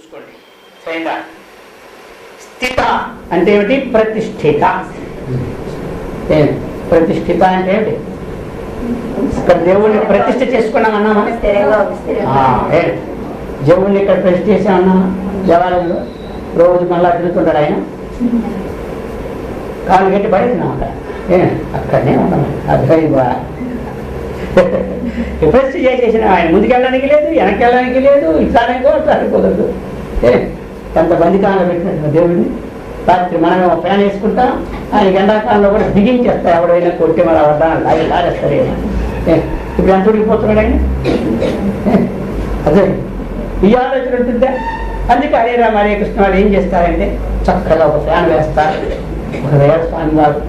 చూసుకోండి. సరేనా? స్థిత అంటే ఏమిటి? ప్రతిష్ఠిత. ప్రతిష్ఠిత అంటే ఏమిటి? ఇక్కడ దేవుణ్ణి ప్రతిష్ఠ చేసుకున్నామన్నామా? దేవుణ్ణి ఇక్కడ ప్రతిష్ఠ చేసామన్నామా? దేవాలయంలో రోజు మళ్ళా తిరుగుతుంటాడు ఆయన. కాలు గట్టి పడేసినాం అక్కడ. అక్కడనే ఉన్నాం. అర్థమైందా? ప్రతిష్ఠ చేసేసిన ఆయన ముందుకెళ్ళడానికి లేదు, వెనక్కి వెళ్ళడానికి లేదు, ఇట్లానే కుదరదు. ఎంత బందికాలంలో పెట్టినట్టు దేవుడిని. రాత్రి మనమే ఫ్యాన్ వేసుకుంటాం, ఆయన ఎండాకాలంలో కూడా బిగించేస్తాం. ఎవడైనా కొట్టి మన వడ్డాను లాగేస్తారు. ఇప్పుడు ఎంత ఉడికిపోతున్నాడు ఆయన? అదే ఈ ఆలోచన ఉంటుందా? అందుకే హరే రామ హరే కృష్ణ వాళ్ళు ఏం చేస్తారంటే చక్కగా ఒక ఫ్యాన్ వేస్తారు. ఒక వేల స్వామి వారు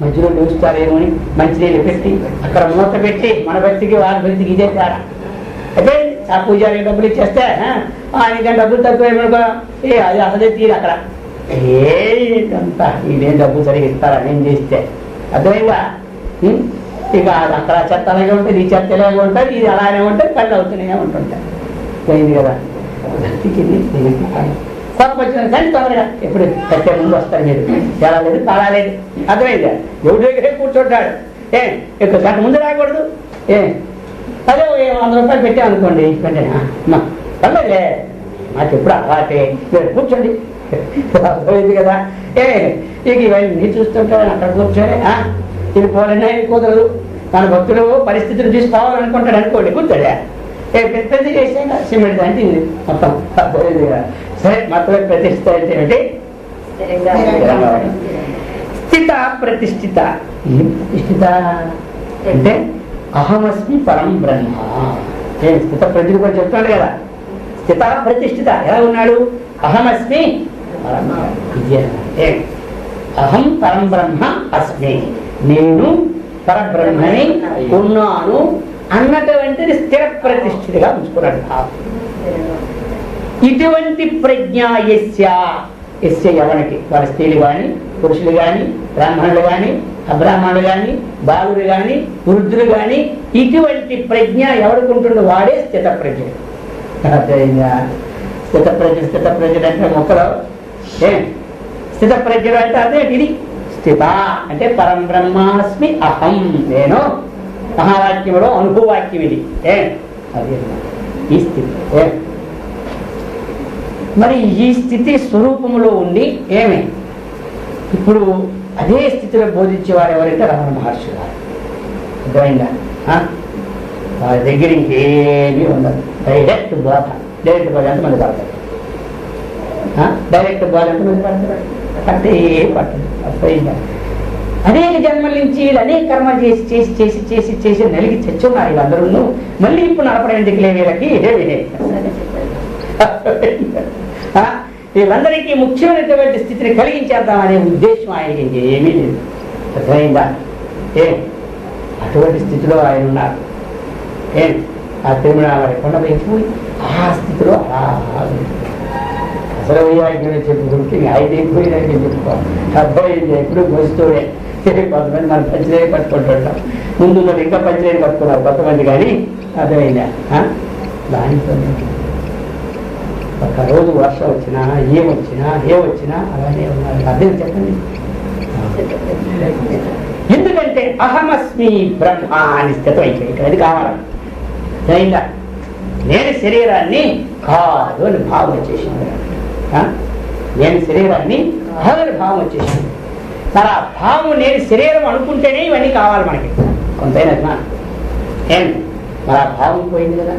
మధ్యలో నిలుస్తారేమో అని మంచినీళ్ళు పెట్టి అక్కడ మూత పెట్టి మన భక్తికి వారి భక్తికి ఇదే తేడా. అయితే ఆ పూజారికి డబ్బులు ఇచ్చేస్తే ఆయనకి డబ్బులు తక్కువ అది అసలే తీరు అక్కడ. ఏంటంతా ఇదేం డబ్బులు సరిగ్గా ఇస్తారా నేను చేస్తే? అర్థమైందా? ఇక అక్కడ చెత్త అలాగే ఉంటుంది, ఈ చెత్త ఇలాగే ఉంటుంది, ఇది అలానే ఉంటుంది, కళ్ళు అవుతూనే ఉంటుంటాయి. పోయింది కదా భక్తికి. కొత్త వచ్చిన కానీ తొందరగా ఎప్పుడు కట్టే ముందు వస్తారు. మీరు ఎలా లేదు తాళాలేదు. అర్థమైందా? ఎవరి దగ్గరే కూర్చుంటాడు. ఎక్కువ గంట ముందు రాకూడదు. అదే 100 రూపాయలు పెట్టామనుకోండి, వెంటనే పర్లేదులే నాకు ఎప్పుడు అలాంటి మీరు కూర్చోండి. అర్థమైంది కదా? ఇక ఇవన్నీ చూస్తుంటాడు అక్కడ కూర్చొని ఇది పోలైనా ఇది కుదరదు. మన భక్తులు పరిస్థితులు తీసుకోవాలనుకుంటాడు అనుకోండి, కూర్చోడే పెద్ద చేసాక సిమెంట్ అంటే ఇది మొత్తం. అర్థమైంది కదా? సరే, మొత్తం ప్రతిష్ఠిత అంటే ఏమిటి? స్థిత ప్రతిష్ఠిత. ఏం ప్రతిష్ఠిత అంటే అహమస్మి పరం బ్రహ్మ. స్థిత ప్రతిష్ఠిత కూడా చెప్తాడు కదా. స్థిత ప్రతిష్ఠిత ఎలా ఉన్నాడు? అహమస్మి పరం. అహం పరం బ్రహ్మ అస్మి, నేను పరబ్రహ్మని ఉన్నాను అన్నటువంటిది స్థిర ప్రతిష్ఠితగా ఉంచుకున్నాడు. ఇటువంటి ప్రజ్ఞ యస్య ఎవరికి, వాళ్ళ స్త్రీలు కానీ పురుషులు కానీ బ్రాహ్మణులు కానీ అబ్రాహ్మణులు కానీ బాలురు కానీ వృద్ధులు కానీ ఇటువంటి ప్రజ్ఞ ఎవరికి ఉంటుందో వాడే స్థిత ప్రజ్ఞ. స్థిత ప్రజ్ఞ అంటే మొక్కలో స్థిత ప్రజ్ఞ అంటే అదే ఇది. స్థిత అంటే పరం బ్రహ్మాస్మి అహం, నేను. మహావాక్యంలో అనుభవవాక్యం ఇది. అదే ఈ స్థితి. మరి ఈ స్థితి స్వరూపంలో ఉండి ఇప్పుడు అదే స్థితిలో బోధించేవారు ఎవరైతే రమణ మహర్షి గారు. అర్థమైందా? వారి దగ్గర ఇంకేమీ ఉండదు. డైరెక్ట్ బోధ. డైరెక్ట్ బోధ ఎంతమంది పడతారు? డైరెక్ట్ బోధ ఎంతమంది పడతారు? అంటే పట్టదు. అర్థమైందా? అనేక జన్మల నుంచి అనేక కర్మలు చేసి చేసి చేసి చేసి చేసి నలిగి తెచ్చున్నారు వీళ్ళందరూ. మళ్ళీ ఇప్పుడు నడపడం ఎందుకులే వీళ్ళకి. వీళ్ళందరికీ ముఖ్యమైనటువంటి స్థితిని కలిగించేద్దామనే ఉద్దేశం ఆయనకి ఇంకేమీ లేదు. అర్థమైందా? అటువంటి స్థితిలో ఆయన ఉన్నారు. ఆ తిరుమల కొండ వైపు ఆ స్థితిలో అసలు చెప్పుకుంటే ఆయన అయిపోయినాక చెప్పుకోవాలి. అర్థమైంది? ఎప్పుడు మోస్తూనే కొంతమంది మనం పంచలేని పట్టుకుంటుంటాం. ముందు ఇంకా పంచలేని పట్టుకున్నారు కొంతమంది. కానీ అర్థమైందా? దానితో ఒక రోజు వర్షం వచ్చినా ఏమొచ్చినా అలానే ఉన్నారు. అర్థం చెప్పండి. ఎందుకంటే అహమస్మి బ్రహ్మ అని స్థితం అయిపోయి ఇక్కడ అది కావాలి. అయిందా? నేను శరీరాన్ని కాదు అని భావం వచ్చేసింది. నేను శరీరాన్ని కాదు అని భావం వచ్చేసింది. మరి ఆ భావం నేను శరీరం అనుకుంటేనే ఇవన్నీ కావాలి మనకి. కొంతైనా మరి ఆ భావం పోయింది కదా.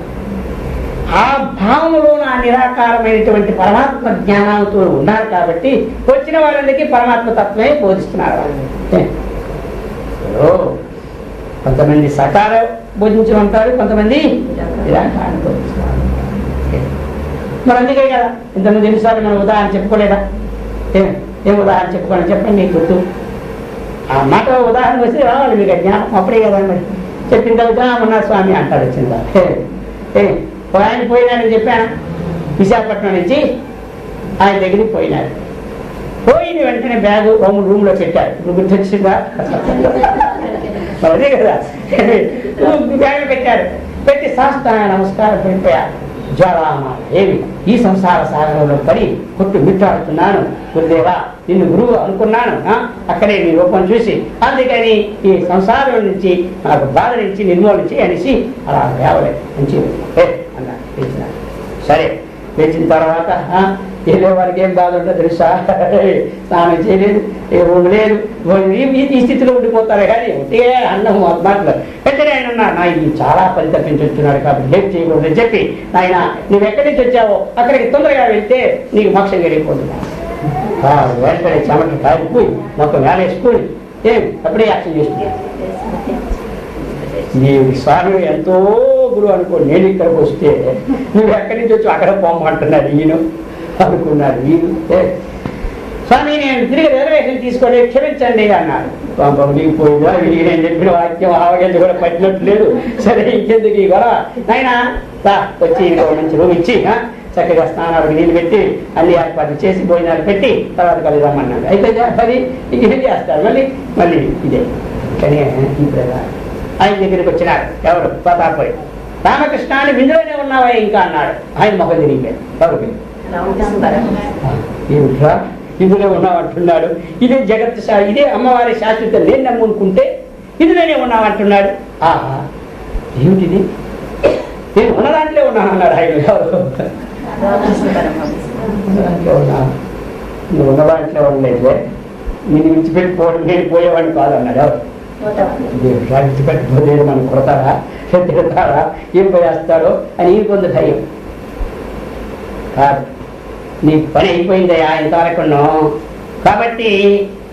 ఆ భావంలో నా నిరాకారమైనటువంటి పరమాత్మ జ్ఞానంతో ఉన్నారు కాబట్టి వచ్చిన వాళ్ళకి పరమాత్మ తత్వమే బోధిస్తున్నారు. కొంతమంది సకార బోధించి ఉంటారు, కొంతమంది నిరాకారం బోధిస్తున్నారు. మరి అందుకే కదా ఇంతమంది ఎన్నిసార్లు మనం ఉదాహరణ చెప్పుకోలేదా? ఏం ఉదాహరణ చెప్పుకోవాలి చెప్పండి. నీకు గుర్తు ఆ మాట ఉదాహరణ వస్తే రావాలి మీకు జ్ఞానం. అప్పుడే కదా మరి చెప్పిన తర్వాత మొన్న స్వామి అంటాడు వచ్చిందా. ఆయన పోయినాడని చెప్పాను. విశాఖపట్నం నుంచి ఆయన దగ్గరికి పోయినాడు. పోయిన వెంటనే బ్యాగు రూమ్లో పెట్టారు. ఇప్పుడు గుర్తొచ్చిందా? అదే కదా, బ్యాగులు పెట్టారు. పెట్టి సాష్టాంగ నమస్కారం పెట్టిపోయారు. జ్వాలామాల ఏమి ఈ సంసార సాగరంలో పడి కొట్టు మిట్టాడుతున్నాను గురుదేవా, నిన్ను గురువు అనుకున్నాను, అక్కడే నీ రూపం చూసి, అందుకని ఈ సంసారం నుంచి నాకు బాధ నుంచి నిర్మూలించి అనేసి అలా లేవలే మంచి అన్నా పెంచినాడు. సరే పెంచిన తర్వాత వెళ్ళే వారికి ఏం బాధ ఉంటుందో తెలుసా, స్నానం చేయలేదు, ఏ రూమ్ లేదు, ఈ స్థితిలో ఉండిపోతారు. కానీ ఒకటే అన్నం మాటలు వెంటనే ఆయన నా ఇది చాలా పని తప్పించున్నాడు కాబట్టి లేట్ చేయకూడదని చెప్పి, ఆయన నువ్వు ఎక్కడి నుంచి వచ్చావో అక్కడికి తొందరగా వెళ్తే నీకు మోక్షం వెళ్ళిపోతున్నావు. వెంటనే చెమట కారిపోయి మొత్తం వేలేసుకుని అప్పుడే యాక్షన్ చేస్తున్నాడు. నీ స్వామి ఎంతో గురువు అనుకో, నేను ఇక్కడికి వస్తే నువ్వు ఎక్కడి నుంచి వచ్చి అక్కడ పోమంటున్నాడు ఈయన అనుకున్నాడు. ఈయన స్వామి నేను తిరిగి రిజర్వేషన్ తీసుకొని క్షమించండి అన్నాడు. పోయిందా నేను చెప్పిన వాక్యం ఆవగించి కూడా పట్టినట్టు లేదు. సరే ఇంకెందుకు ఈ గొడవ, నాయనా వచ్చి మంచి రూమ్ ఇచ్చి చక్కగా స్నానాలకు నీళ్ళు పెట్టి అన్ని ఏర్పాట్లు చేసి భోజనాలు పెట్టి తర్వాత కలుద్దామన్నాడు. అయితే అది ఇంకేం చేస్తారు మళ్ళీ మళ్ళీ ఇదే. కానీ ఇప్పుడు ఆయన దగ్గరికి వచ్చినాడు ఎవరు ప్రతాపయ్య. రామకృష్ణ అని ఇందులోనే ఉన్నావా ఇంకా అన్నాడు. ఆయన మొహం తిరిగిపోయాడు. ఎవరికి ఏమిట్రా ఇందులో ఉన్నావంటున్నాడు, ఇదే జగత్ ఇదే అమ్మవారి శాశ్వతం నేను నమ్ముకుంటే ఇందులోనే ఉన్నావంటున్నాడు. ఆహా ఏమిటిది, నేను ఉన్న దాంట్లో ఉన్నాను అన్నాడు ఆయన. ఎవరు దాంట్లో ఉన్నా, నువ్వు ఉన్న దాంట్లో ఉండలేదే, నేను విడిచిపెట్టిపోవడం నేను పోయేవాడిని కాదన్నాడు. ఎవరు విడిచిపెట్టిపోతే మనం కొడతారా తిడతారా ఏం పోయేస్తారో అని ఈ కొంత భయం కాదు. నీ పని అయిపోయిందయ్యా ఇంతవరకును, కాబట్టి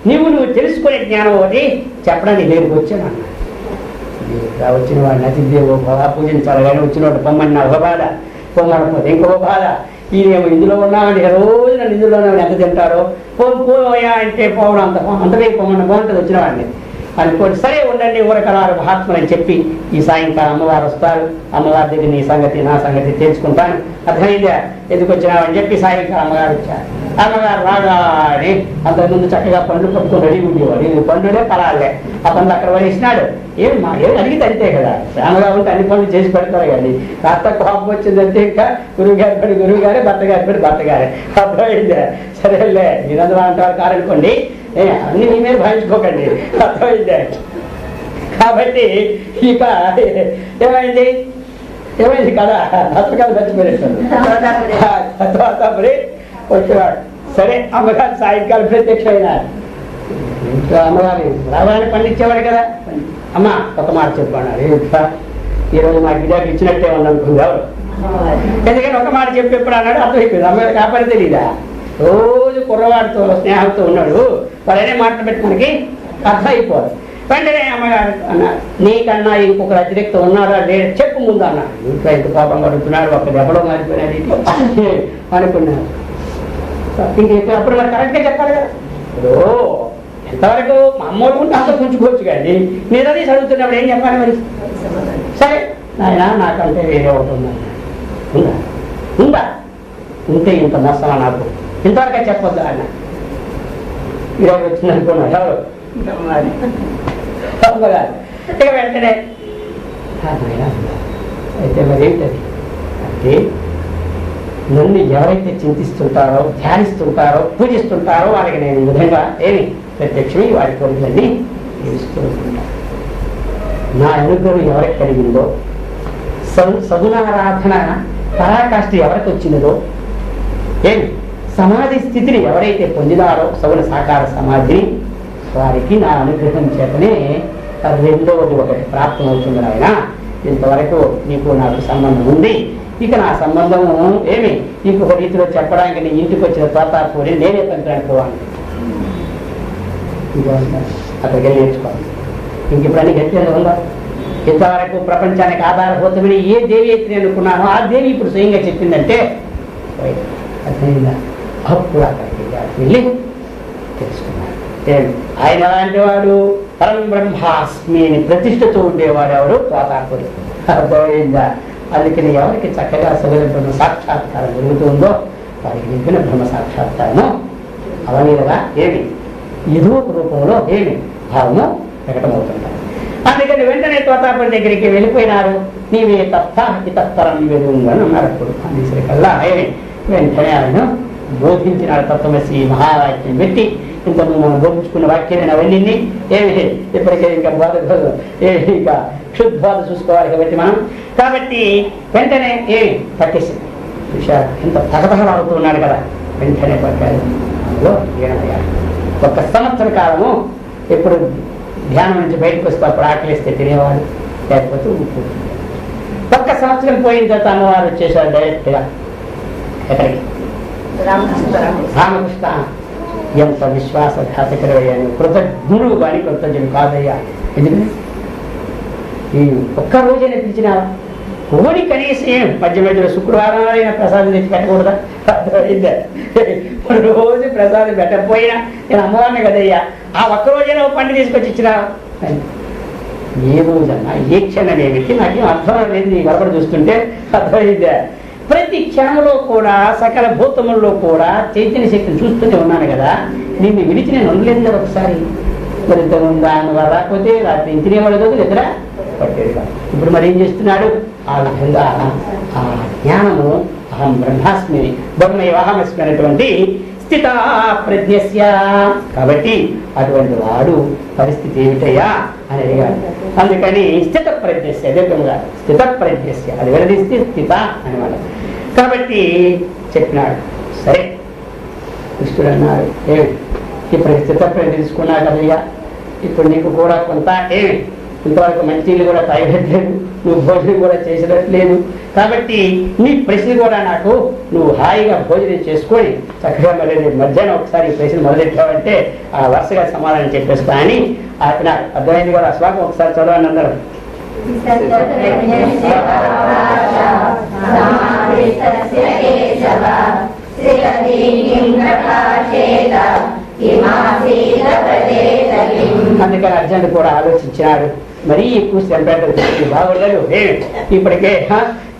నువ్వు తెలుసుకునే జ్ఞానం ఒకటి చెప్పడానికి నేను వచ్చాను అన్నాడు. వచ్చిన వాడిని అతిథిదేవో బాధ పూజించాలి కానీ వచ్చిన వాడు పొమ్మన్నా ఒక బాధ, పొమ్మకపోతే ఇంకో బాధ. ఈయనేమో ఇందులో ఉన్నామంటే రోజు నన్ను ఇందులో ఉన్నామని ఎంత తింటారో, పోయా అంటే పోవడం అంతవే పొమ్మన్న బాగుంటుంది వచ్చిన వాడిని అనుకోండి. సరే ఉండండి ఊరకరారు మహాత్ములు అని చెప్పి ఈ సాయంకాలం అమ్మవారు వస్తారు. అమ్మవారి దగ్గర నీ సంగతి నా సంగతి తెలుసుకుంటాను, అర్థమైందా ఎందుకు వచ్చినావని చెప్పి సాయంకాలం అమ్మగారు వచ్చారు. అమ్మగారు రాగానే అంతకుముందు చక్కగా పండ్లు పట్టుకొని రెడీ ఉండేవాడు. ఇది పండులే పలాలే, ఆ పండ్లు అక్కడ వహిస్తున్నాడు. ఏమి అడిగితే అంతే కదా, అమ్మగారు ఉంటే అన్ని పనులు చేసి పెడతారు. కానీ కాస్త కోపం వచ్చిందంటే ఇంకా గురువు గారి పడి గురువు గారే, భర్త గారి పడి భర్త గారే, అర్థమైందా. సరేలే మీరందరూ అంటారు కారనుకోండి, అన్ని మీ మీద భావించుకోకండి, అర్థమైందే. కాబట్టి ఇక ఏమైంది ఏమైంది కదా భర్తగారు చచ్చిపోయేస్తాడు. వచ్చేవాడు. సరే అమ్మగారు సాయంకాలం ప్రత్యక్షమైనారు. ఇంట్లో అమ్మగారు రావాలని పండించేవాడు కదా. అమ్మ ఒక మాట చెప్పన్నారు, ఈరోజు నాకు విడాకు ఇచ్చినట్టే ఉందనుకుంది ఎవరు, ఎందుకని ఒక మాట చెప్పి ఎప్పుడు అన్నాడు అర్థమైపోయింది. అమ్మగారు కాపాడి తెలీదా, రోజు కుర్రవాడితో స్నేహంతో ఉన్నాడు, వాళ్ళనే మాటలు పెట్టి మనకి అర్థం అయిపోదు. వెంటనే అమ్మగారు అన్నారు, నీకన్నా ఇంకొకరు అతిరిక్త ఉన్నారా లేదు చెప్పు ముందు అన్నాడు. ఇంట్లో ఇంత కోపం కడుగుతున్నాడు, ఒక దెబ్బలో మారిపోయినాడు ఇంట్లో అనుకున్నాడు. అప్పుడు మరి కరెక్ట్గా చెప్పాలి కదా. ఇప్పుడు ఎంతవరకు మా అమ్మోడు ఉంటే అంత పుంజుకోవచ్చు కానీ నేను అది చదువుతున్నప్పుడు ఏం చెప్పాలి మరి. సరే నాయన నాకంటే వేరే ఒకటి ఉందా ఉందా ఉంటే ఇంత మోసమా నాకు ఇంతవరకే చెప్పొద్దు ఆయన. ఈరోజు వచ్చింది అనుకున్నాడు ఎవరు అమ్మగారు. ఇక వెంటనే అయితే మరి ఏంటది అంటే, నన్ను ఎవరైతే చింతిస్తుంటారో ధ్యానిస్తుంటారో పూజిస్తుంటారో వారికి నేను ఈ విధంగా ఏమి ప్రత్యక్షమి వారి కోరికలన్నీ తీరుస్తూ ఉంటుంటాను. నా అనుగ్రహం ఎవరికి కలిగిందో, సగుణారాధన పరాకాష్ఠ ఎవరికి వచ్చినదో, ఏమి సమాధి స్థితిని ఎవరైతే పొందినారో సగుణ సాకార సమాధిని, వారికి నా అనుగ్రహం చేతనే రెండవది ఒకటి ప్రాప్తమవుతుంది. ఆయన ఇంతవరకు నీకు నాకు సంబంధం ఉంది, ఇక నా సంబంధము ఏమి ఇంకొక రీతిలో చెప్పడానికి నీ ఇంటికి వచ్చిన తాతాపూరి నేనే పనికిరాని పోవాలి, అక్కడికి వెళ్ళి నేర్చుకోవాలి. ఇంకెప్పుడు అన్ని గట్టిగా ఉందా. ఇంతవరకు ప్రపంచానికి ఆధారభూతమని ఏ దేవి అయితే నేను అనుకున్నానో ఆ దేవి ఇప్పుడు స్వయంగా చెప్పిందంటే అర్థమైందా. అప్పుడు అక్కడికి వెళ్ళి తెలుసుకున్నాను. ఆయన అలాంటి వాడు పరం బ్రహ్మాస్మి అని ప్రతిష్టతో ఉండేవాడు ఎవరు తాతాపూరి. అర్థమైందా. అందుకని ఎవరికి చక్కగా సగల బ్రహ్మ సాక్షాత్కారం జరుగుతుందో వారికి నింపిన బ్రహ్మ సాక్షాత్కారము అవనీలుగా ఏమి ఏదో రూపంలో ఏమి భావము ప్రకటమవుతుంటారు. అందుకని వెంటనే తోతాపూరి దగ్గరికి వెళ్ళిపోయినారు. నీవే తప్ప ఇతత్తరం వెలుగు అని అన్నారు. అప్పుడు అనేసరికల్లా వెంటనే ఆయన బోధించిన తత్వమసి మహావాక్యం పెట్టి ఇంత మనం బోధించుకున్న వాక్యాన్ని అవన్నీ ఏమి ఇప్పటికే ఇంకా బోధ ఇంకా క్షుద్బోధ చూసుకోవాలి కాబట్టి వెంటనే ఏమి పట్టేసింది. విషయాలు ఎంత తగదగలాడుతూ ఉన్నాడు కదా, వెంటనే పట్టాడు. ఒక సంవత్సర కాలము ఎప్పుడు ధ్యానం నుంచి బయటకు వస్తే అప్పుడు ఆకలిస్తే తినేవాడు, లేకపోతే ఉప్పు. ఒక్క సంవత్సరం పోయిన తర్వాత అమ్మవారు వచ్చేసారు డైరెక్ట్గా ఎక్కడికి, రామకృష్ణ ఎంత విశ్వాసఘాతకరయ్యాను, కృతజ్ఞుడు కానీ కృతజ్ఞుడు కాదయ్యా. ఎందుకని ఈ ఒక్క రోజైనా పిలిచినావా? కోడి కనీసం మధ్య మధ్యలో శుక్రవారం అయినా ప్రసాదం తెచ్చి పెట్టకూడదా? రోజు ప్రసాదం పెట్టకపోయినా నేను అమ్మవారిని కదయ్యా, ఆ ఒక్కరోజైనా ఒక పండు తీసుకొచ్చి ఇచ్చినా. ఏ రోజన్నా ఏ క్షణమేమిటి నాకేం అర్థం లేదు. నీ గడపడ చూస్తుంటే అర్థమైందా? ప్రతి క్షణంలో కూడా సకల భూతముల్లో కూడా చైతన్య శక్తిని చూస్తూనే ఉన్నాను కదా, నిన్ను విడిచి నేను ఉండలేదు కదా ఒకసారి. మరి ఇంతకుముందా రాకపోతే రాత్రి ఇంటినేవాడు కదా దగ్గర పట్టేది కాదు. ఇప్పుడు మరి ఏం చేస్తున్నాడు? ఆ విధంగా ఆ జ్ఞానము అహం బ్రహ్మాస్మి బ్రహ్మైవాహమస్మి అనేటువంటి స్థిత ప్రజ్ఞస్య. కాబట్టి అటువంటి వాడు పరిస్థితి ఏమిటయ్యా అని అడిగాడు. అందుకని స్థిత ప్రజ్ఞస్య, దీర్ఘంగా స్థిత ప్రజ్ఞస్య, అది వెరదీస్తే స్థిత అనమాట. కాబట్టి చెప్పినాడు. సరే కృష్ణుడు అన్నాడు, ఏమి ఇప్పుడు స్థిత ప్రజ్ఞ తీసుకున్నా కదయ్యా, ఇప్పుడు నీకు కూడా కొంత ఏమి ఇంతవరకు మంచినీళ్ళు కూడా తాగట్లేదు, నువ్వు భోజనం కూడా చేసినట్లేదు. కాబట్టి నీ ప్రశ్న కూడా నాకు నువ్వు హాయిగా భోజనం చేసుకొని చక్కగా మళ్ళీ మధ్యాహ్నం ఒకసారి ఈ ప్రశ్న మొదలెట్టావంటే ఆ వరుసగా సమాధానం చెప్పేస్తా అని ఆయన అర్థమైంది కూడా. శ్లోకం ఒకసారి చదవండి అందరూ. అందుకని అర్జునుడు కూడా ఆలోచించినాడు, మరీ ఎక్కువ శ్రమపెట్టదు బాగోలేదు ఇప్పటికే.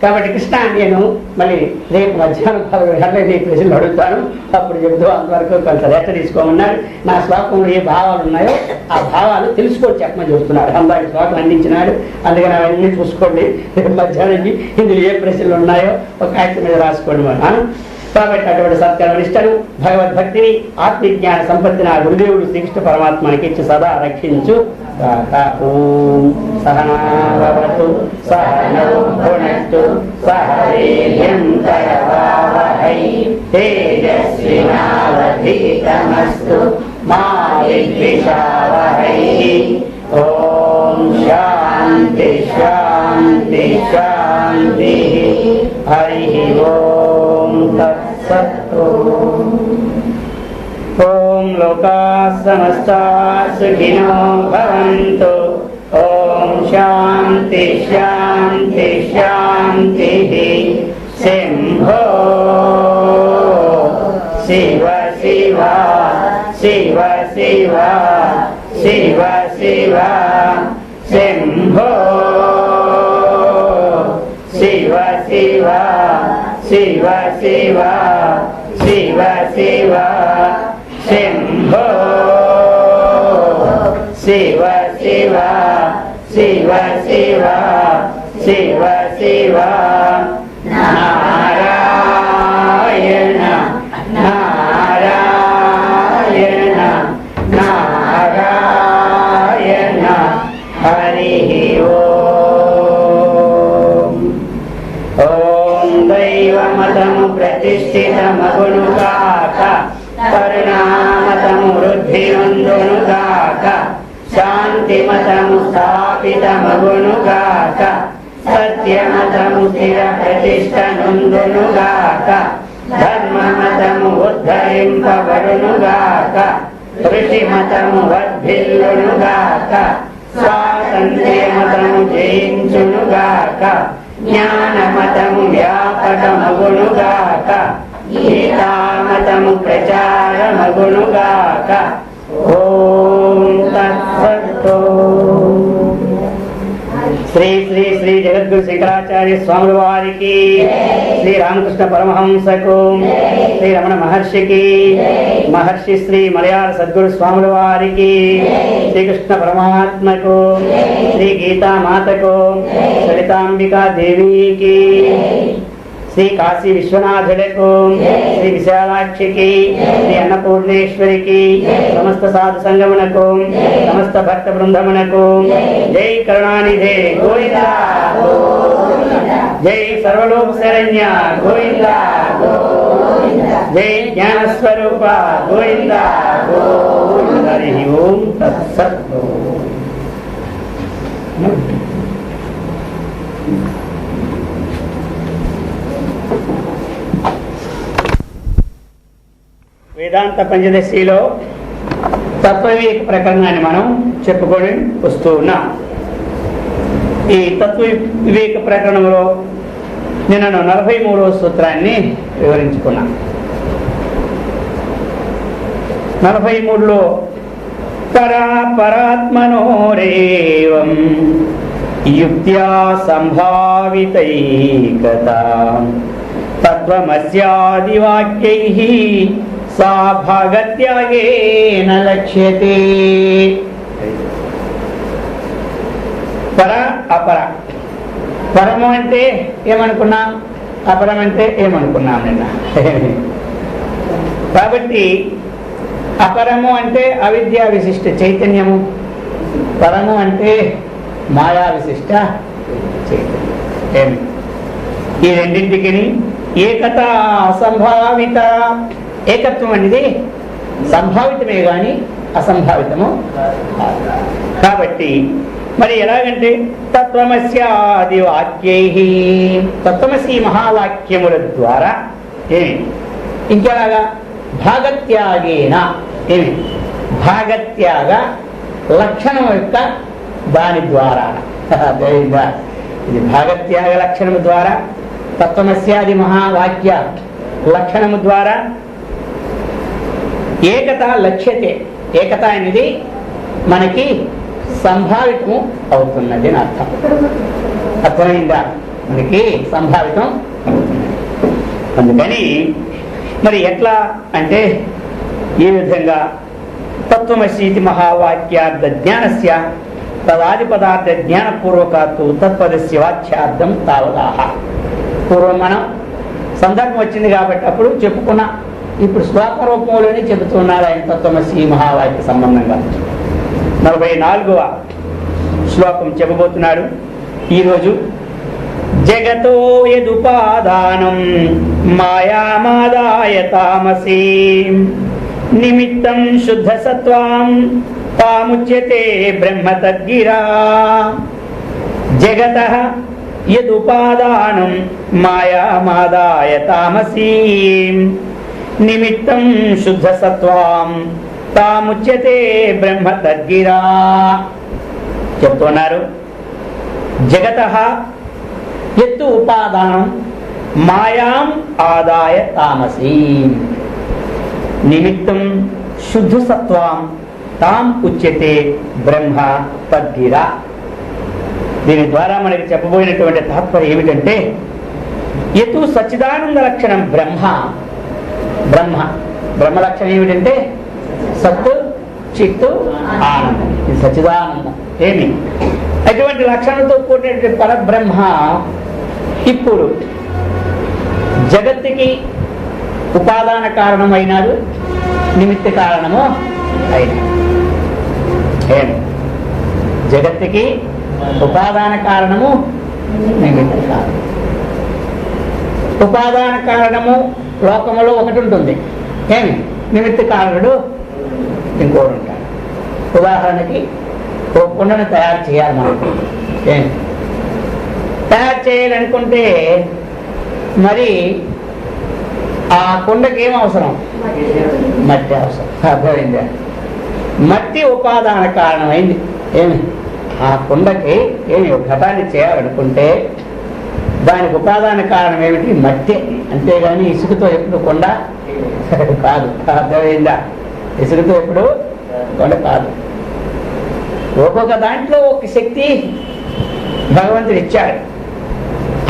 కాబట్టి కృష్ణ నేను మళ్ళీ రేపు మధ్యాహ్నం 11 గంటలకు నీ ప్రశ్నలు అడుగుతాను, అప్పుడు చెబుతూ అంతవరకు కొంత రెస్ట్ తీసుకోమన్నాడు. నా శ్లోకంలో ఏ భావాలు ఉన్నాయో ఆ భావాలు తెలుసుకొని చెప్పమని చూస్తున్నాడు. అందరికి శ్లోకం అందించినాడు. అందుకని అవన్నీ చూసుకోండి. రేపు మధ్యాహ్నం ఇందులో ఏ ప్రశ్నలు ఉన్నాయో ఒక కాగితం మీద రాసుకోండి మనం. కాబట్టి అటువంటి సత్కర్మనిష్టను భగవద్భక్తిని ఆత్మజ్ఞాన సంపత్తిని ఆ గురుదేవుడు శ్రీకృష్ణ పరమాత్మనికి ఇచ్చి సదా రక్షించు. ఓం సహనావతు సహనౌ భునక్తు సహ వీర్యం కరవావహై తేజస్వినావధీతమస్తు మా విద్విషావహై. ఓం శాంతి శాంతి శాంతి. హరి ఓం తత్సత్. ఓం లోకాః సమస్తాః సుఖినో భవంతు. ఓం శాంతి శాంతి శాంతి. శంభో శివ శివ శివ శివ శివ శివ. శంభో శివ శివ శివ శివ శివ శివ. శంభో శివ శివ శివ శివ శివ శివ. నారాయణ నారాయణ నారాయణ. హరి ఓం. ఓం దైవమతము ప్రతిష్ఠితమగునుగాక, కరుణామతము వృద్ధినందునుగాక, శాంతిమతము స్థాపితమగునుగాక, సత్యమతము స్థిర ప్రతిష్టనుందునుగాక, ధర్మమతము ఉద్ధరింపబడునుగాక, ఋషిమతము వర్ధిల్లునుగాక, స్వాతంత్ర్యమతము జయించునుగాక, జ్ఞానమతము వ్యాపకమగునుగాక, గీతామతము ప్రచారమగునుగాక. ఓం తత్సత్. శ్రీ శ్రీ శ్రీ జగద్గురు శంకరాచార్య స్వాముల వారికి, శ్రీ రామకృష్ణ పరమహంసకు శ్రీ రమణ మహర్షికి, మహర్షి శ్రీ మలయాళ సద్గురు స్వాముల వారికి, శ్రీకృష్ణ పరమాత్మకు, శ్రీ గీతామాతకు, సరితాంబికా దేవికి, శ్రీ కాశీ విశ్వనాథులకు, శ్రీ విశాలాక్షికి, శ్రీ అన్నపూర్ణేశ్వరికి, సమస్త సాధు సంగమునకు, సమస్త భక్త బృందమునకు జై కరుణానిధే గోవింద, జై సర్వలోక శరణ్య గోవింద, జై జ్ఞానస్వరూప గోవింద గోవింద. హరి ఓం తత్సత్. వేదాంత పంచదశిలో తత్వవివేక ప్రకరణాన్ని మనం చెప్పుకొని వస్తూ ఉన్నాం. ఈ తత్వ వివేక ప్రకరణంలో నేను 43వ సూత్రాన్ని వివరించుకున్నాం. 43లో పరాత్మనోరేవం యుక్త్యా సంభావితైకతా తత్వమస్యాది వాక్యైః సా భాగత్యాగేన లక్ష్యతే. పర అపర. పరము అంటే ఏమనుకున్నాం, అపరం అంటే ఏమనుకున్నాం నిన్న. కాబట్టి అపరము అంటే అవిద్యా విశిష్ట చైతన్యము, పరము అంటే మాయా విశిష్ట చైతన్యం. ఏమి ఈ రెండింటికి ఏకత అసంభావిత. ఏకత్వం అనేది సంభావితమే గాని అసంభావితము. కాబట్టి మరి ఎలాగంటే తత్వమస్యాది వాక్యైః, తత్వమసి మహావాక్యముల ద్వారా ఏమి ఇంకెలాగా భాగత్యాగేన, ఏమి భాగత్యాగ లక్షణం యొక్క దాని ద్వారా, ఇది భాగత్యాగ లక్షణము ద్వారా, తత్వమస్యాది మహావాక్య లక్షణము ద్వారా ఏకత లక్ష్యతే. ఏకత అనేది మనకి సంభావితం అవుతున్నది అని అర్థం. అర్థమైందా? మనకి సంభావితం అవుతున్నది. అందుకని మరి ఎట్లా అంటే ఈ విధంగా తత్వమసీతి మహావాక్యార్థ జ్ఞానస్య తదాది పదార్థ జ్ఞానపూర్వకాత్తు తత్పదస్య వాచ్యార్థం తావదాహ. పూర్వం మనం సందర్భం వచ్చింది కాబట్టి అప్పుడు చెప్పుకున్నా. ఇప్పుడు శ్లోక రూపంలోనే చెబుతున్నారు ఆయన తత్వమసి మహావాక్య సంబంధంగా. 44వ శ్లోకం చెప్పబోతున్నాడు ఈరోజు. జగతో యదుపాదానం మాయామాదాయ తామసీ నిమిత్తం శుద్ధ సత్వాం తాముచ్యతే బ్రహ్మ తద్గిరా. జగతః యదుపాదానం మాయామాదాయ తామసీ నిమిత్తం శుద్ధ సత్వాం తాముచ్యతే బ్రహ్మ తద్గిరా. చెప్తున్నారు జగతః యత్ ఉపాదానం మాయాం ఆదాయ తామసీ నిమిత్తం శుద్ధ సత్వాం తాం ఉచ్యతే బ్రహ్మ తద్గిరా. దీని ద్వారా మనకి చెప్పబోయినటువంటి తాత్పర్యం ఏమిటంటే యతు సచ్చిదానంద లక్షణం బ్రహ్మ. బ్రహ్మ బ్రహ్మ లక్షణం ఏమిటంటే సత్తు చిత్తు ఆనందం. ఇది సచ్చిదానందం. ఏమి అటువంటి లక్షణంతో కూడినటువంటి పరబ్రహ్మ ఇప్పుడు జగత్తుకి ఉపాదాన కారణమైనాడు, నిమిత్త కారణము అయినాడు. ఏమి జగత్తుకి ఉపాదాన కారణము, నిమిత్త కారణం. ఉపాదాన కారణము లోకములో ఒకటి ఉంటుంది. ఏమి నిమిత్త కారణుడు ఇంకోటి ఉంటాడు. ఉదాహరణకి ఒక కుండను తయారు చేయాలి మనం. ఏమి తయారు చేయాలనుకుంటే మరి ఆ కుండకి ఏం అవసరం? మట్టి అవసరం. అర్థమైందా? మట్టి ఉపాదాన కారణమైంది. ఏమి ఆ కుండకి ఏమి ఘటాన్ని చేయాలనుకుంటే దానికి ఉపాదాన కారణం ఏమిటి? మట్టి. అంతేగాని ఇసుకతో ఎప్పుడు కొండ కాదు. అర్థమైందా? ఇసుకతో ఎప్పుడు కొండ కాదు. ఒక్కొక్క దాంట్లో ఒక శక్తి భగవంతుడు ఇచ్చాడు.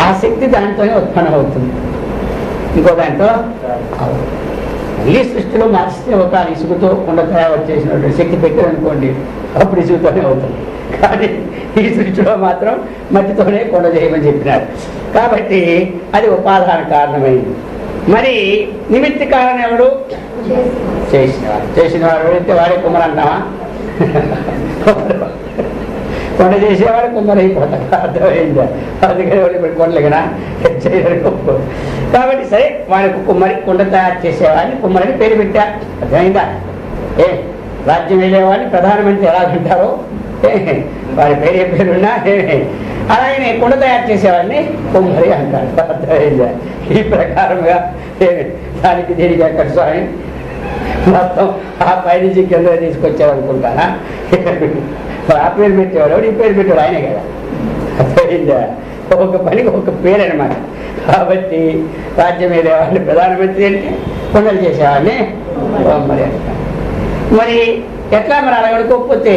ఆ శక్తి దాంతోనే ఉత్పన్నం అవుతుంది, ఇంకో దాంట్లో మళ్ళీ సృష్టిలో మార్చితే ఒక ఇసుకతో కుండ తయారు చేసినటువంటి శక్తి పెట్టారనుకోండి, అప్పుడు ఇసుకతోనే అవుతుంది. కానీ ఈ సృష్టిలో మాత్రం మట్టితోనే కుండ చేయమని చెప్పినారు. కాబట్టి అది ఉపాదాన కారణమైంది. మరి నిమిత్త కారణం ఎవడు? చేసినవాడు అయితే వాడే కుమ్మరి అంటావా? కొండ చేసేవాడు కుమ్మరి అయిపోతాడు. అర్థమైందా? అందుకని వాళ్ళు ఇప్పుడు కొండలు కదా చేయడం. కాబట్టి సరే వాడికి కుమ్మరి, కుండ తయారు చేసేవాడిని కుమ్మరిని పేరు పెట్టారు. అర్థమైందా? రాజ్యం వెళ్ళేవాడిని ప్రధానమంత్రి ఎలా అంటారో వాడి పేరు పేరున్నా అలాగే కుండ తయారు చేసేవాడిని కుమ్మరి అంటారు. అర్థమైందా? ఈ ప్రకారంగా దానికి దీనికి ఎక్కడ స్వామి మొత్తం ఆ పైనుంచి కింద తీసుకొచ్చారు అనుకుంటానా? ఆ పేరు పెట్టేవాడు, ఈ పేరు పెట్టేవాడు ఆయనే కదా. అర్థమైందా? ఒక పనికి ఒక పేరు అనమాట. కాబట్టి రాజ్యం వెళ్ళేవాడిని ప్రధానమంత్రి అంటే కుండలు చేసేవాడిని కుమ్మరి అంటారు. మరి ఎట్లా మరి అలా అనుకోకపోతే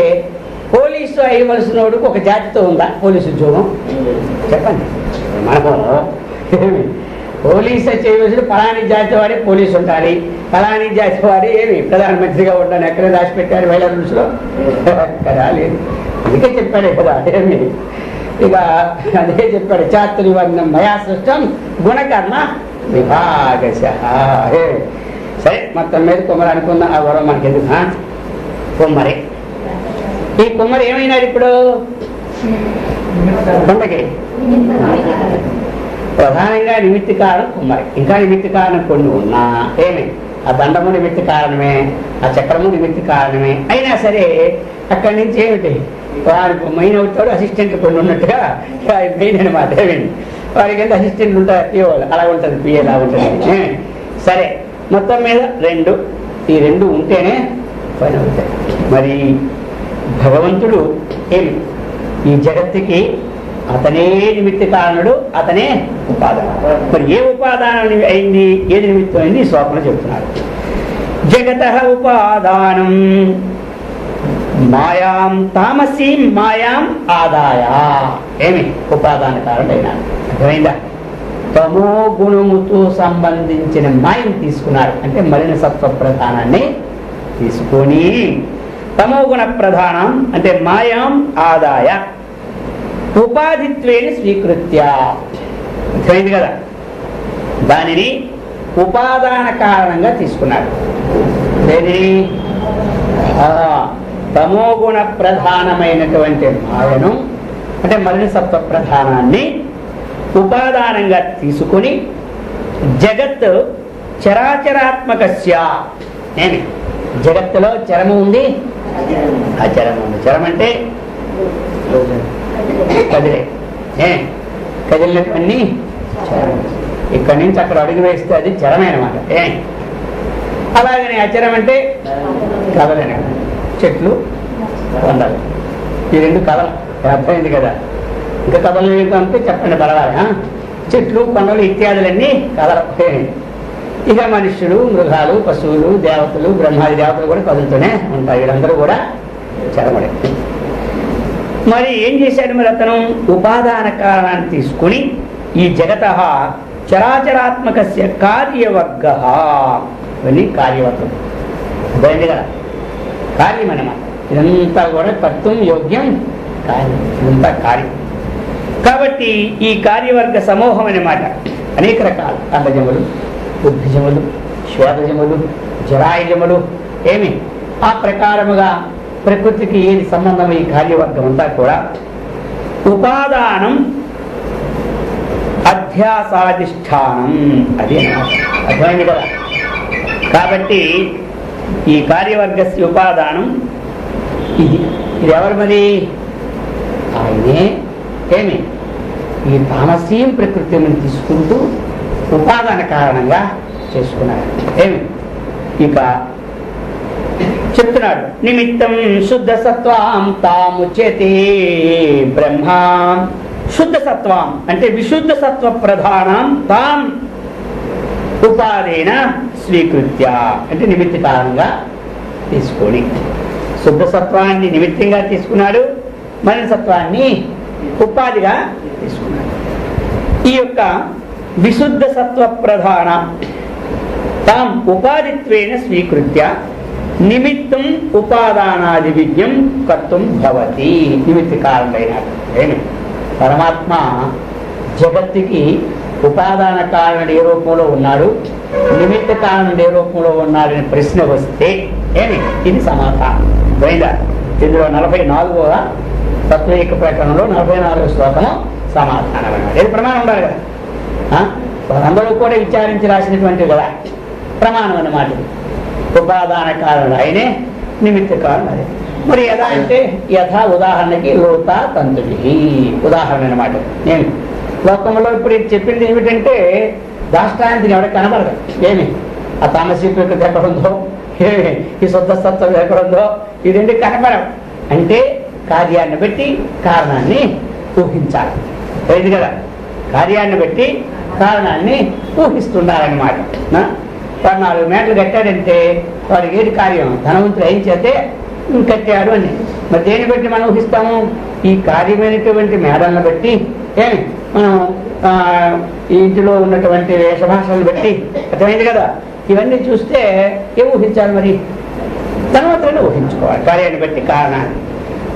పోలీసు అయ్యవలసినోడు ఒక జాతితో ఉందా పోలీసు ఉద్యోగం? చెప్పండి. మనము పోలీసు చేయవలసిన ఫలాని జాతి వాడే పోలీసు ఉండాలి, ఫలాని జాతి వాడే ఏమి ప్రధానమంత్రిగా ఉండాలి. ఎక్కడ రాసి పెట్టారు వేల రూల్స్లో? కదా లేదు. అందుకే చెప్పాడే కదా ఏమి. ఇక అదే చెప్పాడు, చాతుర్వర్ణం మయా సృష్టం గుణకర్మ విభాగశ. సరే మొత్తం మీద కుమ్మరి అనుకుందాం. ఆ గొడవ మనకి ఎందుకు? కుమ్మరి. ఈ కుమ్మరి ఏమైనాడు ఇప్పుడు? కొండకి ప్రధానంగా నిమిత్త కారణం కుమ్మరి. ఇంకా నిమిత్త కారణం కొన్ని ఉన్నా ఏమి, ఆ దండము నిమిత్త కారణమే, ఆ చక్రము నిమిత్త కారణమే. అయినా సరే అక్కడి నుంచి ఏమిటి వాడికి మెయిన్ అవుతాడు, అసిస్టెంట్ కొన్ని ఉన్నట్టుగా మెయిన్ అనమాట. ఏమిటి వాడికి ఎంత అసిస్టెంట్ ఉంటారు, పిఓ అలా ఉంటుంది, పిఏ అలా ఉంటుంది. సరే మొత్తం మీద ఈ రెండు ఉంటేనే పని అవుతాయి. మరి భగవంతుడు ఏమి ఈ జగత్తుకి అతనే నిమిత్త కారణుడు, అతనే ఉపాదానం. మరి ఏ ఉపాదానం అయింది, ఏది నిమిత్తం అయింది ఈ శ్లోకంలో చెప్తున్నారు. జగతః ఉపాదానం మాయాం తామసీం మాయాం ఆదాయ. ఏమి ఉపాదాన కారణుడైనా అర్థమైందా? తమో గుణముతో సంబంధించిన మాయం తీసుకున్నారు. అంటే మలిన సత్వ ప్రధానాన్ని తీసుకొని తమో గుణ ప్రధానం అంటే మాయాం ఆదాయ ఉపాధిత్వేన స్వీకృత్య. అర్థమైంది కదా? దానిని ఉపాదాన కారణంగా తీసుకున్నారు. దేనిని? తమోగుణ ప్రధానమైనటువంటి మాయను అంటే మలిన సత్వ ప్రధానాన్ని ఉపాదానంగా తీసుకుని జగత్ చరాచరాత్మకస్య. నేను జగత్తులో చరము ఉంది, అచరము ఉంది. చరం అంటే కదిలే, కదిలినటువంటి చరం. ఇక్కడి నుంచి అక్కడ అడుగు వేస్తే అది చరమే అనమాట. అలాగనే అచరం అంటే కదలనే, చెట్లు కొండలు, ఈ రెండు కథలు. అర్థమైంది కదా? ఇంకా కథలు అంటే చెప్పండి పర్వాలే. చెట్లు కొండలు ఇత్యాదులన్నీ కథలు. ఇక మనుష్యులు, మృగాలు, పశువులు, దేవతలు, బ్రహ్మాది దేవతలు కూడా కదులుతూనే ఉంటాయి. వీళ్ళందరూ కూడా చరముడే. మరి ఏం చేశాడు మరి అతను? ఉపాదాన కారణాన్ని తీసుకుని ఈ జగత చరాచరాత్మకస్య కార్యవర్గ. ఇవన్నీ కార్యవర్గం. అర్థమైంది కదా? కార్యం అన్నమాట. ఇదంతా కూడా కర్తం యోగ్యం కార్యం. ఇదంతా కార్యం. కాబట్టి ఈ కార్యవర్గ సమూహం అన్నమాట. అనేక రకాలు అండజములు, బుద్ధిజములు, శ్వేతజములు, జరాయుజములు. ఏమి ఆ ప్రకారముగా ప్రకృతికి ఏది సంబంధం ఈ కార్యవర్గం అంతా కూడా ఉపాదానం అధ్యాసాధిష్టానం. అది అర్థమైంది కదా? కాబట్టి ఈ కార్యవర్గస్య ఉపాదానం ఇది. ఇది ఎవరు మరి? ఆయనే. ఏమి ఈ తామసీం ప్రకృతిని తీసుకుంటూ ఉపాదాన కారణంగా చేసుకున్నారు. ఏమి ఇక చెప్తున్నాడు. నిమిత్తం శుద్ధ సత్వాం తాముచ్యతే బ్రహ్మ. శుద్ధ సత్వం అంటే విశుద్ధ సత్వ ప్రధానం తాం ఉపాదేన స్వీకృత్య అంటే నిమిత్త కారణంగా తీసుకొని శుద్ధ సత్వాన్ని నిమిత్తంగా తీసుకున్నాడు, మలిన సత్వాన్ని ఉపాధిగా తీసుకున్నాడు. ఈ యొక్క విశుద్ధ సత్వ ప్రధాన తాం ఉపాధిత్వేన స్వీకృత్య నిమిత్తం ఉపాదానాది విజ్ఞం కర్తుం భవతి. నిమిత్త కారణమైన ఏమి పరమాత్మ జగత్తుకి ఉపాదాన కారణుడు ఏ రూపంలో ఉన్నాడు, నిమిత్త కారణుడు ఏ రూపంలో ఉన్నాడని ప్రశ్న వస్తే ఏమి ఇది సమాధానం పోయిందా. ఇందులో 44వ తత్వైక ప్రకరణంలో 44వ శ్లోకము సమాధానం అన్నమాట. ఇది ప్రమాణం ఉండాలి కదా, అందరూ కూడా విచారించి రాసినటువంటి కదా ప్రమాణం అన్నమాట. ఉపాదాన కారణం ఆయనే, నిమిత్త కారణం అదే. మరి యథా అంటే యథా ఉదాహరణకి లోత తంతుడి ఉదాహరణ అన్నమాట. నేను లోకంలో ఇప్పుడు చెప్పింది ఏమిటంటే దాష్టాంతిని ఎవరికి కనబడదు. ఏమి ఆ తామసీకృతి ఎక్కడుందో, ఏమి ఈ శుద్ధసత్వం ఎక్కడుందో ఈ రెండు కనబడవు. అంటే కార్యాన్ని బట్టి కారణాన్ని ఊహించాలి. లేదు కదా, కార్యాన్ని బట్టి కారణాన్ని ఊహిస్తున్నారన్నమాట. 14 మేటలు కట్టాడంటే వాడికి ఏది కార్యం, ధనవంతుడు ఏం చేస్తే కట్టాడు అని. మరి దేన్ని బట్టి మనం ఊహిస్తాము? ఈ కార్యమైనటువంటి మేడలను బట్టి, ఏమి మనం ఈ ఇంటిలో ఉన్నటువంటి వేషభాషలను బట్టి అర్థమైంది కదా. ఇవన్నీ చూస్తే ఏం ఊహించాలి? మరి ధనవంతులను ఊహించుకోవాలి కార్యాన్ని బట్టి కారణాన్ని.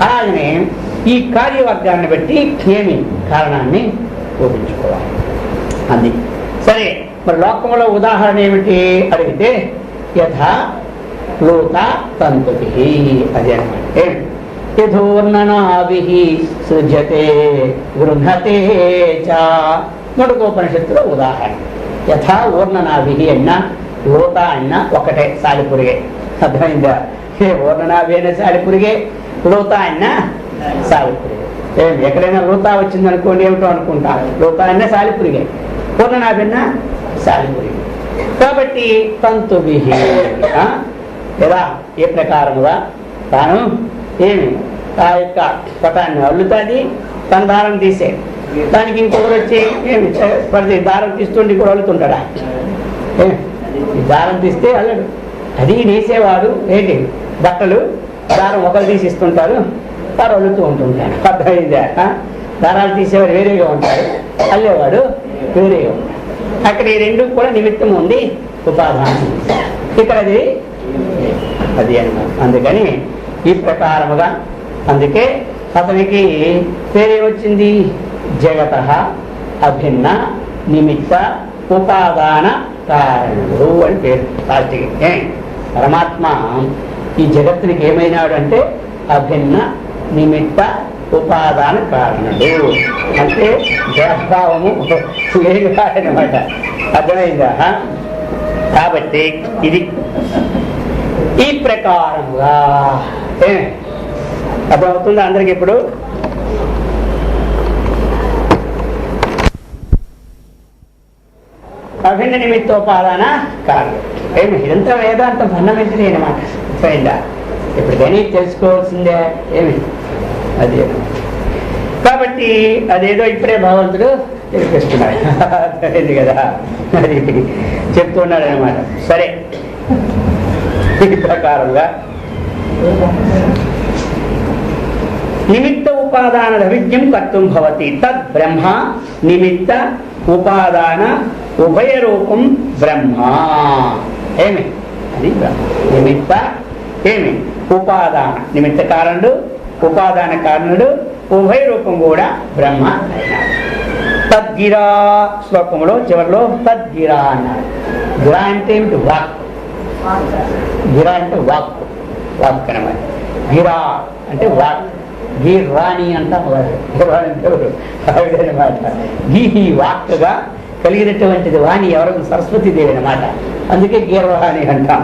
అలాగనే ఈ కార్యవర్గాన్ని బట్టి ఏమి కారణాన్ని ఊహించుకోవాలి. అది సరే. మరి లోకంలో ఉదాహరణ ఏమిటి అడిగితే యథా లోత తంతుభి అది అనమాట. యథోర్ణనాభి సృజ్యతే గృహతే చ ముడుకోపనిషత్తులో ఉదాహరణ. యథా ఊర్ణనాభి అన్నా లోత అన్నా ఒకటే, సాలిపురిగే. అర్థమైందా? ఊర్ణనాభి అయినా సాలిపురిగే, లోత అన్నా సాలిపురిగే. ఎక్కడైనా లోతా వచ్చిందనుకోండి ఏమిటో అనుకుంటా, లోత అన్నా సాలిపురిగే, పూర్ణనాభి అన్నా సాలిపురిగే. కాబట్టి తంతుభి ఎలా ఏ ప్రకారముగా తాను ఏమి ఆ యొక్క పటాన్ని అల్లుతుంది, తన దారం తీసే దానికి ఇంకొకరు వచ్చి ఏమి ప్రతి దారం తీస్తుండి కూడా అల్లుతుంటాడా? ఈ దారం తీస్తే అల్లడు. అది నేసేవాడు ఏంటి బట్టలు దారం ఒకరు తీసి ఇస్తుంటారు, వారు అల్లుతూ ఉంటుంటాడు. అర్థమైందా? దారాలు తీసేవాడు వేరేగా ఉంటాడు, అల్లేవాడు వేరేగా ఉంటాడు. అక్కడ ఈ రెండు కూడా నిమిత్తం ఉంది, ఉపాదానం. ఇక్కడ అది అన్నమాట. అందుకని ఈ ప్రకారముగా అందుకే అతనికి పేరేమొచ్చింది? జగత అభిన్న నిమిత్త ఉపాదాన కారణుడు అని పేరు. లాస్ట్కి పరమాత్మ ఈ జగత్తునికి ఏమైనాడు అంటే అభిన్న నిమిత్త ఉపాదాన కారణుడు. అంటే దేహభావము లేనివాడనమాట. అర్థమైందా? కాబట్టి ఇది ఈ ప్రకారముగా అర్థమవుతుందా అందరికి? ఇప్పుడు అభిన్న నిమిత్తోపాదాన కారణం ఏమి ఇదంతా వేదాంతం ఫండమెంటరీ అనమాట. అయిందా? ఎప్పటికైనా తెలుసుకోవాల్సిందే ఏమి అదే. కాబట్టి అదేదో ఇప్పుడే భగవంతుడు తెలిపిస్తున్నాడు. అర్థమైంది కదా, అది చెప్తున్నాడు అనమాట. సరే, ఈ ప్రకారంగా నిమిత్త ఉపాదాన అవిజ్ఞం కర్తుం భవతి. తద్ బ్రహ్మ నిమిత్త ఉపాదాన ఉభయ రూపం బ్రహ్మ. ఏమి అది బ్రహ్మ నిమిత్త ఏమి ఉపాదాన నిమిత్త కారణుడు, ఉపాదాన కారణుడు, ఉభయ రూపం కూడా బ్రహ్మ అయినాడు. తద్గిరా శ్లోకంలో చివరిలో తద్గిరా అన్నాడు. గిరా అంటే ఏమిటి? వాక్. గిరా అంటే వాక్, వాక్ అనమాట. గిరా అంటే వాక్. గీర్వాణి అంటాం. అనమాట. గీ వాక్గా కలిగినటువంటిది వాణి ఎవరు? సరస్వతీదేవి అనమాట. అందుకే గీర్వాణి అంటాం.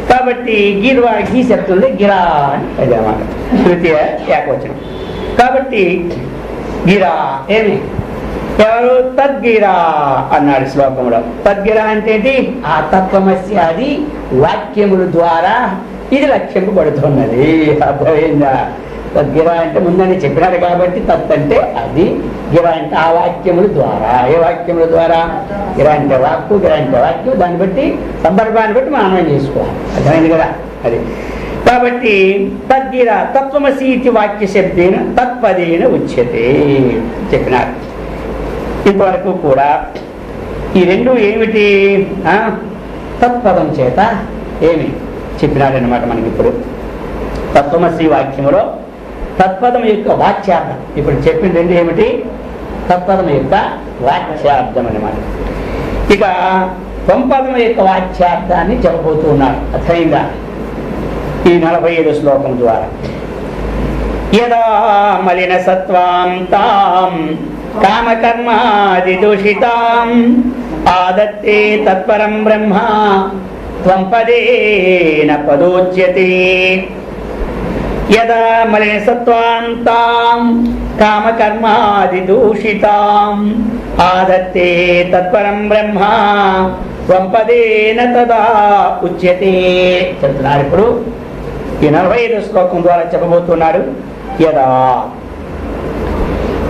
కాబట్టి గీర్వా గీ శబ్దంలో గిరా అని అది అన్నమాట, తృతీయ ఏకవచనం. కాబట్టి గిరా ఏమి ఎవరు? తద్గిరా అన్నాడు శ్లోకంలో. తద్గిరా అంటే ఆ తత్వమస్య అది వాక్యముల ద్వారా ఇది లక్ష్యంపబడుతున్నది. అర్థమైందా? తద్గిరా అంటే ముందని చెప్పినారు కాబట్టి తత్ అంటే అది, గిరా అంటే ఆ వాక్యముల ద్వారా. ఏ వాక్యముల ద్వారా? గిరా అంటే వాక్కు, గిరా అంటే వాక్యం. దాన్ని బట్టి సందర్భాన్ని బట్టి మనం అన్వయం చేసుకోవాలి. అర్థమైంది కదా అది. కాబట్టి తద్గిరా తత్వమసి ఇది వాక్య శబ్దేన తత్పదేన ఉచ్యతే చెప్పినారు. ఇంతవరకు కూడా ఈ రెండు ఏమిటి? తత్పదం చేత ఏమి చెప్పినాడనమాట మనకి. ఇప్పుడు తత్వమసి వాక్యములో తత్పదం యొక్క వాచ్యార్థం ఇప్పుడు చెప్పింది రెండు ఏమిటి? తత్పదం యొక్క వాచ్యార్థం అన్నమాట. ఇక త్వంపదం యొక్క వాచ్యార్థాన్ని చెప్పబోతూ ఉన్నాడు. అర్థమైందా? ఈ 45 శ్లోకం ద్వారా యదా మలిన సత్వాం తాం కామకర్మాది దూషితాం ఆదత్తే తత్పరం బ్రహ్మ త్వంపదేన పదోచ్యతే. యదా మలిన సత్వాం తాం కామకర్మాది దూషితాం ఆదత్తే తత్పరం బ్రహ్మ త్వంపదేన తదా ఉచ్యతే. చెప్తున్నారు ఇప్పుడు ఈ 45 శ్లోకం ద్వారా చెప్పబోతున్నాడు. యదా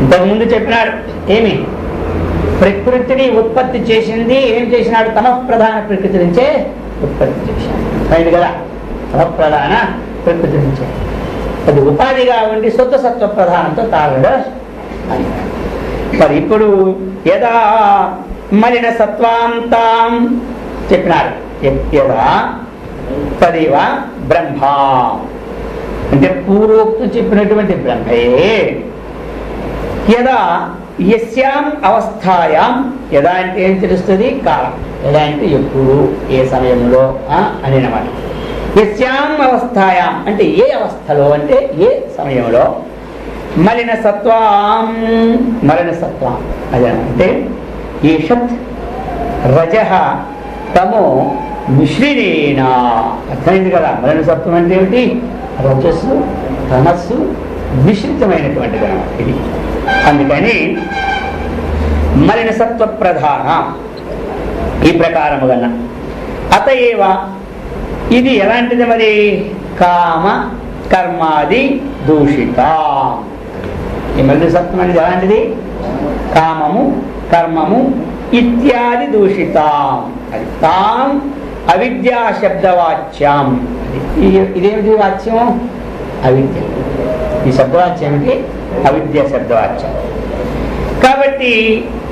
ఇంతకుముందు చెప్పినాడు ఏమి? ప్రకృతిని ఉత్పత్తి చేసింది ఏం చేసినాడు? తమ ప్రధాన ప్రకృతి నుంచే ఉత్పత్తి చేశాడు. అయింది కదా? తమ ప్రధాన ప్రకృతి నుంచే అది ఉపాధిగా ఉండి శుద్ధ సత్వ ప్రధానంతో తాగడు అని. మరి ఇప్పుడు యదా మలిన సత్వాంతాం చెప్పినారు. యదా తదేవ బ్రహ్మ అంటే పూర్వోక్తు చెప్పినటువంటి బ్రహ్మయే యదా యస్యాం అవస్థాయాం. యదా అంటే ఏం తెలుస్తుంది? కాలం. యదా అంటే ఎప్పుడు, ఏ సమయంలో అని అన్నమాట. యస్యాం అవస్థాయాం అంటే ఏ అవస్థలో, అంటే ఏ సమయంలో. మలిన సత్వాం మలిన సత్వం అదేనంటే ఈషత్ రజః తమో మిశ్రిణేనా. అర్థమైంది కదా? మలిన సత్వం అంటే ఏమిటి? రజస్సు తమస్సు మిశ్రితమైనటువంటిది అన్నమాట ఇది. అందుకని మలిన సత్వ ప్రధాన ఈ ప్రకారముగా అతయేవ ఇది ఎలాంటిది మరి? కామ కర్మాది దూషిత. ఈ మలిన సత్వం అనేది ఎలాంటిది? కామము కర్మము ఇత్యాది దూషితాం. అది తాం అవిద్యా శబ్దవాచ్యం. ఇదేమిటి వాచ్యం? అవిద్య. ఈ శబ్దవాచ్యం ఏమిటి? అవిద్య శబ్దవాచ్యం. కాబట్టి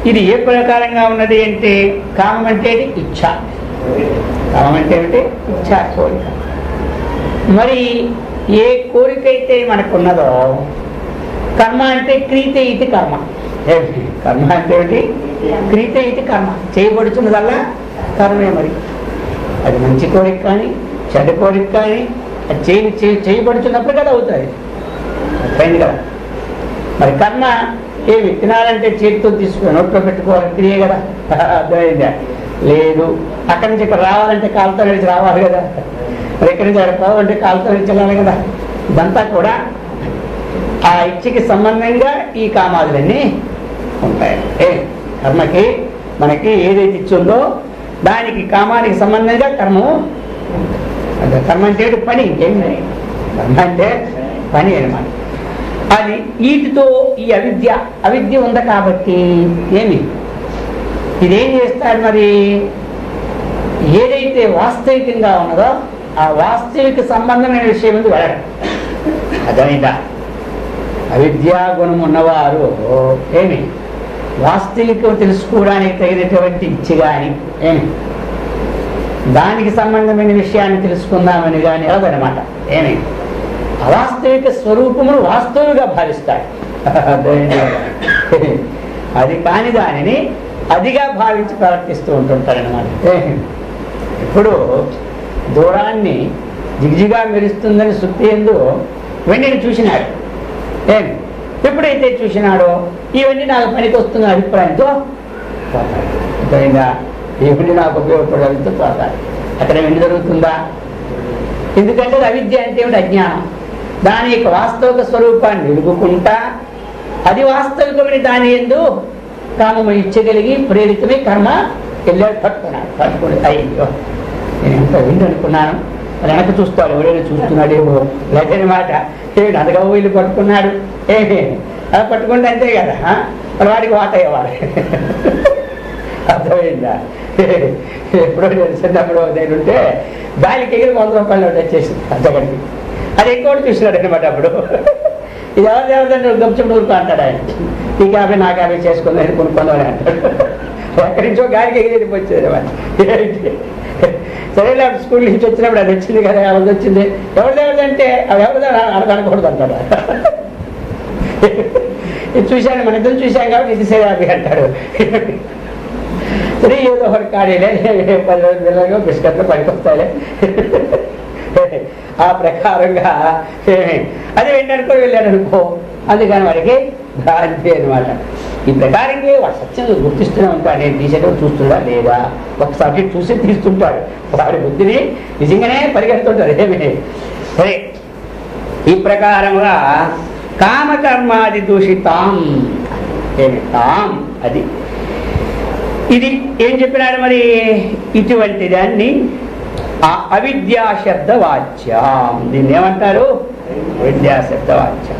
ఇది ఏ ప్రకారంగా ఉన్నది అంటే కామం అంటే ఇచ్ఛ. కామం అంటే ఏమిటి? ఇచ్ఛ, కోరిక. మరి ఏ కోరిక అయితే మనకున్నదో కర్మ అంటే క్రీత ఇది కర్మ. కర్మ అంటే ఏమిటి? క్రీత ఇది కర్మ. చేయబడుతున్నదల్లా కర్మే. మరి అది మంచి కోరిక కానీ చెడ్డ కోరిక కానీ అది చేయబడుతున్నప్పుడు కదా అవుతుంది. అర్థమైంది కదా? మరి కర్మ ఏమి? తినాలంటే చేతితో తీసుకుని నోట్లో పెట్టుకోవాలి, క్రియ కదా. అర్థమైందా? లేదు. అక్కడి నుంచి ఇక్కడ రావాలంటే కాలుతో నడిచి రావాలి కదా. మరి ఎక్కడి నుంచి అక్కడ పోవాలంటే కాలుతో నడిచి వెళ్ళాలి కదా. ఇదంతా కూడా ఆ ఇచ్చకి సంబంధంగా ఈ కామాదులన్నీ ఉంటాయి. కర్మకి మనకి ఏదైతే ఇచ్చిందో దానికి కామానికి సంబంధంగా కర్మము. కర్మ అంటే పని, ఇంకేమి లేదు. కర్మ అంటే పని అనమాట. అది వీటితో ఈ అవిద్య ఉంది కాబట్టి ఏమి ఇదేం చేస్తాడు మరి? ఏదైతే వాస్తవికంగా ఉన్నదో ఆ వాస్తవిక సంబంధమైన విషయం ముందు వెళ్ళడం. అర్థమైందా? అవిద్యా గుణం ఉన్నవారు ఏమి వాస్తవికం తెలుసుకోవడానికి తగినటువంటి ఇచ్చి కానీ ఏమి దానికి సంబంధమైన విషయాన్ని తెలుసుకుందామని కానీ ఎలాగనమాట. ఏమి అవాస్తవిక స్వరూపమును వాస్తవుగా భావిస్తాడు. అది కాని దానిని అదిగా భావించి ప్రవర్తిస్తూ ఉంటుంటారనమాట. ఇప్పుడు దూరాన్ని జిగిజిగా మెరుస్తుందని సుత్తి ఎందు వెండిని చూసినాడు. ఎప్పుడైతే చూసినాడో ఇవన్నీ నాకు పనికి వస్తున్న అభిప్రాయంతో పోతాడు. ఇవన్నీ నాకు ఉపయోగపడాలంతో పోతాడు. అక్కడ వెండి జరుగుతుందా? ఎందుకంటే అవిద్య అంటే ఏమిటి? అజ్ఞానం. దాని యొక్క వాస్తవిక స్వరూపాన్ని వెలుగుకుంటా అది వాస్తవికమైన దాని యందు కామము ఇచ్చగలిగి ప్రేరితమే కర్మ వెళ్ళాడు. పట్టుకుని అయ్యో నేను ఎంత విండి అనుకున్నాను. అది వెనక చూస్తాడు, ఎవరైనా చూస్తున్నాడేమో లేదని మాట. ఏమిటి అందుగా వీళ్ళు పట్టుకున్నాడు. అలా పట్టుకుంటే అంతే కదా. మరి వాడికి వాట అయ్యేవాడు. అర్థమైందా? ఎప్పుడో చిన్నప్పుడు నేనుంటే గాలికి ఎగిరి 100 రూపాయలు వచ్చేసింది అంతకంటే. అది ఎక్కువ చూసినాడు అనమాట. అప్పుడు ఇది ఎవరిదంటే గంచెప్పుడు ఊరుకో అంటాడు ఆయన. ఈ 50 నా 50 చేసుకుందని కొనుక్కుందామని అంటాడు. ఎక్కడి నుంచో గాలికి ఎగిరి వచ్చేది. సరేలే స్కూల్ నుంచి వచ్చినప్పుడు అది వచ్చింది కదా, ఎవరిది వచ్చింది, ఎవరిదంటే అది ఎవరిదా అనకూడదు అంటాడు. ఇది చూశాను, మన ఇద్దరు చూశాం కాబట్టి ఇది సరే అది అంటాడు. సరే ఏదో ఒకటి కాడీలే, 10 రోజుల పిల్లలుగా బిస్కెట్లు పనికొస్తాయిలే, ఆ ప్రకారంగా అది వెళ్ళనుకో వెళ్ళాడు అనుకో. అందుకని వాడికి భ్రాంతి అనమాట. ఈ ప్రకారంగా వాడు సత్యం గుర్తిస్తూనే ఉంటాడు. నేను తీసేటప్పుడు చూస్తున్నా లేదా, ఒకసారి చూసి తీస్తుంటాడు. వాడి బుద్ధిని నిజంగానే పరిగెడుతుంటాడు. ఏమి సరే, ఈ ప్రకారముగా కామకర్మాది దూషితాం, ఏమి తాం అది ఇది ఏం చెప్పినాడు మరి, ఇటువంటి దాన్ని అవిద్యాశబ్దవాచ్యం, దీన్ని ఏమంటారు, విద్యాశబ్దవాచ్యం.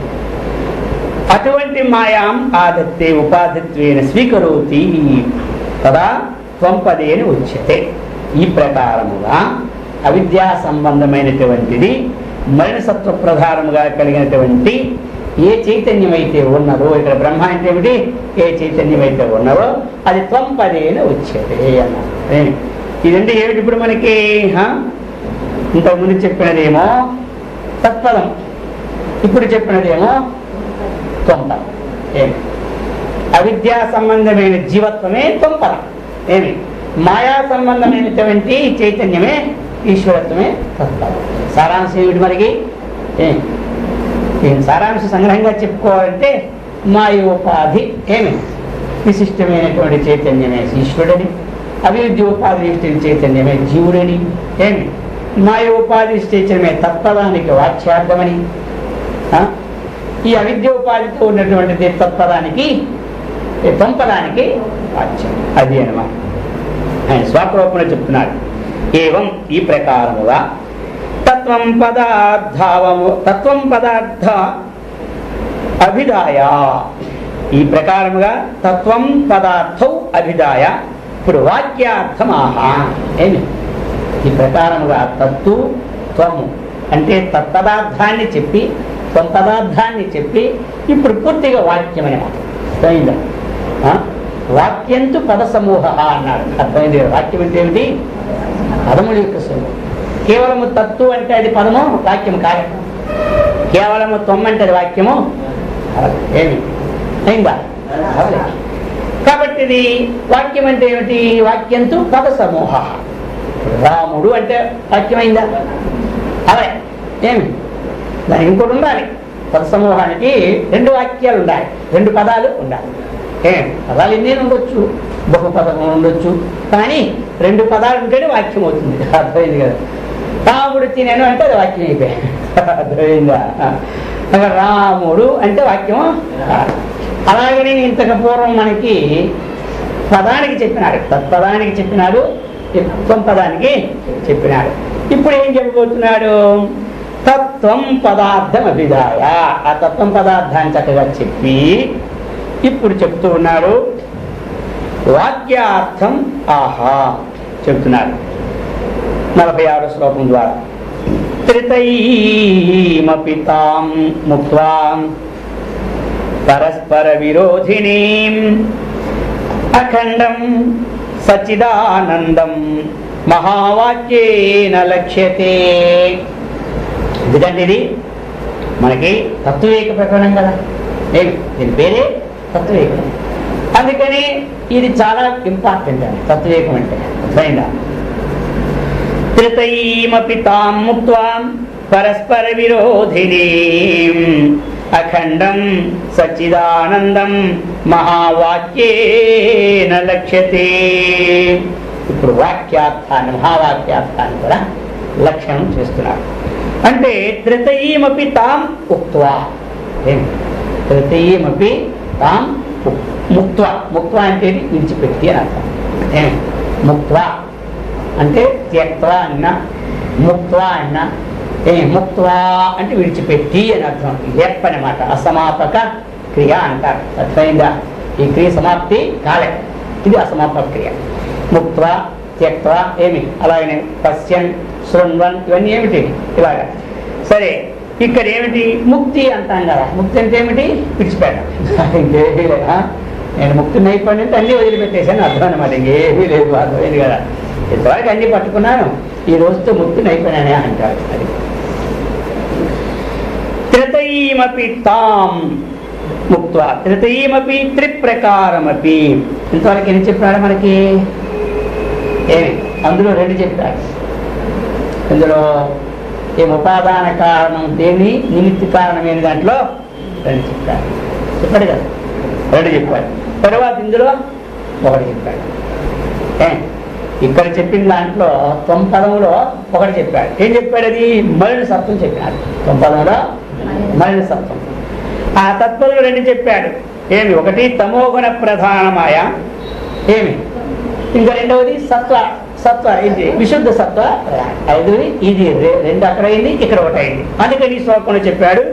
అటువంటి మాయాం ఆదత్తే ఉపాధిత్వేన స్వీకరోతి తదా త్వంపదేన ఉచ్యతే. ఈ ప్రకారముగా అవిద్యా సంబంధమైనటువంటిది మరణసత్వ ప్రధానముగా కలిగినటువంటి ఏ చైతన్యమైతే ఉన్నదో, ఇక్కడ బ్రహ్మ అంటే ఏమిటి, ఏ చైతన్యమైతే ఉన్నదో అది త్వంపదేన ఉచ్యతే అన్నారు. ఇదంటే ఏమిటి, ఇప్పుడు మనకి ఇంతకుముందు చెప్పినదేమో తత్పదం, ఇప్పుడు చెప్పినదేమో త్వంపదం. ఏమి అవిద్యా సంబంధమైన జీవత్వమే త్వంపదం, ఏమి మాయా సంబంధమైనటువంటి చైతన్యమే ఈశ్వరత్వమే తత్పదం. సారాంశం ఏమిటి మనకి, సారాంశ సంగ్రహంగా చెప్పుకోవాలంటే మాయోపాధి ఏమి విశిష్టమైనటువంటి చైతన్యమే ఈశ్వరుడని, అవిద్యోపాధి చైతన్యమే జీవుడని, ఏమి మాయోపాధి చైతన్యమే తత్పదానికి వాచ్యార్థమని, ఈ అవిద్యోపాధితో ఉన్నటువంటి తత్పదానికి త్వంపదానికి వాచ్యం అది అనమాట. ఆయన స్వాప్రోపణ చెప్తున్నాడు. ఏవం ఈ ప్రకారముగా తత్వం పదార్థ అభిదాయ, ఈ ప్రకారముగా తత్వం పదార్థం అభిదాయ. ఇప్పుడు వాక్యార్థమాహా, ఏమి ఈ ప్రకారముగా తత్తు త్వము అంటే తత్పదార్థాన్ని చెప్పి త్వంపదార్థాన్ని చెప్పి ఇప్పుడు పూర్తిగా వాక్యం అనే మాట అర్థమైందా. వాక్యంతు పద సమూహ అన్నాడు. అర్థమైంది. వాక్యం అంటే ఏమిటి, పదముల యొక్క సమూహం. కేవలము తత్తు అంటే అది పదము, వాక్యము కాదు. కేవలము త్వం అంటే అది వాక్యము ఏమి అయిందా. కాబట్టి ఇది వాక్యం అంటే ఏమిటి, వాక్యంతు పద సమూహ. రాముడు అంటే వాక్యమైందా, అదే ఏమి దానికి ఇంకోటి ఉండాలి. పద సమూహానికి 2 వాక్యాలు ఉండాలి, 2 పదాలు ఉండాలి. పదాలు ఎన్ని ఉండొచ్చు, బహుపదం ఉండొచ్చు, కానీ 2 పదాలు ఉంటేనే వాక్యం అవుతుంది. అర్థమైంది కదా. రాముడు తినేను అంటే అది వాక్యం అయిపోయాయి. అర్థమైందా. రాముడు అంటే వాక్యము. అలాగని ఇంతకు పూర్వం మనకి పదానికి చెప్పినాడు, తత్పదానికి చెప్పినాడు, త్వంపదానికి చెప్పినాడు. ఇప్పుడు ఏం చెప్పబోతున్నాడు, తత్వం పదార్థం అభిదాయ. ఆ తత్వం పదార్థాన్ని చక్కగా చెప్పి ఇప్పుడు చెప్తూ ఉన్నాడు వాక్యార్థం ఆహా చెప్తున్నాడు 46వ శ్లోకం ద్వారా. త్రితైమపి తాం ముక్త్వా పరస్పర విరోధినీం అఖండం సచ్చిదానందం మహావాక్యేన లక్ష్యతే. ఎందుకంటే ఇది మనకి తత్వవేక ప్రకరణం కదా, దీని పేరే తత్వవేకం. అందుకని ఇది చాలా ఇంపార్టెంట్ అని తత్వవేకం అంటే. అర్థమైందా. త్రితైమపి తాం ముక్త్వా పరస్పర విరోధినీం అఖండం సచ్చిదానందం మహావాక్యేన లక్ష్యతే. ఇప్పుడు వాక్యార్థాన్ని, మహావాక్యార్థాన్ని కూడా లక్ష్యం చేస్తున్నారు. అంటే త్రితయీమపి తాం ఉక్త్వా, త్రితయీమపి తాం ముక్త్వా. ముక్త్వా అంటే విడిచిపెట్టి అని అర్థం. ముక్త్వా అంటే త్యక్త్వా అన్న, ముక్త్వా అన్న. ముక్త్వా అంటే విడిచిపెట్టి అని అర్థం. లెప్ అనమాట, అసమాపక క్రియ అంటారు. అర్థమైందా. ఈ క్రియ సమాప్తి కాలే, ఇది అసమాపక క్రియ. ముక్త్వా త్యక్త్వా ఏమి, అలాగనే పశ్యన్ శృణ్వన్ ఇవన్నీ ఏమిటి ఇలాగా. సరే, ఇక్కడ ఏమిటి ముక్తి అంటాం కదా. ముక్తి అంటే ఏమిటి, విడిచిపెట్టడం. ఇంకేమీ లేదా, నేను ముక్తిని అయిపోయినంటే అన్నీ వదిలిపెట్టేసాను అర్థం అనమాట. ఇంకేమీ లేదు. అర్థమైంది కదా. ఇంతవరకు అన్నీ పట్టుకున్నాను, ఈ రోజుతో ముక్తిని అయిపోయినానే అంటారు. అది త్రితయీమపి తాం ముక్త్వా త్రితయీమపి త్రిప్రకారమపి. ఇంతవరకు ఎన్ని చెప్పాడు మనకి? ఏమి అందులో 2 చెప్పాడు. ఇందులో ఏం ఉపాదాన కారణం దేని, నిమిత్త కారణమైన దాంట్లో 2 చెప్పాడు. చెప్పాడు కదా, 2 చెప్పాడు. తర్వాత ఇందులో 1 చెప్పాడు. ఇక్కడ చెప్పిన దాంట్లో తొంపదంలో 1 చెప్పాడు. ఏం చెప్పాడు? అది మలిన సత్వం చెప్పాడు. తొంపదంలో మలిన సత్వం. ఆ తత్వంలో 2 చెప్పాడు. ఏమి? ఒకటి తమోగుణ ప్రధానమాయ, ఏమి ఇంకా రెండవది సత్వ ఇది విశుద్ధ సత్వ, 5ది ఇది 2 అక్కడ అయింది, ఇక్కడ 1 అయింది. అందుకని ఈ శ్లోకంలో చెప్పాడు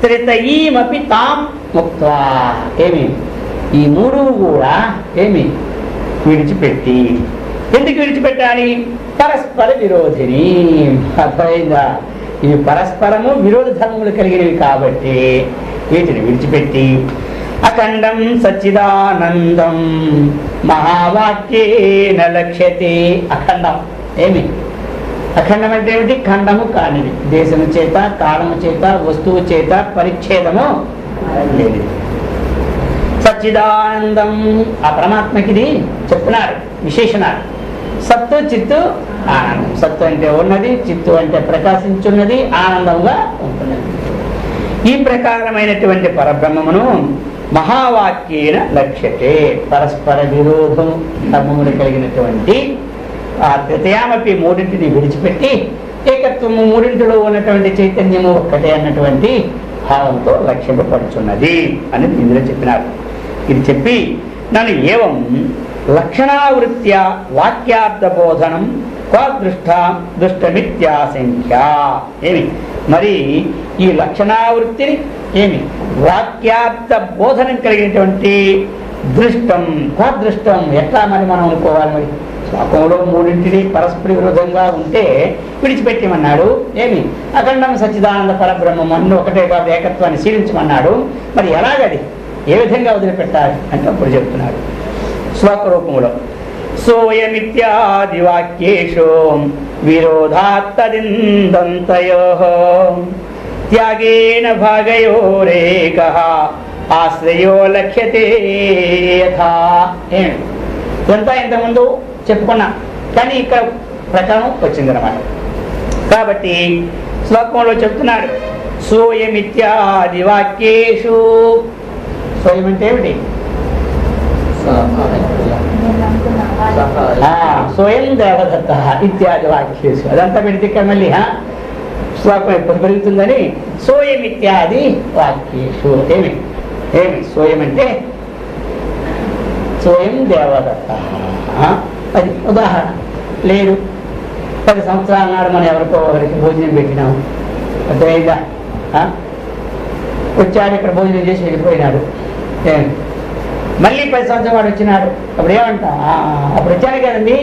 త్రితయీమపి తాం ముక్త్వా. ఏమి? ఈ 3 కూడా ఏమి విడిచిపెట్టి. ఎందుకు విడిచిపెట్టాలి? పరస్పర విరోధిని. అర్థమైందా? ఇవి పరస్పరము విరోధ ధర్మములు కలిగినవి కాబట్టి వీటిని విడిచిపెట్టి అఖండం సచ్చిదానందం మహావాక్యేన లక్ష్యతే. అఖండం ఏమి? అఖండం అంటే ఏమిటి? ఖండము కానిది, దేశము చేత, కాలము చేత, వస్తువు చేత పరిచ్ఛేదము లేదు. సచ్చిదానందం ఆ పరమాత్మకిది చెప్తున్నారు విశేషణాలు. సత్తు, చిత్తు, ఆనందం. సత్తు అంటే ఉన్నది, చిత్తు అంటే ప్రకాశించున్నది, ఆనందంగా ఉంటున్నది. ఈ ప్రకారమైనటువంటి పరబ్రహ్మమును మహావాక్యేన లక్ష్యతే. పరస్పర విరోధం ధర్మములు కలిగినటువంటి ఆ త్రితయామపి 3టిని విడిచిపెట్టి ఏకత్వము 3టిలో ఉన్నటువంటి చైతన్యము ఒక్కటే అన్నటువంటి భావంతో లక్ష్యపడుచున్నది అని ఇందులో చెప్పినారు. ఇది చెప్పి నన్ను ఏవం లక్షణావృత్యా వాక్యార్థ బోధనం దుష్టమిత్యాశంఖ్య. ఏమి మరి ఈ లక్షణావృత్తిని ఏమి వాక్యార్థ బోధనం కలిగినటువంటి దృష్టం క్వాదృష్టం ఎట్లా మరి మనం అనుకోవాలి? మరి శ్లోకంలో 3టిని పరస్పర విరోధంగా ఉంటే విడిచిపెట్టమన్నాడు. ఏమి? అఖండం సచ్చిదానంద పరబ్రహ్మం అన్ని ఒకటే కాదు ఏకత్వాన్ని శీలించమన్నాడు. మరి ఎలాగది ఏ విధంగా వదిలిపెట్టాలి అంటే అప్పుడు చెప్తున్నాడు శ్లోక రూపంలో. సోయమిత్యాది వాక్యేషు విరోధాత్తదిందంతయోః త్యాగేన భాగయోరేకః ఆశ్రయో లక్ష్యతే యథా. ఇదంతా ఇంతకుముందు చెప్పుకున్నా, కానీ ఇక్కడ ప్రకారం వచ్చిందన్నమాట. కాబట్టి శ్లోకంలో చెప్తున్నాడు సోయమిత్యాది వాక్యేషు. సోయం అంటే ఏమిటి? స్వయం దేవదత్త ఇత్యాది వాక్యేషు. అదంతా పెడితే ఇక్కడ మళ్ళీ శ్లోకం ఎప్పుడు పెరుగుతుందని సోయం ఇత్యాది వాక్యేషు. ఏమి ఏమి సోయం అంటే స్వయం దేవదత్త. అది ఉదాహరణ. లేదు 10 సంవత్సరాల నాడు మనం ఎవరికో ఒకరికి భోజనం పెట్టినాము, అర్థమైందా? వచ్చాడు, ఇక్కడ భోజనం చేసి వెళ్ళిపోయినాడు. మళ్ళీ 10 సంవత్సరాల వాడు వచ్చినాడు. అప్పుడు ఏమంటా? అప్పుడు వచ్చాను కదండి,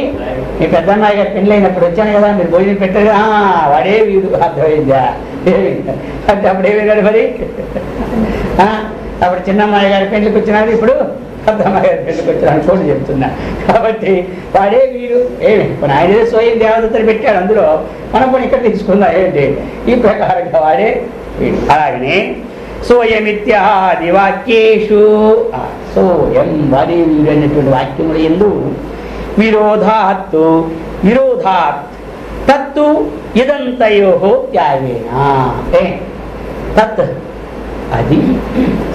మీ పెద్దమ్మాయి గారు పెళ్ళి అయినప్పుడు వచ్చాను కదా, మీరు భోజనం పెట్టారు. వాడే వీడు. అర్థమైందా? అంటే అప్పుడు ఏమైనాడు మరి? అప్పుడు చిన్నమ్మాయి గారి పెళ్ళికి వచ్చినాడు, ఇప్పుడు పెద్దమ్మాయి గారి పెళ్ళికి వచ్చినాడు. చూడండి చెప్తున్నా. కాబట్టి వాడే వీడు. ఏమి ఆయన స్వయం దేవదత్తని పెట్టాడు, అందులో మనం కూడా ఇక్కడ తీసుకుందాం. ఏంటి ఈ ప్రకారంగా వాడే వీడు. అలాగనే సోయమిత్యాది వాక్యేషు. సోయం వాడే వీడు అనేటువంటి వాక్యములు ఎందు విరోధాత్ తత్తు ఇదంతయో త్యాగేనా. తత్ అది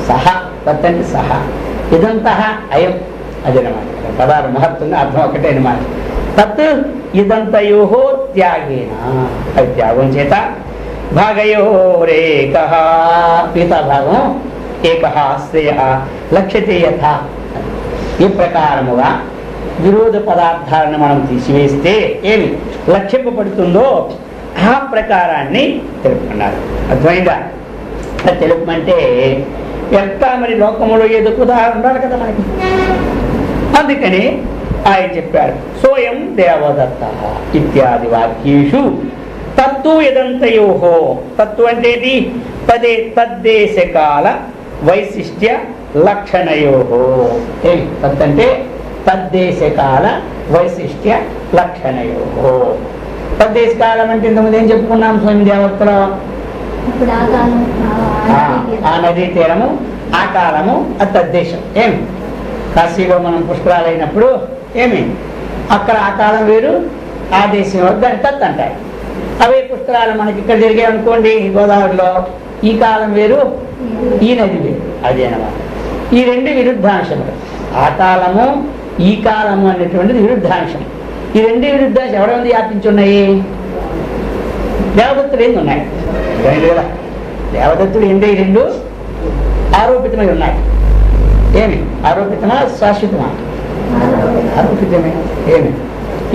సహ, తత్ అంటే సహ, ఇదంత అయం అదనమాట. పదాలు మహత్వంగా అర్థం ఒకటే అనమాట. తత్ ఇదంతయో త్యాగేనా, అది త్యాగం చేత భాగయోరేకః పీతాభాగం ఏకః ఆశ్రయ లక్ష్యతే యథ. ఈ ప్రకారముగా విరోధ పదార్థాలను మనం తీసివేస్తే ఏమి లక్ష్యపడుతుందో ఆ ప్రకారాన్ని తెలుపుకున్నారు. అర్థమైందా? తెలుపమంటే ఎంత మరి లోకములో ఏదో ఉదాహరణ ఉండాలి కదా మనకి. అందుకని ఆయన చెప్పారు సోయం దేవదత్త ఇత్యాది వాక్యేషు తత్తు యదంతయోహో. తత్తు అంటే తదే తద్దేశకాల వైశిష్ట్య లక్షణయోహో. తత్ అంటే తద్దేశకాల వైశిష్ట్య లక్షణయోహో. తద్దేశ కాలం అంటే ఇంతకుముందు ఏం చెప్పుకున్నాం స్వామి దేవతలో, ఆ నదీ తీరము, ఆ కాలము, అది తద్దేశం. ఏమి కాశీలో మనం పుష్కరాలైనప్పుడు ఏమి అక్కడ ఆ కాలం వేరు, ఆ దేశం దాన్ని తత్ అంటారు. అవే పుష్కరాలు మనకి ఇక్కడ జరిగాయి అనుకోండి గోదావరిలో, ఈ కాలం వేరు, ఈ నది వేరు. అది అన్నమాట. ఈ రెండు విరుద్ధాంశములు, ఆ కాలము ఈ కాలము అనేటువంటిది విరుద్ధాంశం. ఈ రెండు విరుద్ధాంశం ఎవరెందు వ్యాపించి ఉన్నాయి? దేవదత్తులు ఏంది ఉన్నాయి కదా, దేవదత్తులు ఏంటి రెండు ఆరోపితమై ఉన్నాయి. ఏమి ఆరోపితమా శాశ్వతమా? ఆరోపితమే. ఏమి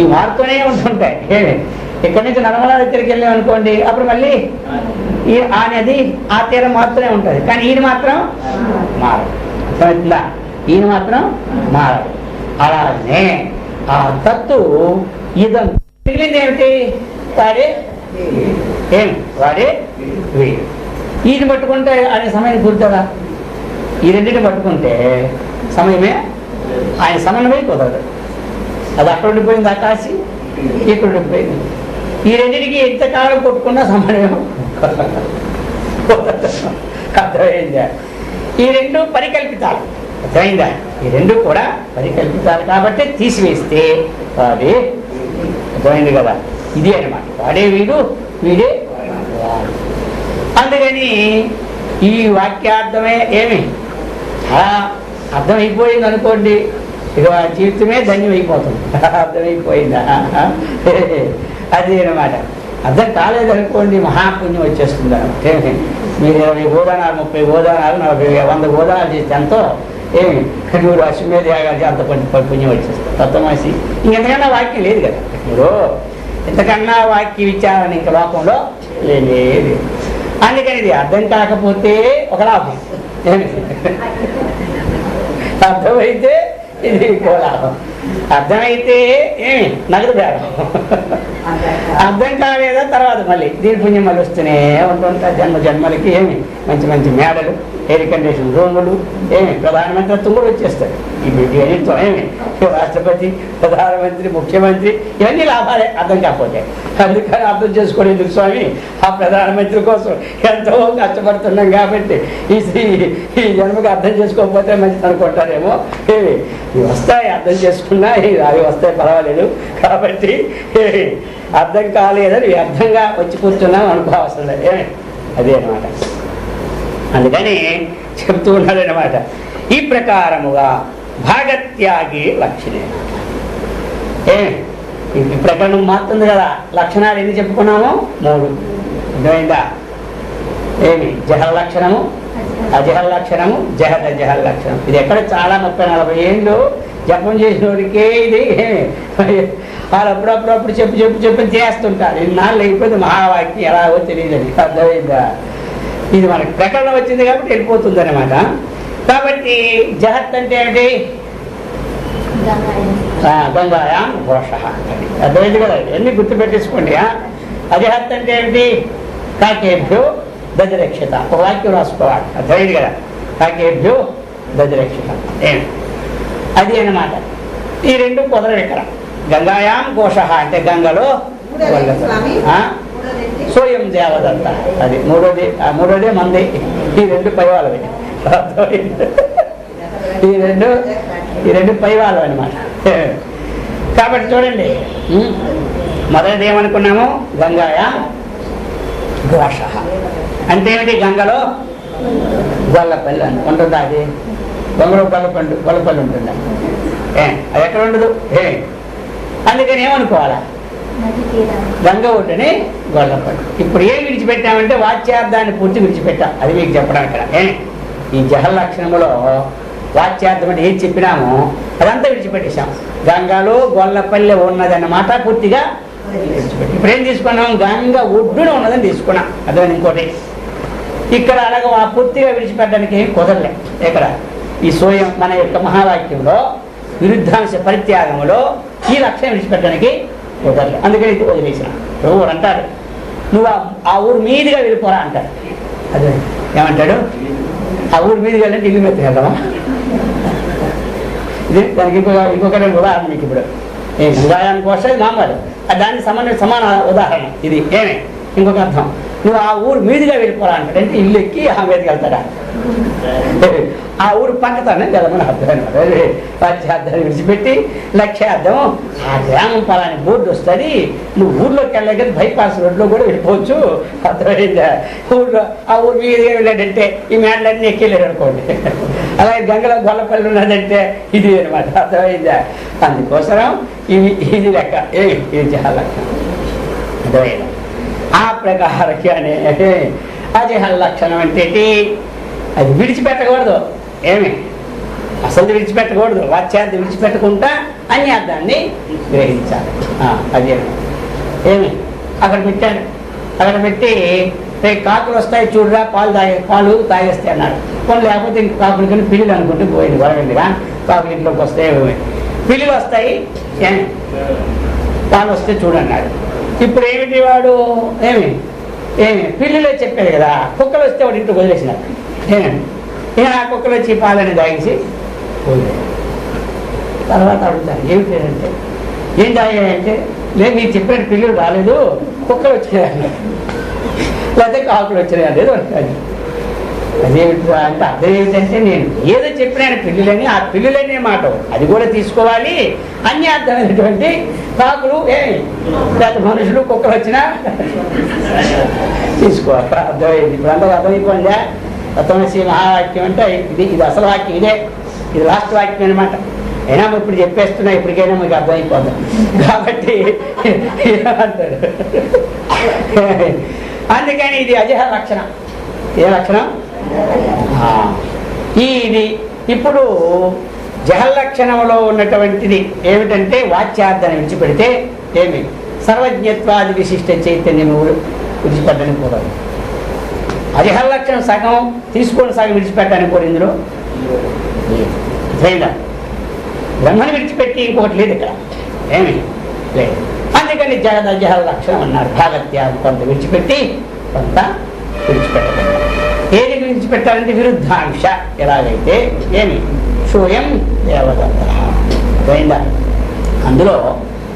ఈ మారుతూనే ఉంటుంటాయి. ఏమి ఇక్కడి నుంచి నర్మదా దగ్గరికి వెళ్ళామనుకోండి, అప్పుడు మళ్ళీ ఈ ఆ నది ఆ తీరం మాత్రమే ఉంటుంది, కానీ ఈయన మాత్రం మారదు. అర్థమవుతుందా? ఈయన మాత్రం మారదు. అలానే ఆ తత్తు ఇదం మిగిలింది ఏమిటి? వాడే ఏం వాడే వీడు. ఈయన పట్టుకుంటే ఆయన సమయం కుదురుతుందా? ఈ రెండింటిని పట్టుకుంటే సమయమే, ఆయన సమన్వయం కుదరదు. అది అక్కడ ఉండిపోయింది ఆకాశి, ఇక్కడ ఉండిపోయింది. ఈ రెండింటికి ఎంతకాలం కొట్టుకున్నా సమన్వయం అర్థమైందా? ఈ రెండు పరికల్పితాలు. అర్థమైందా? ఈ రెండు కూడా పరికల్పితాలు కాబట్టి తీసివేస్తే వాడే. అర్థమైంది కదా? ఇది అనమాట. వాడే వీడు, వీడే వాడు. అందుకని ఈ వాక్యార్థమే ఏమి అర్థమైపోయింది అనుకోండి, ఇక జీవితమే ధన్యమైపోతుంది. అర్థమైపోయిందా? అదే అనమాట. అర్థం కాలేదనుకోండి, మహాపుణ్యం వచ్చేస్తుంది అనమాట. మీరు 20 గోదానాలు, 30 గోదానాలు, 40, 100 గోదానాలు చేస్తే ఎంతో ఏమి 100 అశ్వమేధ యాగాలు అంత పుణ్యం వచ్చేస్తుంది. తత్వమసి ఇంకెంతకన్నా వాక్యం లేదు కదా. మీరు ఇంతకన్నా వాక్య విచారణ ఇంకా లోకంలో లేదు. అందుకని ఇది అర్థం కాకపోతే ఒక లాభం, అర్థమైతే ఇది ఇంకో లాభం. అర్థమైతే ఏమి నగదు బేరం. అర్థం కాలేదా తర్వాత మళ్ళీ దీని పుణ్యం మళ్ళీ వస్తూనే ఉంటుంటారు. జన్మలకి ఏమి మంచి మంచి మేడలు, ఎయిర్ కండిషన్ రూములు, ఏమి ప్రధానమంత్రిత్వం కూడా వచ్చేస్తారు. ఇవన్నీతో ఏమి రాష్ట్రపతి, ప్రధానమంత్రి, ముఖ్యమంత్రి ఇవన్నీ లాభాలే అర్థం కాకపోతే. అందుకని అర్థం చేసుకోవడం ఎందుకు స్వామి? ఆ ప్రధానమంత్రి కోసం ఎంతో కష్టపడుతున్నాం కాబట్టి ఈ జన్మకి అర్థం చేసుకోకపోతే మంచిది అనుకుంటారేమో. ఇవి వస్తాయి, అర్థం చేసుకున్నా అవి వస్తాయి, పర్వాలేదు. కాబట్టి అర్థం కాలేదని వ్యర్థంగా వచ్చి కూర్చున్నాం అనుకోవాల్సిన ఏమి అదే అనమాట. అందుకని చెప్తూ ఉన్నాడు అనమాట. ఈ ప్రకారముగా భాగత్యాగి లక్షణే. ఈ ప్రకరణం మారుతుంది కదా. లక్షణాలు ఎన్ని చెప్పుకున్నాము? 3. అర్థమైందా? ఏమి జహల లక్షణము, అజహల లక్షణము, జహద జహల లక్షణం. ఇది ఎక్కడ చాలా 30-40 ఏళ్ళు జపం చేసినోడికే ఇది. వాళ్ళు అప్పుడప్పుడు చెప్పి చేస్తుంటారు. ఇన్నాళ్ళు అయిపోయింది మహావాక్యం ఎలాగో తెలియదని. అర్థమైందా? ఇది మనకి ప్రకటన వచ్చింది కాబట్టి వెళ్ళిపోతుంది అనమాట. కాబట్టి జహత్ అంటే ఏమిటి? గంగాయాం ఘోష. అది అర్థమైంది కదా. ఎన్ని గుర్తుపెట్టేసుకోండి. అజహత్ అంటే ఏమిటి? కాకేభ్యో దజరక్షత. ఒక వాక్యం రాసుకోవాలి. అర్థమైంది కదా. కాకేభ్యో దజరక్షత ఏమి అది అన్నమాట. ఈ రెండు కుదరవు ఇక్కడ. గంగాయాం ఘోష అంటే గంగలో సోయం దేవదత్త. అది మూడోదే మంది. ఈ రెండు పైవాళ్ళవి. ఈ రెండు పైవాళ్ళు అనమాట. కాబట్టి చూడండి, మొదటిది ఏమనుకున్నాము? గంగాయా ఘోష అంటే ఏమిటి? గంగలో గొల్లపల్లి అని ఉంటుందా? అది గంగలో గొల్లపల్లి ఉంటుందా? అది ఎక్కడ ఉండదు. అందుకని ఏమనుకోవాలా? గంగ ఒడ్డుని గొల్లపల్లి. ఇప్పుడు ఏం విడిచిపెట్టామంటే వాచ్యార్థాన్ని పూర్తి విడిచిపెట్టాం. అది మీకు చెప్పడం ఇక్కడ. ఈ జహల లక్షణములో వాచ్యార్థం అంటే ఏం చెప్పినామో అదంతా విడిచిపెట్టేశాం. గంగలో గొల్లపల్లి ఉన్నదన్నమాట పూర్తిగా విడిచిపెట్టి ఇప్పుడు ఏం తీసుకున్నాం? గంగ ఒడ్డున ఉన్నదని తీసుకున్నాం. అదే ఇంకోటి ఇక్కడ అలాగ ఆ పూర్తిగా విడిచిపెట్టడానికి కుదరలే. ఇక్కడ ఈ సోయం మన యొక్క మహావాక్యంలో విరుద్ధాంశ పరిత్యాగంలో ఈ లక్ష్యం విడిచిపెట్టడానికి కుదరలే. అందుకని ఇది వదిలేసిన. ఎవరు అంటారు నువ్వు ఆ ఊరు మీదుగా వెళ్ళిపోరా అంటారు. అదే ఏమంటాడు? ఆ ఊరు మీదుగా వెళ్ళంటే ఇల్లు మెత్తి వెళ్దామా? ఇది దానికి ఇంకొక ఉదాహరణ మీకు ఇప్పుడు గంగాయానికి వస్తుంది మామూలు దానికి సమాన ఉదాహరణ ఇది. ఏమే ఇంకొక అర్థం, నువ్వు ఆ ఊరు మీదుగా వెళ్ళిపోరా అంటాడు. అంటే ఇల్లు ఎక్కి ఆ మీదకి వెళ్తాడా, ఆ ఊరు పక్కతానే గెలమని అర్థం అనమాట. పశ్చార్థాన్ని విడిచిపెట్టి లక్ష్యార్థం ఆ గ్రామం పలాని బోర్డు వస్తుంది, నువ్వు ఊర్లోకి వెళ్ళగలి బైపాస్ రోడ్లో కూడా వెళ్ళిపోవచ్చు. అర్థమైందా? ఊళ్ళో ఆ ఊరు మీదుగా వెళ్ళాడంటే ఈ మేడలన్నీ ఎక్కెళ్ళాడు అనుకోండి. అలాగే గంగలో గొల్లపల్లి ఉన్నదంటే ఇది అనమాట. అర్థమైందా? అందుకోసం ఇది లెక్క. ఇది చాలా లక్షణం. అర్థమైందా? ఆ ప్రకారగానే అజహ లక్షణం అంటే అది విడిచిపెట్టకూడదు. ఏమి అసలు విడిచిపెట్టకూడదు, వాచ్యార్థం విడిచిపెట్టకుండా అన్యార్థాన్ని గ్రహించాలి. అది ఏమి అక్కడ పెట్టాను, అక్కడ పెట్టి కాకులు వస్తాయి చూడరా, పాలు తాగేస్తాయి అన్నాడు. కొన్ని లేకపోతే ఇంక కాకులు కానీ పిల్లులు అనుకుంటే పోయింది వరగండిగా. కాకులు ఇంట్లోకి వస్తాయి, పిల్లులు వస్తాయి, పాలు వస్తే చూడన్నాడు. ఇప్పుడు ఏమిటి వాడు ఏమి పిల్లులే చెప్పాడు కదా, కుక్కలు వస్తే వాడు ఇంటికి వదిలేసినాడు. ఇక ఆ కుక్కలు వచ్చి పాలని తాగేసి పోయాడు. తర్వాత అడుగుతాను ఏమిటంటే ఏం తాగాయంటే, లేదు మీరు చెప్పిన పిల్లులు రాలేదు, కుక్కలు వచ్చినాయి, లేకపోతే కాకులు వచ్చినాయి అనేది అంటాను. అదేమిటి అంటే అర్థం ఏమిటంటే, నేను ఏదో చెప్పినాను పిల్లులని, ఆ పిల్లులనే మాట అది కూడా తీసుకోవాలి. అన్యార్థమైనటువంటి కాకులు లేకపోతే మనుషులు కుక్కలు వచ్చినా తీసుకోవాలి. అర్థమైంది. ఇప్పుడు అందరూ అర్థమైపోయిందా? తత్వమసి మహావాక్యం అంటే ఇది అసలు వాక్యం, ఇది లాస్ట్ వాక్యం అనమాట. అయినా ఇప్పుడు చెప్పేస్తున్నా, ఇప్పటికైనా మీకు అర్థమైపోద్దాం కాబట్టి అంటాడు. అందుకని ఇది అజహ లక్షణం. ఏ లక్షణం? ఇది ఇప్పుడు జహల్లక్షణంలో ఉన్నటువంటిది ఏమిటంటే, వాచ్యార్థాన్ని విడిచిపెడితే ఏమి సర్వజ్ఞత్వాది విశిష్ట చైతన్యము విడిచిపెట్టడానికి కూడదు. అజహల్లక్షణం సగం తీసుకొని సగం విడిచిపెట్టడానికి కూడా ఇందులో బ్రహ్మని విడిచిపెట్టి ఇంకొకటి లేదు ఇక్కడ, ఏమి లేదు. అందుకని జహల్లక్షణం అన్నారు. భాగత్యాగం కొంత విడిచిపెట్టి కొంత విడిచిపెట్టలేదు. ఏది విడిచిపెట్టాలంటే విరుద్ధాంశ. ఎలాగైతే ఏమి సూయం దేవదత్త అయిందా, అందులో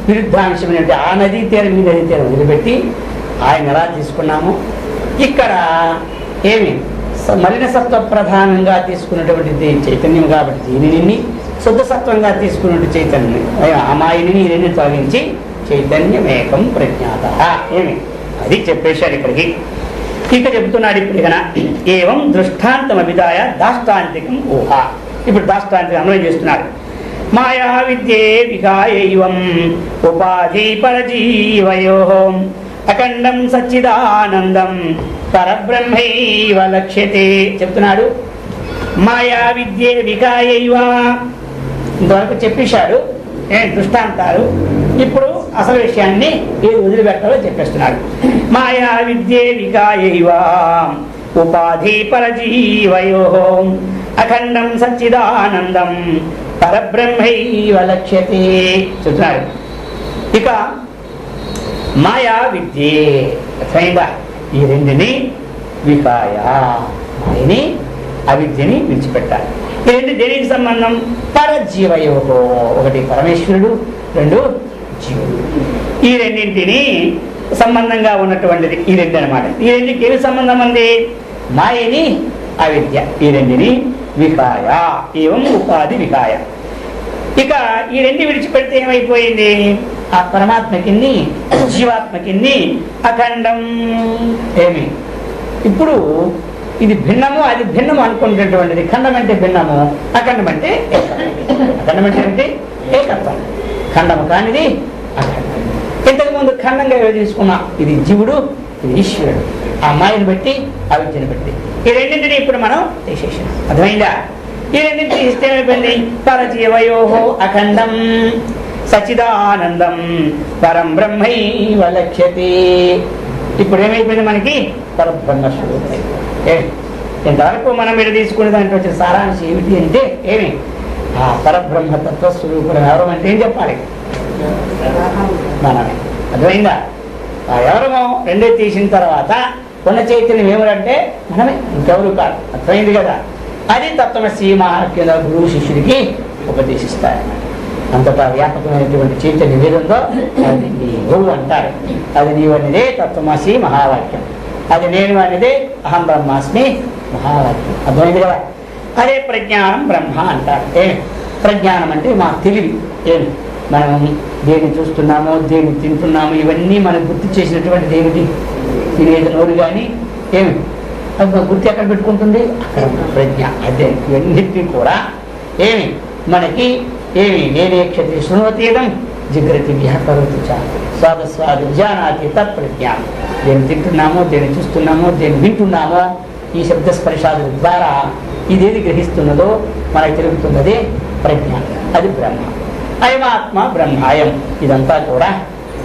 విరుద్ధాంశం ఏంటంటే ఆ నదీ తీరం ఈ నదీ తీరం వదిలిపెట్టి ఆయన ఎలా తీసుకున్నాము, ఇక్కడ ఏమి మలిన సత్వ ప్రధానంగా తీసుకున్నటువంటిది చైతన్యం కాబట్టి దీనిని శుద్ధ సత్వంగా తీసుకున్నట్టు చైతన్యం ఆ మాయని రెండు తొలగించి చైతన్యమేకం ప్రజ్ఞాత ఏమి అది చెప్పేశాడు ఇక్కడికి. ఇక చెబుతున్నాడు ఇప్పుడు ఇక ఏవం దృష్టాంతం అభిదాయ దాష్టాంతికం ఊహ. ఇప్పుడు దాష్టాంతికం అన్వయం చేస్తున్నాడు. మాయా విద్యే వికాయైవం ఉపాధి పరజీవయో అఖండం సచ్చిదానందం పరబ్రహ్మైవ లక్ష్యతే చెప్తున్నాడు. మాయా విద్యే వికాయైవ ఇంతవరకు చెప్పేశాడు దృష్టాంతాలు. ఇప్పుడు అసలు విషయాన్ని ఏది వదిలిపెట్టాలో చెప్పేస్తున్నాడు. మాయా విద్యే వికాయైవ ఉపాధి పరజీవయో అఖండం సచ్చిదానందం పరబ్రహ్మైవ లక్ష్యతే చెప్తున్నాడు. ఇక మాయా విద్యే అర్థమైందా, ఈ రెండిని వికాయ మాయని అవిద్యని విడిచిపెట్టాలి. ఈ రెండు దేనికి సంబంధం? పరజీవయో, ఒకటి పరమేశ్వరుడు, రెండు జీవుడు. ఈ రెండింటిని సంబంధంగా ఉన్నటువంటిది ఈ రెండు అనమాట. ఈ రెండింటికి ఏమి సంబంధం అంది? మాయని అవిద్య, ఈ రెండిని వికాయ ఏవం ఉపాధి వికాయ. ఇక ఈ రెండు విడిచిపెడితే ఏమైపోయింది? ఆ పరమాత్మకిన్ని జీవాత్మకిన్ని అఖండం ఏమి ఇప్పుడు ఇది భిన్నము అది భిన్నము అనుకునేటటువంటిది. ఖండం అంటే భిన్నము, అఖండం అంటే అఖండం అంటే ఏకత్వం. ఖండము కానిది అఖండం. ఇంతకుముందు ఖండంగా తీసుకున్నా ఇది జీవుడు ఇది ఈశ్వరుడు, ఆ మాయను బట్టి అవిద్యను బట్టి ఈ రెండింటిని ఇప్పుడు మనం తీసేసాం. అర్థమైందా? ఈ రెండింటిని ఇస్తే ఏమైపోయింది? పరజీవయో అఖండం సచిదానందం పరం బ్రహ్మైవ లక్ష్యతే. ఇప్పుడు ఏమైపోయింది మనకి? పరబ్రహ్మ స్వరూపం. ఇంతవరకు మనం మీరు తీసుకునే దాంట్లో వచ్చిన సారాంశం ఏమిటి అంటే ఏమి? ఆ పరబ్రహ్మ తత్వస్వరూపుడు ఎవరు అంటే ఏం చెప్పాలి? మనమే. అర్థమైందా? ఆ ఎవరమో రెండే తీసిన తర్వాత ఉన్న చైతన్యం ఏమిటంటే మనమే, ఇంకెవరు కాదు. అర్థమైంది కదా? అది తత్వమసి మహాత్మ్యంలో గురువు శిష్యుడికి ఉపదేశిస్తారన్నమాట. అంతటా వ్యాపకమైనటువంటి చైతన్యం ఏదుందో అది నీవు అంటారు. అది నీవు అనేదే తత్వమసి మహావాక్యం, అది నేను అనేదే అహం బ్రహ్మాస్మి మహావాక్యం. అర్థమైంది కదా. అదే ప్రజ్ఞానం బ్రహ్మ అంటారు. ప్రజ్ఞానం అంటే మా తెలివి. మనం దేన్ని చూస్తున్నామో దేన్ని తింటున్నామో ఇవన్నీ మనం గుర్తు చేసినటువంటిది ఏమిటి? తినేది నోరు కానీ ఏమి అది గుర్తు ఎక్కడ పెట్టుకుంటుంది? అక్కడ ప్రజ్ఞ. అదే ఇవన్నిటికీ కూడా ఏమి మనకి నేనే క్షతి శృణోతీతం జిగ్రతి వ్యాకరోతి స్వాదస్వాదు జానాతి తత్ప్రజ్ఞానం. దేన్ని తింటున్నామో దేన్ని చూస్తున్నామో దేన్ని వింటున్నామో ఈ శబ్దస్పర్శాల ద్వారా ఇదేది గ్రహిస్తున్నదో మనకు తెలుగుతున్నదే ప్రజ్ఞ. అది బ్రహ్మ. అయమాత్మ బ్రహ్మాయం. ఇదంతా కూడా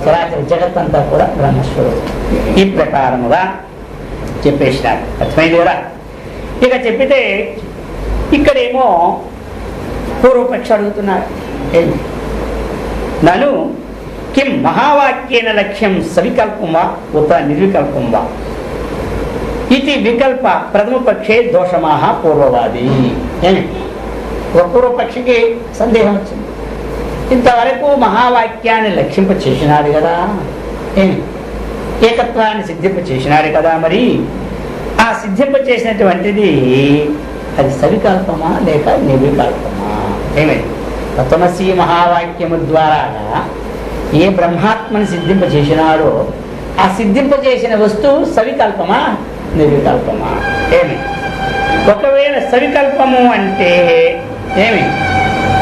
చరాచర జగత్తంతా కూడా బ్రహ్మస్వరూపం. ఈ ప్రకారముగా చెప్పేసినారు. అర్థమైంది కదా. ఇక చెప్పితే ఇక్కడేమో పూర్వపక్ష అడుగుతున్నారు. నను కిం మహావాక్యేన లక్ష్యం సవికల్పం వా ఉత నిర్వికల్పం వా ఇది వికల్ప ప్రథమ పక్షే దోషమాహ పూర్వవాది. ఒక పూర్వపక్షికి సందేహం వచ్చింది. ఇంతవరకు మహావాక్యాన్ని లక్ష్యింప చేసినాడు కదా, ఏకత్వాన్ని సిద్ధింప చేసినాడు కదా, మరి ఆ సిద్ధింప చేసినటువంటిది అది సవికల్పమా లేక నిర్వికల్పమా? తత్వమసి మహావాక్యము ద్వారా ఏ బ్రహ్మాత్మని సిద్ధింప చేసినాడో ఆ సిద్ధింప చేసిన వస్తువు సవికల్పమా నిర్వికల్పమా? ఒకవేళ సవికల్పము అంటే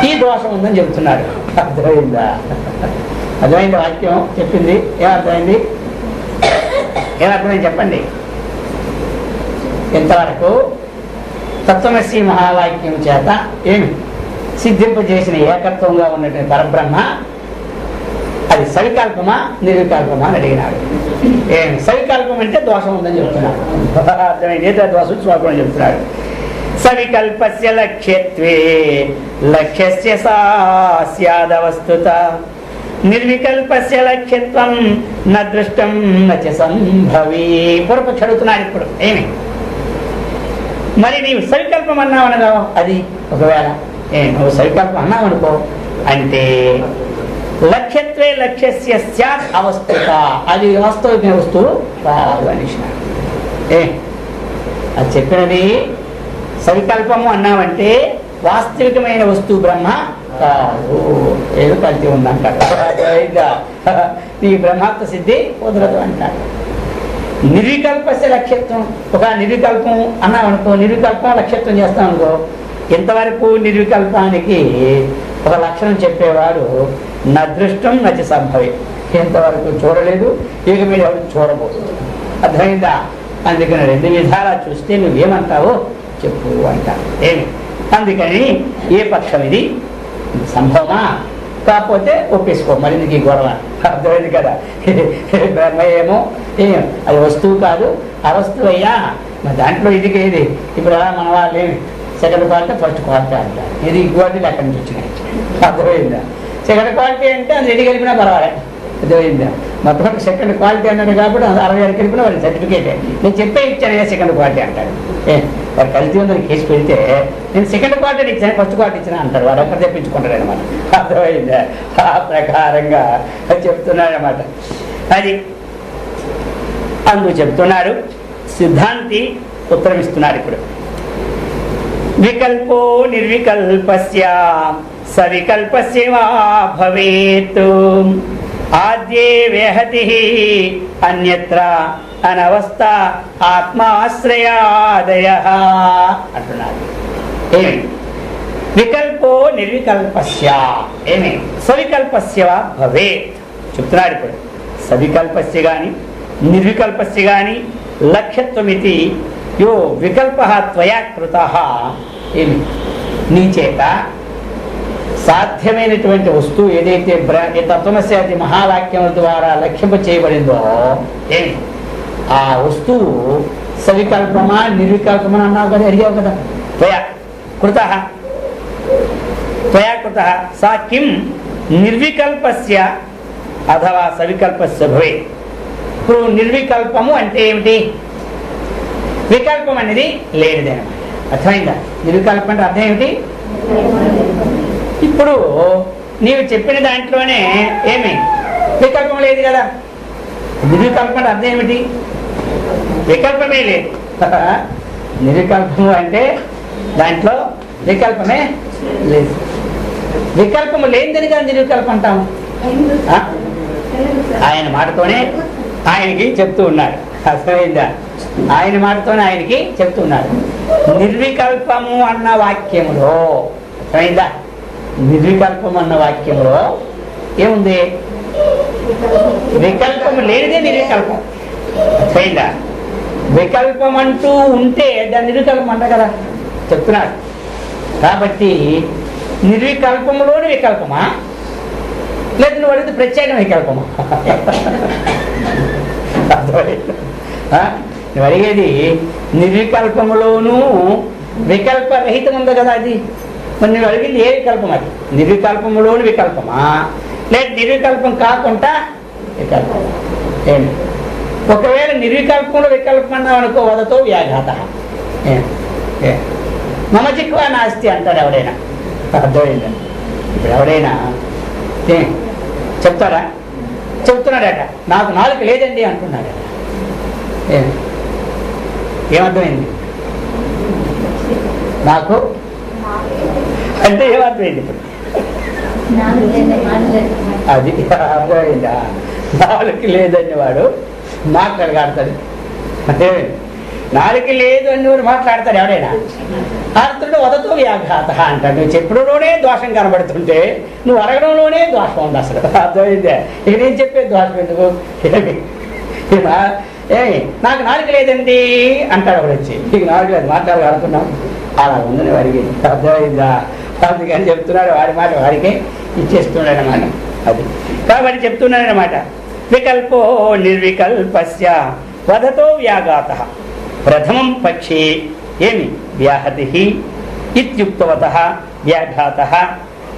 ఈ దోషం ఉందని చెబుతున్నాడు. అర్థమైందా? అర్థమైంది వాక్యం చెప్పింది. ఏమర్థమైంది? ఏమర్థమైంది చెప్పండి. ఎంతవరకు తత్వమసి మహావాక్యం చేత సిద్ధింపజేసిన ఏకత్వంగా ఉన్నటువంటి పరబ్రహ్మ అది సవికల్పమా నిర్వికల్పమా అని అడిగినాడు. సవికల్పం అంటే దోషం ఉందని చెప్తున్నాడు. అర్థమైంది. ఏదో దోషం శ్లోకం చెప్తున్నాడు. సవికల్పస్య లక్ష్యత్వే లక్ష్యస్య స్యాదవస్తుత నిర్వికల్పస్య లక్ష్యత్వం న దృష్టం నచ సంభవీ. పూర్వపక్షి అడుగుతున్నాడు ఇప్పుడు. మరి నీవు సవికల్పం అన్నావు అనగా అది ఒకవేళ నువ్వు సవికల్పం అన్నావు అనుకో అంటే లక్ష్యత్వే లక్ష్యస్య స్యాత్ అవస్థిత అది వాస్తవికమైన వస్తువు కాదు అనేసినాడు. అది చెప్పినది సవికల్పము అన్నామంటే వాస్తవికమైన వస్తువు బ్రహ్మ కాదు, ఏదో కల్తీ ఉందంటాడు. నీ బ్రహ్మాత్మ సిద్ధి కుదరదు అంటాడు. నిర్వికల్పస్య లక్ష్యత్వం. ఒక నిర్వికల్పం అన్నామనుకో, నిర్వికల్పం లక్ష్యత్వం చేస్తాం అనుకో. ఇంతవరకు నిర్వికల్పానికి ఒక లక్షణం చెప్పేవాడు నదృష్టం నచ సంభవి. ఎంతవరకు చూడలేదు, ఇక మీద ఎవరు చూడబోతుంది. అర్థమైందా? అందుకని రెండు విధాలా చూస్తే నువ్వేమంటావో చెప్పు అంటారు. అందుకని ఏ పక్షం ఇది సంభవమా కాకపోతే ఒప్పేసుకో, మరి నీకు ఈ గొడవ. అర్థమైంది కదా. బ్రహ్మ ఏమో అది వస్తువు కాదు, ఆ వస్తువు అయ్యా మరి దాంట్లో ఇదికి ఏది. ఇప్పుడు అలా మన వాళ్ళు సెకండ్ క్వాలిటీ ఫస్ట్ క్వాలిటీ అంటారు. ఇది క్వాలిటీలు ఎక్కడి నుంచి వచ్చినాయి. అర్థమైందా? సెకండ్ క్వాలిటీ అంటే అది రెడీ కలిపినా పర్వాలేదు. అర్థమైందా? మొత్తం సెకండ్ క్వాలిటీ అన్నాడు కాబట్టి 60 కలిపినా వాడి సర్టిఫికేటే. నేను చెప్పే ఇచ్చాను సెకండ్ క్వాలిటీ అంటాడు. వాడు కల్తీ ఉందని కేసు పెడితే నేను సెకండ్ క్వాలిటీ ఇచ్చాను ఫస్ట్ క్వాలిటీ ఇచ్చిన అంటారు. వాడు ఎక్కడ తెప్పించుకుంటాడు అనమాట. అర్థమైందా? ఆ ప్రకారంగా చెప్తున్నాడు అనమాట. అది అందుకు చెప్తున్నారు. సిద్ధాంతి ఉత్తరమిస్తున్నారు ఇప్పుడు. వికల్పో నిర్వికల్పస్య సవికల్పస్య వా భవేత్ ఆద్యే వేహతి అన్యత్ర అనవస్థ ఆత్మాశ్రయాదయ అంటున్నారు. వికల్పో నిర్వికల్పస్య సవికల్పస్య వా భవేత్ చెప్తున్నాడు ఇప్పుడు. సవికల్పస్య గాని నిర్వికల్పస్య గాని లక్ష్యత్వమితి యో వికల్ప త్వయా కృత నీ చేత సాధ్యమైనటువంటి వస్తువు ఏదైతే తత్వమసి అది మహావాక్యం ద్వారా లక్ష్యింప చేయబడిందో ఆ వస్తువు సవికల్పమా నిర్వికల్పమా అన్నావు కదా, అడిగావు కదా. త్వయా కృత సా కిం నిర్వికల్పస్య అథవా సవికల్పస్య భవే. ఇప్పుడు నిర్వికల్పము అంటే ఏమిటి? వికల్పం అనేది లేనిదనమాట. అర్థమైందా? నిర్వికల్పం అంటే అర్థం ఏమిటి? ఇప్పుడు నీవు చెప్పిన దాంట్లోనే ఏమి వికల్పం లేదు కదా. నిర్వికల్పం అర్థం ఏమిటి? వికల్పమే లేదు. నిర్వికల్పము అంటే దాంట్లో వికల్పమే లేదు. వికల్పము లేనిదని కదా నిర్వికల్పం అంటాము. ఆయన మాటతోనే ఆయనకి చెప్తూ ఉన్నాడు. అర్థమైందా? ఆయన మాటతోనే ఆయనకి చెప్తూ ఉన్నాడు. నిర్వికల్పము అన్న వాక్యములో అర్థమైందా? నిర్వికల్పం అన్న వాక్యంలో ఏముంది? వికల్పం లేనిదే నిర్వికల్పం. అర్థమైందా? వికల్పం అంటూ ఉంటే దాని నిర్వికల్పం అంట కదా చెప్తున్నాడు. కాబట్టి నిర్వికల్పంలోని వికల్పమా లేదు నువ్వు అడిగితే ప్రత్యేక వికల్పమా? నువ్వు అడిగేది నిర్వికల్పములోనూ వికల్పరహితం ఉంది కదా అది. మరి నువ్వు అడిగింది ఏ వికల్పం? అది నిర్వికల్పములోని వికల్పమా లేదు నిర్వికల్పం కాకుండా వికల్పం ఏంటి? ఒకవేళ నిర్వికల్పంలో వికల్పం అన్నావు అనుకో, వదతో వ్యాఘాత. మమ చిక్వా నాస్తి అంటాడు ఎవడైనా. అర్థమైందండి? ఇప్పుడు ఎవడైనా చెప్తాడా? చెప్తున్నాడట నాకు నాలుక లేదండి అంటున్నాడట. ఏమర్థమైంది? నాకు అంటే ఏమర్థమైంది? ఇప్పుడు అది అర్థమైందా? నాలుగు లేదని వాడు మాట్లాడతాడు. అంటే నాలుగు లేదు అని వాడు మాట్లాడతాడు ఎవడైనా. ఆడుతుంటే వదతో వ్యాఘాత అంటాడు. నువ్వు చెప్పుడులోనే దోషం కనబడుతుంటే నువ్వు అడగడంలోనే దోషం ఉంది అసలు. అర్థమైందే? ఇక నేను చెప్పే దోషం ఎందుకు? నాకు నాలుగు లేదండి అంటాడు ఒకడు వచ్చి. నీకు నాలుగు లేదు మాట్లాడగలుగుతున్నాం అలా ఉందని వాడికి అర్థమైందా? అందుకని చెప్తున్నాడు. వాడి మాట వాడికే ఇచ్చేస్తున్నాడు అన్నమాట. అది కాబట్టి చెప్తున్నాడు అన్నమాట. వికల్పో నిర్వికల్పస్య వదతో వ్యాఘాత ప్రథమం పక్షే ఏమి వ్యాహతి ఇత్యుక్తవత వ్యాఘాత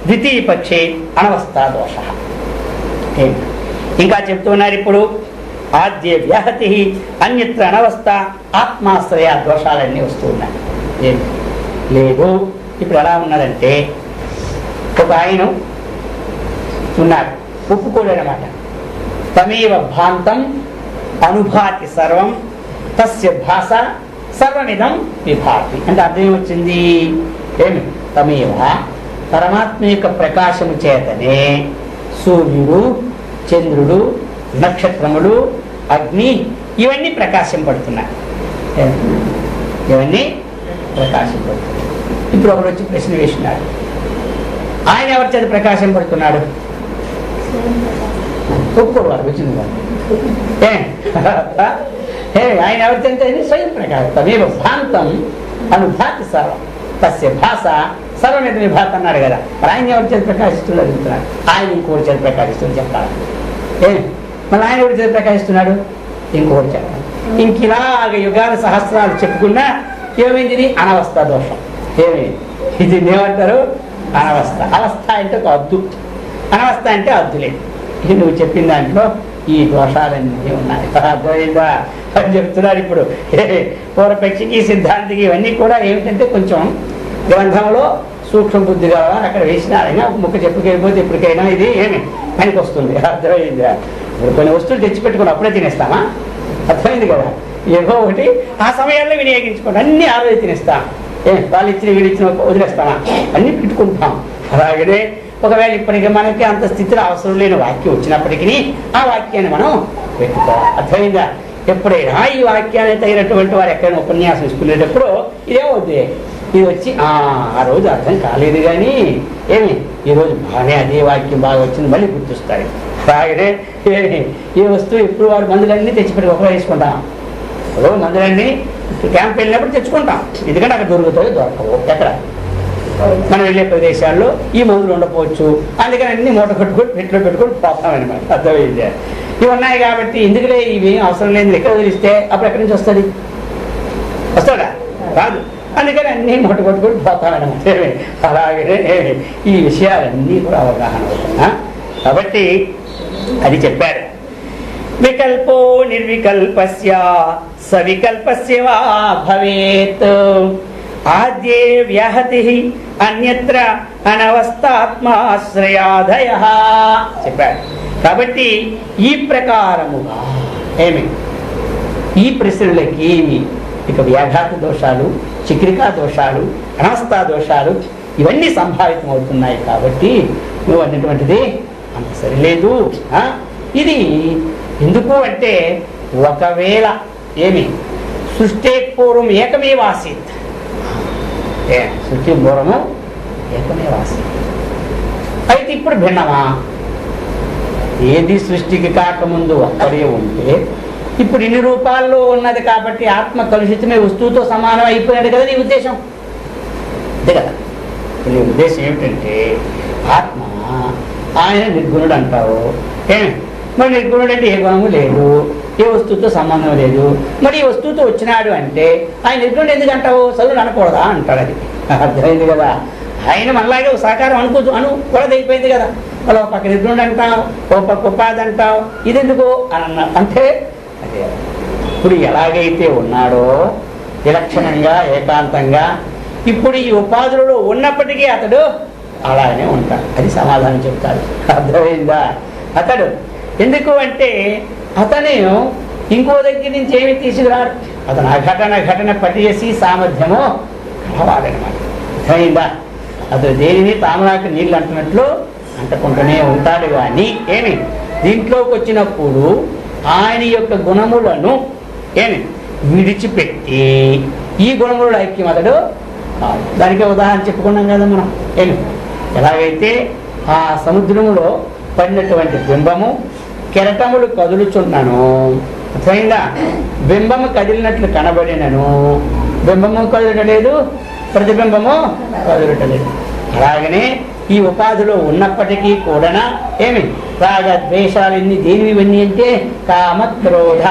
ద్వితీయ పక్షే అనవస్థా దోష. ఇంకా చెప్తున్నారు ఇప్పుడు ఆద్య వ్యాహతి అన్యత్ర అనవస్థ ఆత్మాశ్రయ దోషాలన్నీ వస్తూ ఉన్నాయి. ఏమి లేదు. ఇప్పుడు ఎలా ఉన్నదంటే ఒక ఆయన ఉన్నాడు, ఒప్పుకోలేనమాట. తమేవ భాంతం అనుభాతి సర్వం తస్య భాష సర్వమిదం విభాతి. అంటే అర్థం ఏమొచ్చింది? ఏమి? తమేవ పరమాత్మ యొక్క ప్రకాశము చేతనే సూర్యుడు, చంద్రుడు, నక్షత్రములు, అగ్ని ఇవన్నీ ప్రకాశింపడుతున్నాయి. ఇవన్నీ ప్రకాశింపడుతున్నాయి. ఇప్పుడు ఒకరు వచ్చి ప్రశ్న వేసినాడు, ఆయన ఎవరి చేత ప్రకాశింపడుతున్నాడు? ఒప్పుకోవాలి వచ్చింది ఆయన ఎవరి చేత? స్వయం ప్రకాశం. తమేవ భాంతం అనుభాతి సర్వం తస్య భాష సర్వమిద విభాతి అన్నాడు కదా. మరి ఆయన ఎవరి చేత ప్రకాశిస్తున్నాడు చెప్తున్నాడు. ఆయన ఇంకోటి చేత ప్రకాశిస్తుంది చెప్పాలి. మళ్ళీ ఆయన ఎవరి చేత ప్రకాశిస్తున్నాడు? ఇంకోటి చెప్పాలి. ఇంక ఇలాగ యుగాల సహస్రాలు చెప్పుకున్నా ఏమైంది? అనవస్థ దోషం. ఏమి ఇది? ఏమంటారు? అనవస్థ. అవస్థ అంటే ఒక అద్దు, అనవస్థ అంటే అద్దులే. ఇది నువ్వు చెప్పిన దాంట్లో ఈ దోషాలన్నీ ఉన్నాయి. అర్థమైందా అని చెప్తున్నారు. ఇప్పుడు పూర్వపక్షికి సిద్ధాంతికి ఇవన్నీ కూడా ఏమిటంటే కొంచెం గ్రంథంలో సూక్ష్మ బుద్ధిగా అక్కడ వేసినారైనా ఒక ముక్క చెప్పుకెళ్ళిపోతే ఇప్పటికైనా ఇది ఏమి పనికి వస్తుంది. అర్థమైందా? ఇప్పుడు కొన్ని వస్తువులు తెచ్చిపెట్టుకుని అప్పుడే తినేస్తామా? అర్థమైంది కదా? ఏదో ఒకటి ఆ సమయాల్లో వినియోగించుకోండి. అన్ని ఆ రోజు తినేస్తాం. వాళ్ళు ఇచ్చిన వీళ్ళు ఇచ్చిన వదిలేస్తామా? అన్ని పెట్టుకుంటాం. అలాగనే ఒకవేళ ఇప్పటికీ మనకి అంత స్థితిలో అవసరం లేని వాక్యం వచ్చినప్పటికీ ఆ వాక్యాన్ని మనం పెట్టుకోవాలి. అర్థమైందా? ఎప్పుడైనా ఈ వాక్యాన్ని తగినటువంటి వారు ఎక్కడైనా ఉపన్యాసం ఇసుకునేటప్పుడు ఇదేమవుతుంది? ఇది వచ్చి ఆ రోజు అర్థం కాలేదు కానీ ఏమి ఈరోజు బాగానే అదే వాక్యం బాగా వచ్చింది మళ్ళీ గుర్తిస్తారు. అలాగనే ఈ వస్తువు ఇప్పుడు వాడు మందులన్నీ తెచ్చిపెట్టి ఒకరు వేసుకుంటాం. మందులన్నీ క్యాంప్ వెళ్ళినప్పుడు తెచ్చుకుంటాం. ఎందుకంటే అక్కడ దొరుకుతాయి, దొరకవు. ఎక్కడ మనం వెళ్ళే ప్రదేశాల్లో ఈ మందులు ఉండకపోవచ్చు. అందుకని అన్ని మూట కట్టుకొని పెట్టులో పెట్టుకొని పోతామన్నమాట. అర్థమైంది? ఇవి ఉన్నాయి కాబట్టి ఎందుకులే ఇవి అవసరం లేదు ఎక్కడ వదిలిస్తే అప్పుడు ఎక్కడి నుంచి వస్తుంది? వస్తాడా? రాదు. అందుకని అన్నీ మూట కొట్టుకొని పోతామన్నమాట. అలాగే ఈ విషయాలన్నీ కూడా అవగాహన అవుతున్నా. కాబట్టి అది చెప్పారు. వికల్పో నిర్వికల్పస్య సవికల్పస్య వా భవేత్ ఆద్యే వ్యాహతి అన్యత్ర అనవస్థాత్మాశ్రయాదయ చెప్పాడు. కాబట్టి ఈ ప్రకారముగా ఈ ప్రశ్నలకి ఇక వ్యాఘాత దోషాలు, చిక్రికా దోషాలు, అనవస్థా దోషాలు ఇవన్నీ సంభావితం అవుతున్నాయి. కాబట్టి నువ్వు అన్నటువంటిది అంత సరిలేదు. ఇది ఎందుకు అంటే ఒకవేళ సృష్టి పూర్వం ఏకమేవాసీత్, సృష్టి పూర్వము ఏకమేవాసీత్, అయితే ఇప్పుడు భిన్నమా? ఏది సృష్టికి కాకముందు ఒక్కడే ఉంటే ఇప్పుడు ఇన్ని రూపాల్లో ఉన్నది కాబట్టి ఆత్మ కలుషితమే వస్తువుతో సమానం అయిపోయాడు కదా నీ ఉద్దేశం. అంతే కదా. నీ ఉద్దేశం ఏమిటంటే ఆత్మ ఆయన నిర్గుణుడు అంటావు. మరి నిర్గుణుడు అంటే ఏ గుణము లేదు, ఏ వస్తువుతో సంబంధం లేదు. మరి ఈ వస్తువుతో వచ్చినాడు అంటే ఆయన నిర్గుణుడు ఎందుకు అంటావు? చదువులు అనకూడదా అంటాడు. అది అర్థమైంది కదా. ఆయన మనలాగే ఒక సహకారం అనుకూడదు అయిపోయింది కదా. వాళ్ళు ఒక పక్క నిర్గుణుడు అంటావు, ఓ పక్క ఉపాధి అంటావు, ఇది ఎందుకు అని అన్నా. అంటే అదే ఇప్పుడు ఎలాగైతే ఉన్నాడో విలక్షణంగా ఏకాంతంగా ఇప్పుడు ఈ ఉపాధులలో ఉన్నప్పటికీ అతడు అలానే ఉంటాడు. అది సమాధానం చెప్తాడు. అర్థమైందా? అతడు ఎందుకు అంటే అతను ఇంకో దగ్గర నుంచి ఏమి తీసుకురాడు. అతను ఘటన పట్టేసి సామర్థ్యము కలవాడనమాట. అర్థమైందా? అతను దేనిని తామరాకు నీళ్ళు అంటున్నట్లు అంటుకుంటూనే ఉంటాడు. కానీ దీంట్లోకి వచ్చినప్పుడు ఆయన యొక్క గుణములను విడిచిపెట్టి ఈ గుణములు ఐక్యం అతడు కాదు. దానికే ఉదాహరణ చెప్పుకున్నాం కదా మనం. ఎలాగైతే ఆ సముద్రములో పడినటువంటి బింబము కెరటములు కదులుచున్నాను, అర్థమైందా? బింబము కదిలినట్లు కనబడినను బింబము కదలటలేదు, ప్రతిబింబము కదలటలేదు. అలాగనే ఈ ఉపాధిలో ఉన్నప్పటికీ కూడా రాగ ద్వేషాలు ఎన్ని దేనివి ఇవన్నీ అంటే కామ, క్రోధ,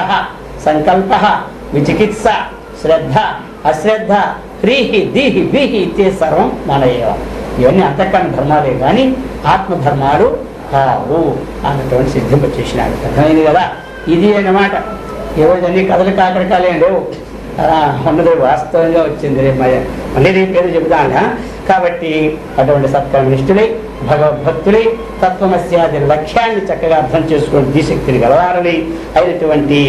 సంకల్ప, విచికిత్స, శ్రద్ధ, అశ్రద్ధ, హ్రీహి, దీహి, బీహి ఇత్తే సర్వం మనయేవ. ఇవన్నీ అంతఃకరణ ధర్మాలే కానీ ఆత్మధర్మాలు కావు అన్నటువంటి సిద్ధింపచేసినాడు. అర్థమైంది కదా. ఇది అన్నమాట. ఈరోజు అన్ని కథలు కాకరకాలేం లేవు, ఉన్నది వాస్తవంగా వచ్చింది. మళ్ళీ నీ పేరు చెబుతాను. కాబట్టి అటువంటి సత్కర్మనిష్ఠులై భగవద్భక్తులై తత్వమస్యాది లక్ష్యాన్ని చక్కగా అర్థం చేసుకుని దిశక్తిని గలవారని అయినటువంటి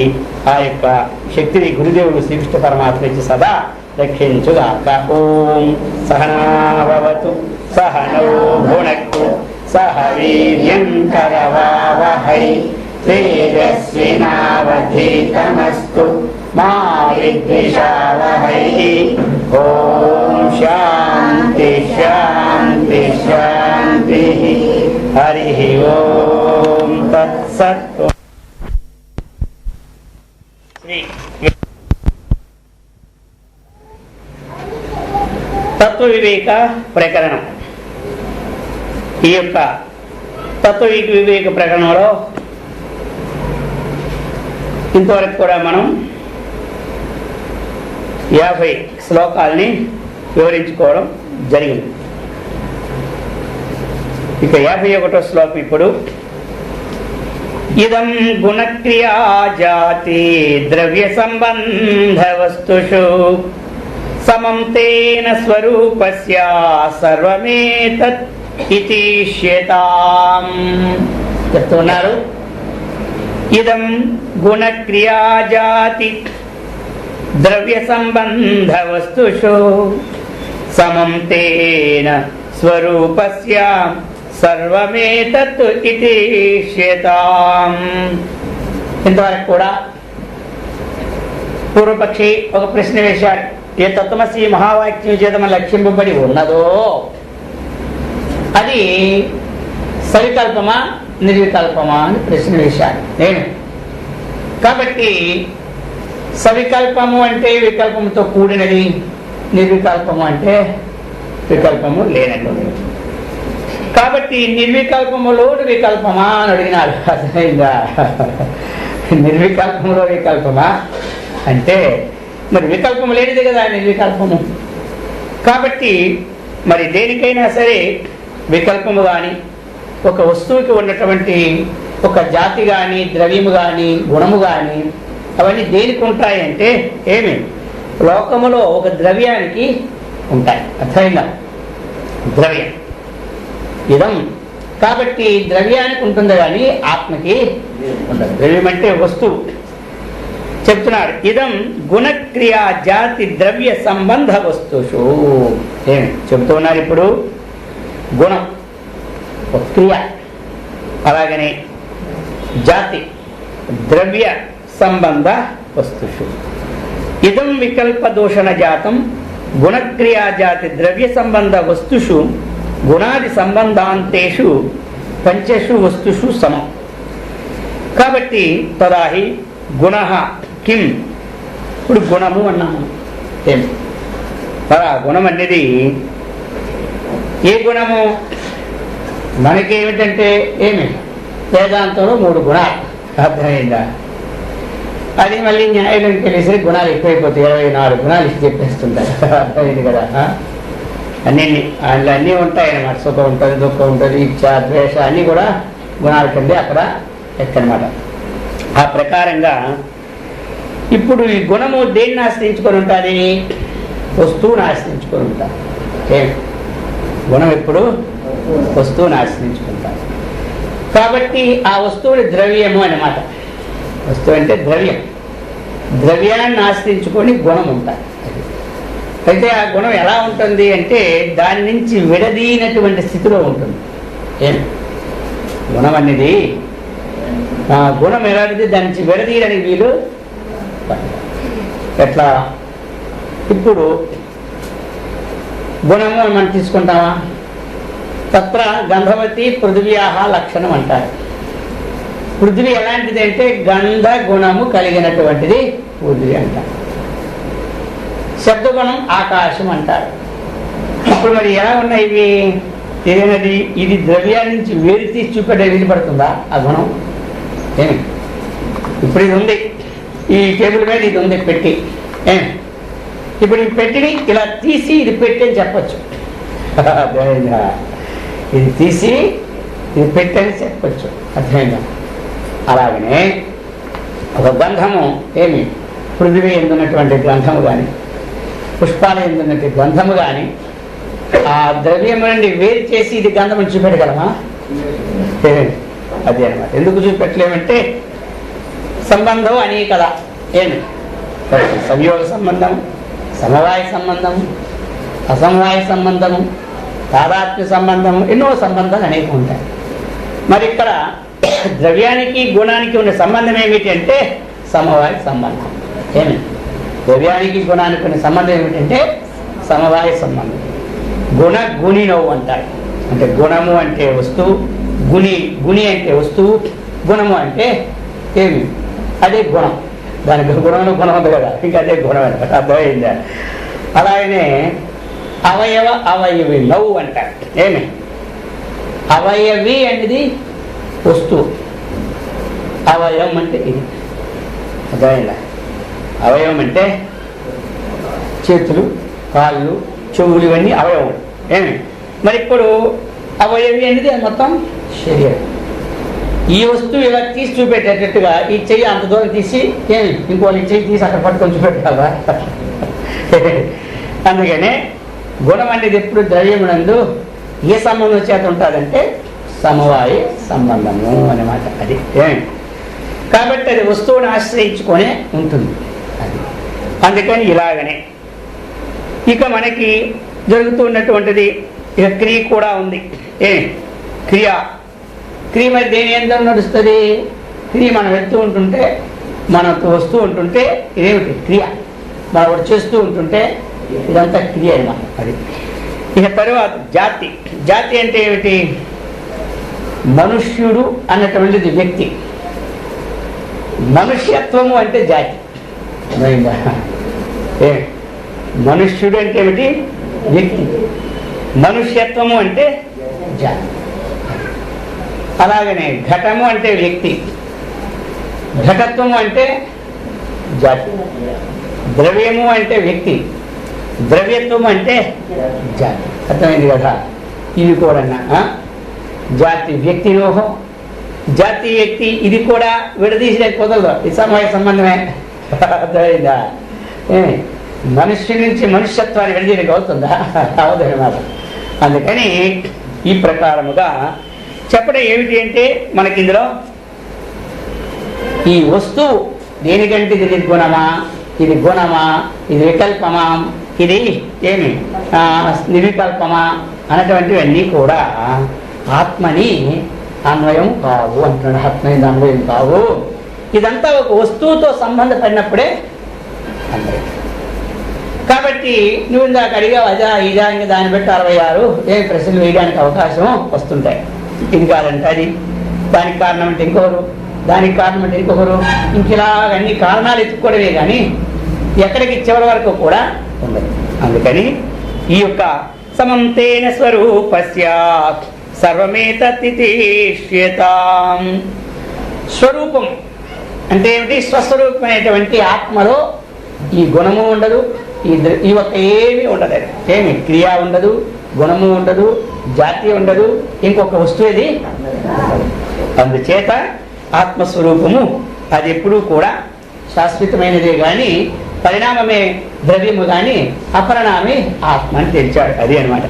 ఆ యొక్క శక్తిని గురుదేవుడు శ్రీకృష్ణ పరమాత్మ ఇచ్చి సదా రక్షించుగాక. ఓం సహనావతు సహనౌ భునక్తు సహ వీర్యం కరవావహై తేజస్వినావధీతమస్తు మా విద్విషావహై. ఓం శాంతి శాంతి శాంతి. హరి ఓం తత్సత్. తత్వ వివేక ప్రకరణం. ఈ యొక్క తత్వ వివేక ప్రకరణంలో ఇంతవరకు కూడా మనం 50 శ్లోకాలని వివరించుకోవడం జరిగింది. ఇక 51వ శ్లోకం ఇప్పుడు. ఇదం గుణక్రియా జాతి ద్రవ్య సంబంధ వస్తుషు సమం తేన స్వరూపస్య సర్వమేతత్ ఇతి శ్యేతాం. చెప్తున్నారు. ఇదం గుణక్రియా జాతి ద్రవ్య సంబంధ వస్తుషు సమం తేన స్వరూపస్య సర్వమేతత్ ఇతి శ్యేతాం. ఇంతవరకు కూడా పూర్వపక్షి ఒక ప్రశ్న వేశాడు. ఏ తత్వమసి మహావాక్యం చేత మన లక్ష్యింపబడి ఉన్నదో అది సవికల్పమా నిర్వికల్పమా అని ప్రశ్న వేశాడు నేను. కాబట్టి సవికల్పము అంటే వికల్పముతో కూడినది, నిర్వికల్పము అంటే వికల్పము లేనటువంటి. కాబట్టి నిర్వికల్పములో వికల్పమా అని అడిగినాడు. అర్థమైందా? నిర్వికల్పములో వికల్పమా అంటే మరి వికల్పము లేనిది కదా నిర్వికల్పము. కాబట్టి మరి దేనికైనా సరే వికల్పము కానీ ఒక వస్తువుకి ఉన్నటువంటి ఒక జాతి కానీ ద్రవ్యము కానీ గుణము కానీ అవన్నీ దేనికి ఉంటాయంటే లోకములో ఒక ద్రవ్యానికి ఉంటాయి. అర్థమైందా? ద్రవ్యం ఇదం. కాబట్టి ద్రవ్యానికి ఉంటుంది కానీ ఆత్మకి ఉండదు. ద్రవ్యం అంటే వస్తువు. చెప్తున్నాడు ఇదం గుణక్రియా జాతి ద్రవ్య సంబంధ వస్తుషు. ఏమి చెబుతున్నారు ఇప్పుడు? గుణం ఒక క్రియ, అలాగనే జాతి ద్రవ్య సంబంధ వస్తుషు. ఇదం వికల్ప దోషణ జాతం గుణక్రియా జాతి ద్రవ్య సంబంధ వస్తుషు గుణాది సంబంధాంతేషు పంచషు వస్తుషు సమం. కాబట్టి తదాహి గుణ కిం. ఇప్పుడు గుణము అన్నాము. ఏమి గుణం అనేది ఏ గుణము? మనకేమిటంటే ఏమి వేదాంతంలో 3 గుణాలు. అర్థమైందా? అది మళ్ళీ న్యాయంలోకి వెళ్ళేసరికి గుణాలు ఎక్కువైపోతాయి. 24 గుణాలు ఇచ్చి చెప్పేస్తుంటారు. అర్థమైంది కదా? అందులో అన్నీ ఉంటాయన్నమాట. సుఖం ఉంటుంది, దుఃఖం ఉంటుంది, ఇచ్చ, ద్వేష అన్నీ కూడా గుణాల కింద అక్కడ ఎక్కనమాట. ఆ ప్రకారంగా ఇప్పుడు ఈ గుణము దేన్ని ఆశ్రయించుకొని ఉంటుంది? వస్తువుని ఆశ్రయించుకొని ఉంటారు. ఏం గుణం ఎప్పుడు వస్తువుని ఆశ్రయించుకుంటారు. కాబట్టి ఆ వస్తువుని ద్రవ్యము అన్నమాట. వస్తువు అంటే ద్రవ్యం. ద్రవ్యాన్ని ఆశ్రయించుకొని గుణం ఉంటాయి. అయితే ఆ గుణం ఎలా ఉంటుంది అంటే దాని నుంచి విడదీనటువంటి స్థితిలో ఉంటుంది. ఏం గుణం అనేది ఆ గుణం ఎలాంటిది? దాని నుంచి విడదీయడానికి వీలు ఎట్లా? ఇప్పుడు గుణము మనం తీసుకుంటామా? తత్ర గంధవతి పృథివ్యాహ లక్షణం అంటారు. పృథివీ ఎలాంటిది అంటే గంధ గుణము కలిగినటువంటిది పృథివీ అంటారు. శబ్దగుణం ఆకాశం అంటారు. ఇప్పుడు మరి ఎలా ఉన్నాయి ఇవి? ఏదైనది ఇది ద్రవ్యాల నుంచి వేరు తీసి చూపెట్టే వీలు పడుతుందా ఆ గుణం? ఏమి ఇప్పుడు ఇది ఉంది, ఈ టేబుల్ మీద ఇది ఉంది పెట్టి. ఇప్పుడు ఈ పెట్టిని ఇలా తీసి ఇది పెట్టి అని చెప్పచ్చు. ఇది తీసి ఇది పెట్టి అని చెప్పచ్చు. అర్థమైందా? అలాగనే ఒక గంధము ఏమి పృథివీ ఎందున్నటువంటి గ్రంథము కానీ పుష్పాలు ఎందున్నటువంటి గ్రంథము కానీ ఆ ద్రవ్యం నుండి వేరు చేసి ఇది గంధం చూపెట్టగలమా? అదే అనమాట. ఎందుకు చూపెట్టలేమంటే సంబంధం అని కదా. ఏమి సంయోగ సంబంధం, సమవాయ సంబంధము, అసమవాయ సంబంధము, తాదాత్మ్య సంబంధము, ఎన్నో సంబంధాలు అనేక ఉంటాయి. మరి ఇక్కడ ద్రవ్యానికి గుణానికి ఉన్న సంబంధం ఏమిటి అంటే సమవాయ సంబంధం. ఏమి ద్రవ్యానికి గుణానికి ఉన్న సంబంధం ఏమిటంటే సమవాయ సంబంధం. గుణ గుణినవు అంటారు. అంటే గుణము అంటే వస్తువు, గుణి అంటే వస్తువు, గుణము అంటే ఏమి అదే గుణం. దానికి గుణంలో గుణం ఉంది కదా, ఇంకా అదే గుణం అనమాట. అర్థమైందా? అలాగనే అవయవి నవ్వు అంటారు. ఏమి అవయవి అనేది వస్తువు, అవయవం అంటే ఇది. అర్థమైందా? అవయవం అంటే చేతులు, కాళ్ళు, చెవులు, ఇవన్నీ అవయవం. ఏమి మరి ఇప్పుడు అవయవి అనేది మొత్తం శరీరం. ఈ వస్తువు ఇలా తీసి చూపెట్టేటట్టుగా ఈ చెయ్యి అంత దూరం తీసి ఏమి ఇంకోటి చెయ్యి తీసి అక్కడ పట్టుకొని చూపెట్టాలా? అందుకనే గుణం అనేది ఎప్పుడు ద్రవ్యమునందు ఏ సంబంధం చేత ఉంటుందంటే సమవాయ సంబంధము అన్నమాట. అది ఏమి కాబట్టి అది వస్తువుని ఆశ్రయించుకొనే ఉంటుంది. అది అందుకని ఇలాగనే ఇక మనకి జరుగుతున్నటువంటిది ఇక క్రియ కూడా ఉంది. క్రియ మరి దేని ఎంత నడుస్తుంది? క్రియ మనం వెళ్తూ ఉంటుంటే, మనతో వస్తూ ఉంటుంటే ఇదేమిటి క్రియ. మనం ఒకటి చేస్తూ ఉంటుంటే ఇదంతా క్రియ అన్నమాట. అది ఇక తర్వాత జాతి అంటే ఏమిటి? మనుష్యుడు అన్నటువంటిది వ్యక్తి. మనుష్యత్వము అంటే జాతి. మనుష్యుడు అంటే ఏమిటి? వ్యక్తి. మనుష్యత్వము అంటే జాతి. అలాగనే ఘటము అంటే వ్యక్తి, ఘటత్వము అంటే జాతి. ద్రవ్యము అంటే వ్యక్తి, ద్రవ్యత్వము అంటే జాతి. అర్థమైంది కదా? ఇవి కూడా జాతి వ్యక్తినోహో, జాతి వ్యక్తి ఇది కూడా విడదీసే కుదరదు. ఇది సమయ సంబంధమే. అర్థమైందా? మనిషి నుంచి మనుష్యత్వాన్ని విడదీయడానికి అవుతుందా? అవదనమాట. అందుకని ఈ ప్రకారముగా చెప్పడం ఏమిటి అంటే మనకి ఇందులో ఈ వస్తువు దేనికంటే ఇది నిర్గుణమా, ఇది గుణమా, ఇది వికల్పమా, ఇది ఏమి నిర్వికల్పమా అన్నటువంటివన్నీ కూడా ఆత్మని అన్వయం కావు అంటున్నాడు. ఆత్మని అన్వయం కావు. ఇదంతా ఒక వస్తువుతో సంబంధపడినప్పుడే అన్వయం. కాబట్టి నువ్వు ఇందాక అడిగావు అదా ఇదా ఇంకా దాన్ని బట్టి 66 ఏమి ప్రశ్నలు వేయడానికి అవకాశం వస్తుంటాయి. ఇది కాదంటే అది, దానికి కారణం అంటే ఇంకొకరు, దానికి కారణం అంటే ఇంకొకరు, ఇంకిలా అన్ని కారణాలు ఎత్తుకోవడమే కానీ ఎక్కడికి చివరి వరకు కూడా ఉండదు. అందుకని ఈ యొక్క సమం తేన స్వరూపస్య సర్వమేతత్తిష్యతాం. స్వరూపం అంటే ఏమిటి? స్వస్వరూపమైనటువంటి ఆత్మలో ఈ గుణము ఉండదు, ఈ ఒక్క ఏమీ ఉండదు. ఏమి క్రియ ఉండదు, గుణము ఉండదు, జాతి ఉండదు, ఇంకొక వస్తువు ఇది. అందుచేత ఆత్మస్వరూపము అది ఎప్పుడూ కూడా శాశ్వతమైనదే కానీ పరిణామమే ద్రవ్యము కానీ అపరిణామే ఆత్మ అని తెలిచాడు. అది అనమాట.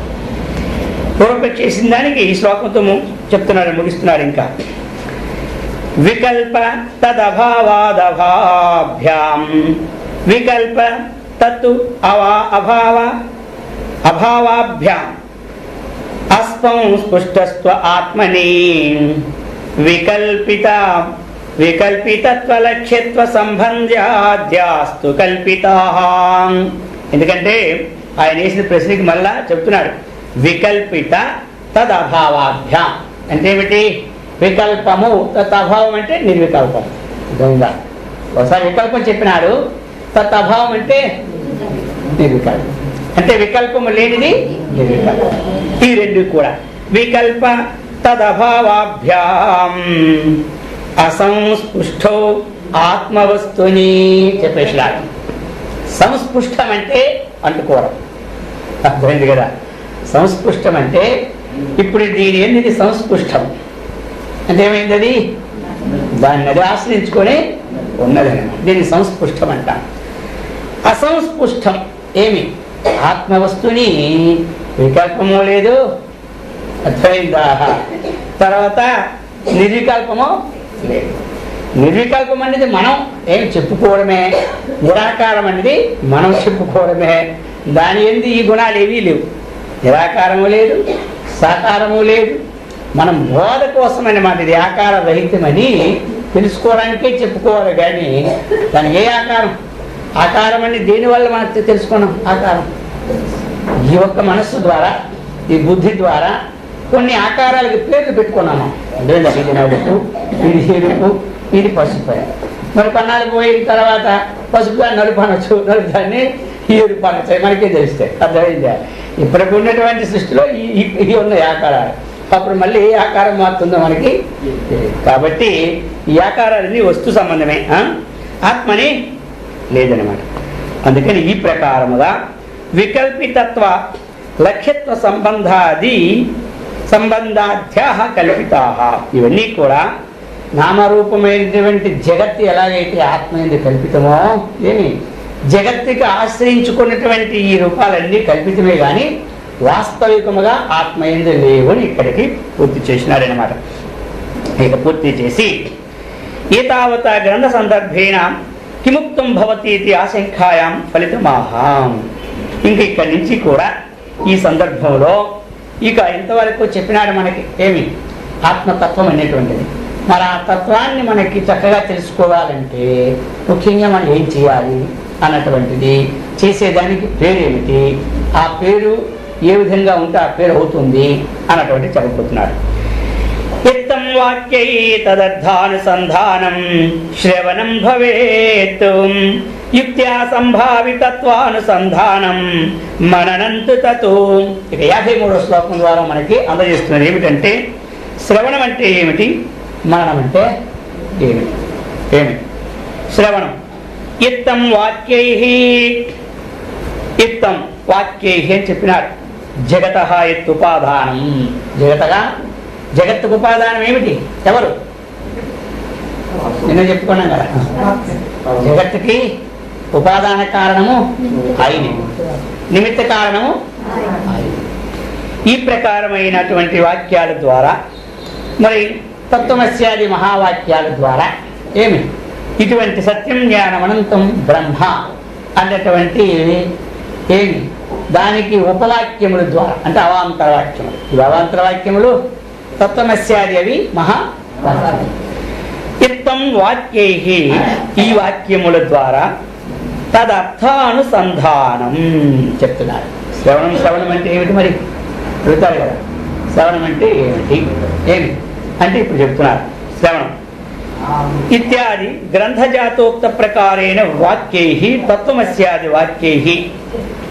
పూర్వపక్షి చేసిన దానికి ఈ శ్లోకంతో చెప్తున్నాడు, ముగిస్తున్నాడు. ఇంకా వికల్ప తదభావాదభాభ్యాం వికల్ప తత్తు అభావాభ్యాం అస్పం స్పృష్టస్వ ఆత్మని వికల్పితత్వలక్ష్యత్వ సంబంధ్యాద్యాస్తు కల్పితాః. ఎందుకంటే ఆయన వేసిన ప్రశ్నకి మళ్ళా చెప్తున్నాడు. వికల్పిత తదభావాభ్యాం అంటే ఏమిటి? వికల్పము, తదభావం అంటే నిర్వికల్పం. ఒకసారి వికల్పం చెప్పినాడు, తదభావం అంటే నిర్వికల్పం. అంటే వికల్పము లేనిది నిర్వికల్పం. ఈ రెండు కూడా వికల్ప తదభావాభ్యాం అసంస్పృష్టో ఆత్మవస్తుని చెప్పేసినాడు. సంస్పృష్టం అంటే అంటుకోవడం. అర్థమైంది కదా? సంస్పృష్టం అంటే ఇప్పుడు దీని ఏంది? సంస్పృష్టం అంటే ఏమైంది? అది దాన్ని అది ఆశ్రయించుకొని ఉన్నదని దీన్ని సంస్పృష్టం అంటాం. అసంస్పృష్టం ఏమి? ఆత్మవస్తుని వికల్పము లేదు. అర్థమైందా? తర్వాత నిర్వికల్పము లేదు. నిర్వికల్పం అనేది మనం ఏమి చెప్పుకోవడమే, నిరాకారం అనేది మనం చెప్పుకోవడమే. దాని ఏంది ఈ గుణాలు ఏవీ లేవు. నిరాకారము లేదు, సాకారము లేదు. మనం బోధ కోసం అన్నమాట. ఇది ఆకార రహితమని తెలుసుకోవడానికే చెప్పుకోవాలి కానీ దానికి ఏ ఆకారం? ఆకారం అని దేనివల్ల మనం తెలుసుకున్నాం? ఆకారం ఈ ఒక్క మనస్సు ద్వారా, ఈ బుద్ధి ద్వారా కొన్ని ఆకారాలకి పేర్లు పెట్టుకున్నాము. ఇది నలుపు, ఇది ఎరుపు, ఇది పసుపు. మరి కొన్నాళ్ళు పోయిన తర్వాత పసుపుగా నలుపు అనొచ్చు, నలుపు దాన్ని ఎరుపు అనొచ్చు, మనకే తెలుస్తాయి. అర్థమైందా? ఇప్పటికి ఉన్నటువంటి సృష్టిలో ఇవి ఉన్నాయి ఆకారాలు. అప్పుడు మళ్ళీ ఏ ఆకారం మారుతుందో మనకి. కాబట్టి ఈ ఆకారాలన్నీ వస్తు సంబంధమే, ఆత్మని లేదనమాట. అందుకని ఈ ప్రకారముగా వికల్పితత్వ లక్ష్యత్వ సంబంధాధ్యా కల్పితా. ఇవన్నీ కూడా నామరూపమైనటువంటి జగత్తు ఎలాగైతే ఆత్మ ఎందుకు కల్పితమో, ఏమి జగత్తుకి ఆశ్రయించుకున్నటువంటి ఈ రూపాలన్నీ కల్పితమే కానీ వాస్తవికముగా ఆత్మ ఎందు లేవు అని ఇక్కడికి పూర్తి చేసినారనమాట. ఇక పూర్తి చేసి ఏతావత గ్రంథ సందర్భేణ కిముక్తం భవతి ఇది ఆశంకాయాం ఫలితమాహాం. ఇంక ఇక్కడి నుంచి కూడా ఈ సందర్భంలో ఇక ఇంతవరకు చెప్పినాడు మనకి ఏమి? ఆత్మతత్వం అనేటువంటిది. మరి ఆ తత్వాన్ని మనకి చక్కగా తెలుసుకోవాలంటే ముఖ్యంగా మనం ఏం చేయాలి అన్నటువంటిది, చేసేదానికి పేరు ఏమిటి, ఆ పేరు ఏ విధంగా ఉంటే ఆ పేరు అవుతుంది అన్నటువంటి చెప్పబోతున్నాడు. ఇత్తం వాక్యై తదర్థానుసంధానం శ్రవణం భవేత్ యుక్త్యా సంభావితత్వానుసంధానం మననంతు తతో. ఇక 53వ శ్లోకం ద్వారా మనకి అందజేస్తున్నది ఏమిటంటే శ్రవణం అంటే ఏమిటి, మననం అంటే ఏమిటి. శ్రవణం ఇత్తం వాక్యై, ఇత్తం వాక్యై అని చెప్పినాడు. జగత ఎత్తుపాదానం, జగత్తుకు ఉపాదానం ఏమిటి? ఎవరు? నిన్న చెప్పుకున్నాం కదా. జగత్తుకి ఉపాదాన కారణము ఆయనే, నిమిత్త కారణము ఆయనే. ఈ ప్రకారమైనటువంటి వాక్యాల ద్వారా మరి తత్వమస్యాది మహావాక్యాల ద్వారా ఏమి ఇటువంటి సత్యం జ్ఞానం అనంతం బ్రహ్మ అన్నటువంటి ఏమి దానికి ఉపవాక్యముల ద్వారా అంటే అవాంతర వాక్యములు. ఇవి అవాంతర వాక్యములు, తత్వమస్యాది అవి మహావాక్యములు. ఇత్తం వాక్యై, ఈ వాక్యముల ద్వారా తదర్థానుసంధానం చెప్తున్నారు. శ్రవణం అంటే ఏమిటి మరి అడుగుతారు కదా, శ్రవణం అంటే ఏమిటి, ఏమి అంటే ఇప్పుడు చెప్తున్నారు. శ్రవణం ఇత్యాది గ్రంథజాతోక్త ప్రకారేణ వాక్యై తత్వమస్యాది వాక్యై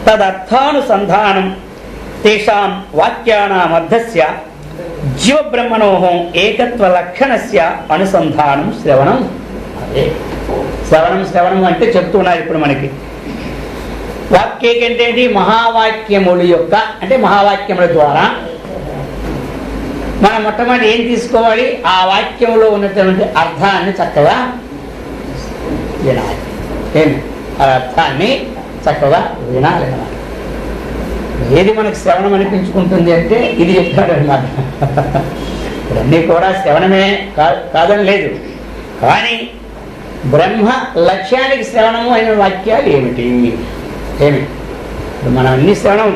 తదర్థానుసంధానం తేషాం వాక్యానామర్థస్య జీవబ్రహ్మణోః ఏకత్వ లక్షణస్య అనుసంధానం శ్రవణం. అదే శ్రవణం అంటే చెప్తున్నారు ఇప్పుడు మనకి. వాక్య కంటే మహావాక్యములు యొక్క అంటే మహావాక్యముల ద్వారా మనం మొట్టమొదటి ఏం తీసుకోవాలి, ఆ వాక్యంలో ఉన్నటువంటి అర్థాన్ని చక్కగా వినాలి. ఏమి ఆ అర్థాన్ని చక్కగా వినాలి అన్నమాట. ఏది మనకు శ్రవణం అనిపించుకుంటుంది అంటే ఇది చెప్తాడు అన్నమాట. ఇవన్నీ కూడా శ్రవణమే కాదని లేదు, కానీ బ్రహ్మ లక్ష్యానికి శ్రవణము అయిన వాక్యాలు ఏమిటి, ఏమి ఇప్పుడు మనం అన్ని శ్రవణం,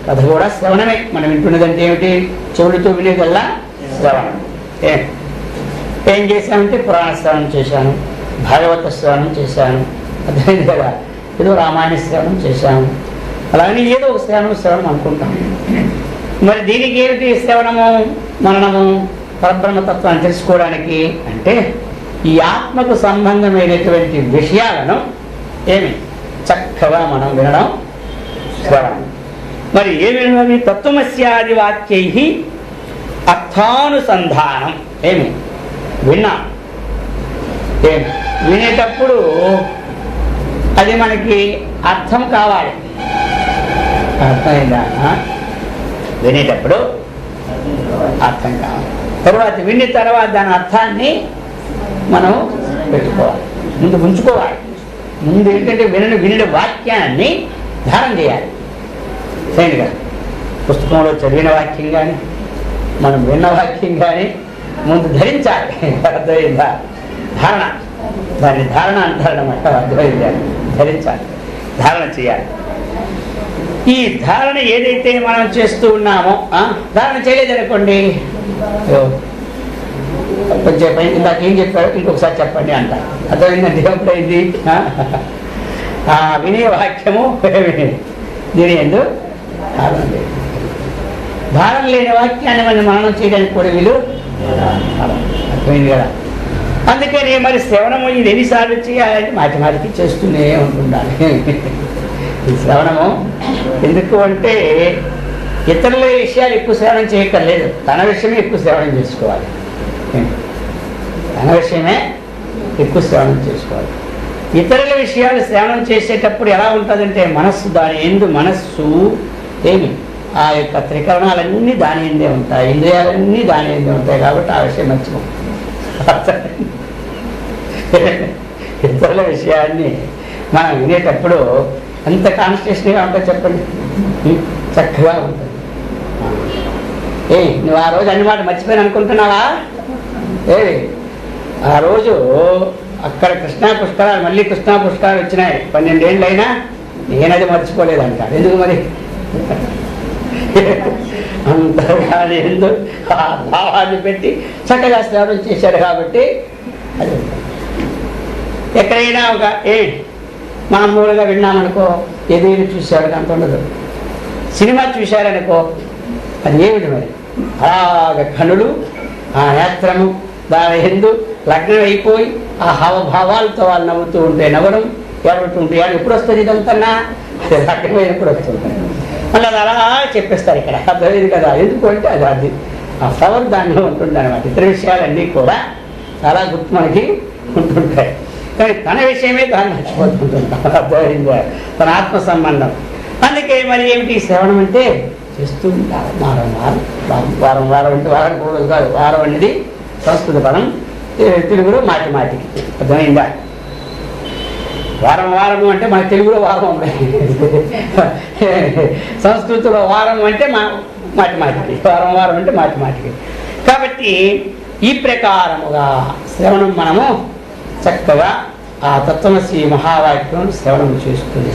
కథ కూడా శ్రవణమే. మనం వింటున్నదంటే ఏమిటి, చెవులతో వినేదల్లా శ్రవణం. ఏం చేశానంటే పురాణ శ్రవణం చేశాను, భాగవత శ్రవణం చేశాను, అర్థమైంది కదా, ఏదో రామాయణ శ్రవణం చేశాను, అలాగే ఏదో ఒక శ్రవణం అనుకుంటాం. మరి దీనికి ఏమిటి శ్రవణము, మననము, పరబ్రహ్మతత్వాన్ని తెలుసుకోవడానికి అంటే ఈ ఆత్మకు సంబంధమైనటువంటి విషయాలను ఏమి చక్కగా మనం వినడం శ్రవణం. మరి ఏమి తత్వమస్యాది వాక్యై అర్థానుసంధానం. ఏమి విన్నాం, ఏమి వినేటప్పుడు అది మనకి అర్థం కావాలి. అర్థమైందా? వినేటప్పుడు అర్థం కావాలి. తర్వాత విన్న తర్వాత దాని అర్థాన్ని మనం పెట్టుకోవాలి, ముందు ఉంచుకోవాలి. ముందు ఏంటంటే వినిన వాక్యాన్ని ధారణ చేయాలి. సరైన కదా, పుస్తకంలో చదివిన వాక్యం కానీ మనం విన్న వాక్యం కానీ ముందు ధరించాలి. అర్థమైందా? ధారణ, దాన్ని ధారణ అంటారన్నమాట. అర్థమైందా? ధరించాలి, ధారణ చేయాలి. ఈ ధారణ ఏదైతే మనం చేస్తూ ఉన్నామో, ధారణ చేయలేదనుకోండి, కొంచెం ఇందాక ఏం చెప్పారు ఇంకొకసారి చెప్పండి అంటారు. అర్థమైందంటే ఎప్పుడైంది వినే వాక్యము దీని ఎందు ధారణ లేదు. ధారణ లేని వాక్యాన్ని మనం మననం చేయడానికి కూడా వీలు. అర్థమైంది కదా. అందుకని మరి శ్రవణము ఇది ఎన్నిసార్లు చేయాలంటే మాటి చేస్తూనే ఉంటుండాలి. ఈ శ్రవణము ఎందుకు అంటే ఇతరుల విషయాలు ఎక్కువ శ్రవణం చేయక్కర్లేదు, తన విషయమే ఎక్కువ శ్రవణం చేసుకోవాలి. తన విషయమే ఎక్కువ శ్రవణం చేసుకోవాలి. ఇతరుల విషయాలు శ్రవణం చేసేటప్పుడు ఎలా ఉంటుందంటే మనస్సు దాని ఎందు మనస్సు ఏమి ఆ యొక్క త్రికరణాలన్నీ దాని ఎందే ఉంటాయి, ఇంద్రియాలన్నీ దాని ఎందే ఉంటాయి. కాబట్టి ఆ విషయం మర్చిపో. ఇతరుల విషయాన్ని మనం వినేటప్పుడు ఎంత కాన్సన్ట్రేషన్గా ఉంటుంది చెప్పండి, చక్కగా ఉంటుంది. నువ్వు ఆ రోజు అన్ని మాట మర్చిపోయిన అనుకుంటున్నావా? ఆ రోజు అక్కడ కృష్ణా పుష్కరాలు, మళ్ళీ కృష్ణా పుష్కరాలు వచ్చినాయి, 12 ఏళ్ళు అయినా నేనది మర్చిపోలేదంటాడు. ఎందుకు మరి? అంతగా ఎందుకు ఆ భావాన్ని పెట్టి చక్కగా శ్రవణం చేశారు కాబట్టి అది. ఎక్కడైనా ఒక మామూలుగా విన్నామనుకో, ఏదైనా చూశాడు అంత ఉండదు. సినిమా చూశారనుకో, అది ఏమిటి మరి అలాగ కనులు ఆ నేత్రము దాని ఎందు లగ్నం అయిపోయి ఆ హావభావాలతో వాళ్ళు నవ్వుతూ ఉంటే నవ్వడం, ఏడుతుంటే ఎప్పుడు వస్తుంది ఇదంతా, లగ్నమైనప్పుడు వస్తుంది. మళ్ళీ అది అలా చెప్పేస్తారు ఇక్కడ. అర్థమైంది కదా? ఎందుకు అంటే అది ఆ పవర్ దానిలో ఉంటుంది అనమాట. ఇతర విషయాలన్నీ కూడా చాలా గుర్తు మనకి ఉంటుంటాయి, కానీ తన విషయమే దాన్ని మర్చిపోతుంటాం. అర్థమైందా? తన ఆత్మ సంబంధం. అందుకే మరి ఏమిటి శ్రవణం అంటే చేస్తూ ఉంటారు. వారం అంటే వారం కూడా కాదు, వారం అనేది సంస్కృత పదం, తెలుగులో మాటికి. అర్థమైందా? వారం వారము అంటే మన తెలుగులో వారం ఉన్నాయి, సంస్కృతిలో వారం అంటే మాటిమాటికి, వారం వారం అంటే మాటిమాటికి. కాబట్టి ఈ ప్రకారముగా శ్రవణం మనము చక్కగా ఆ తత్వమసి మహావాక్యం శ్రవణం చేస్తుంది.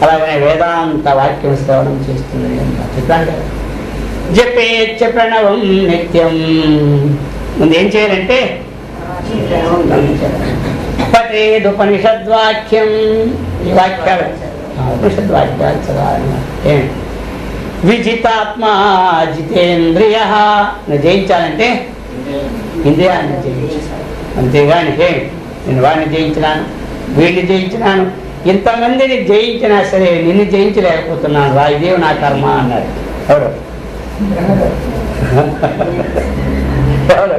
అలాగనే వేదాంత వాక్యం శ్రవణం చేస్తుంది చెప్పాను కదా. జపేచ్చ ప్రణవం నిత్యం. ముందు ఏం చేయాలంటే పఠేదుపనిషద్వాక్యం. ఈ వాక్యాలు ఉపనిషద్వాక్యాలు చదవాలి. విజితాత్మా జితేంద్రియ. నువ్వు జయించాలంటే ఇంద్రియాన్ని జయించాలి. అంతేగాని నేను వాడిని జయించినాను, వీడిని జయించినాను, ఇంతమందిని జయించినా సరే నిన్ను జయించలేకపోతున్నాను రా, ఇదేవి నా కర్మ అన్నాడు. ఎవరు ఎవరు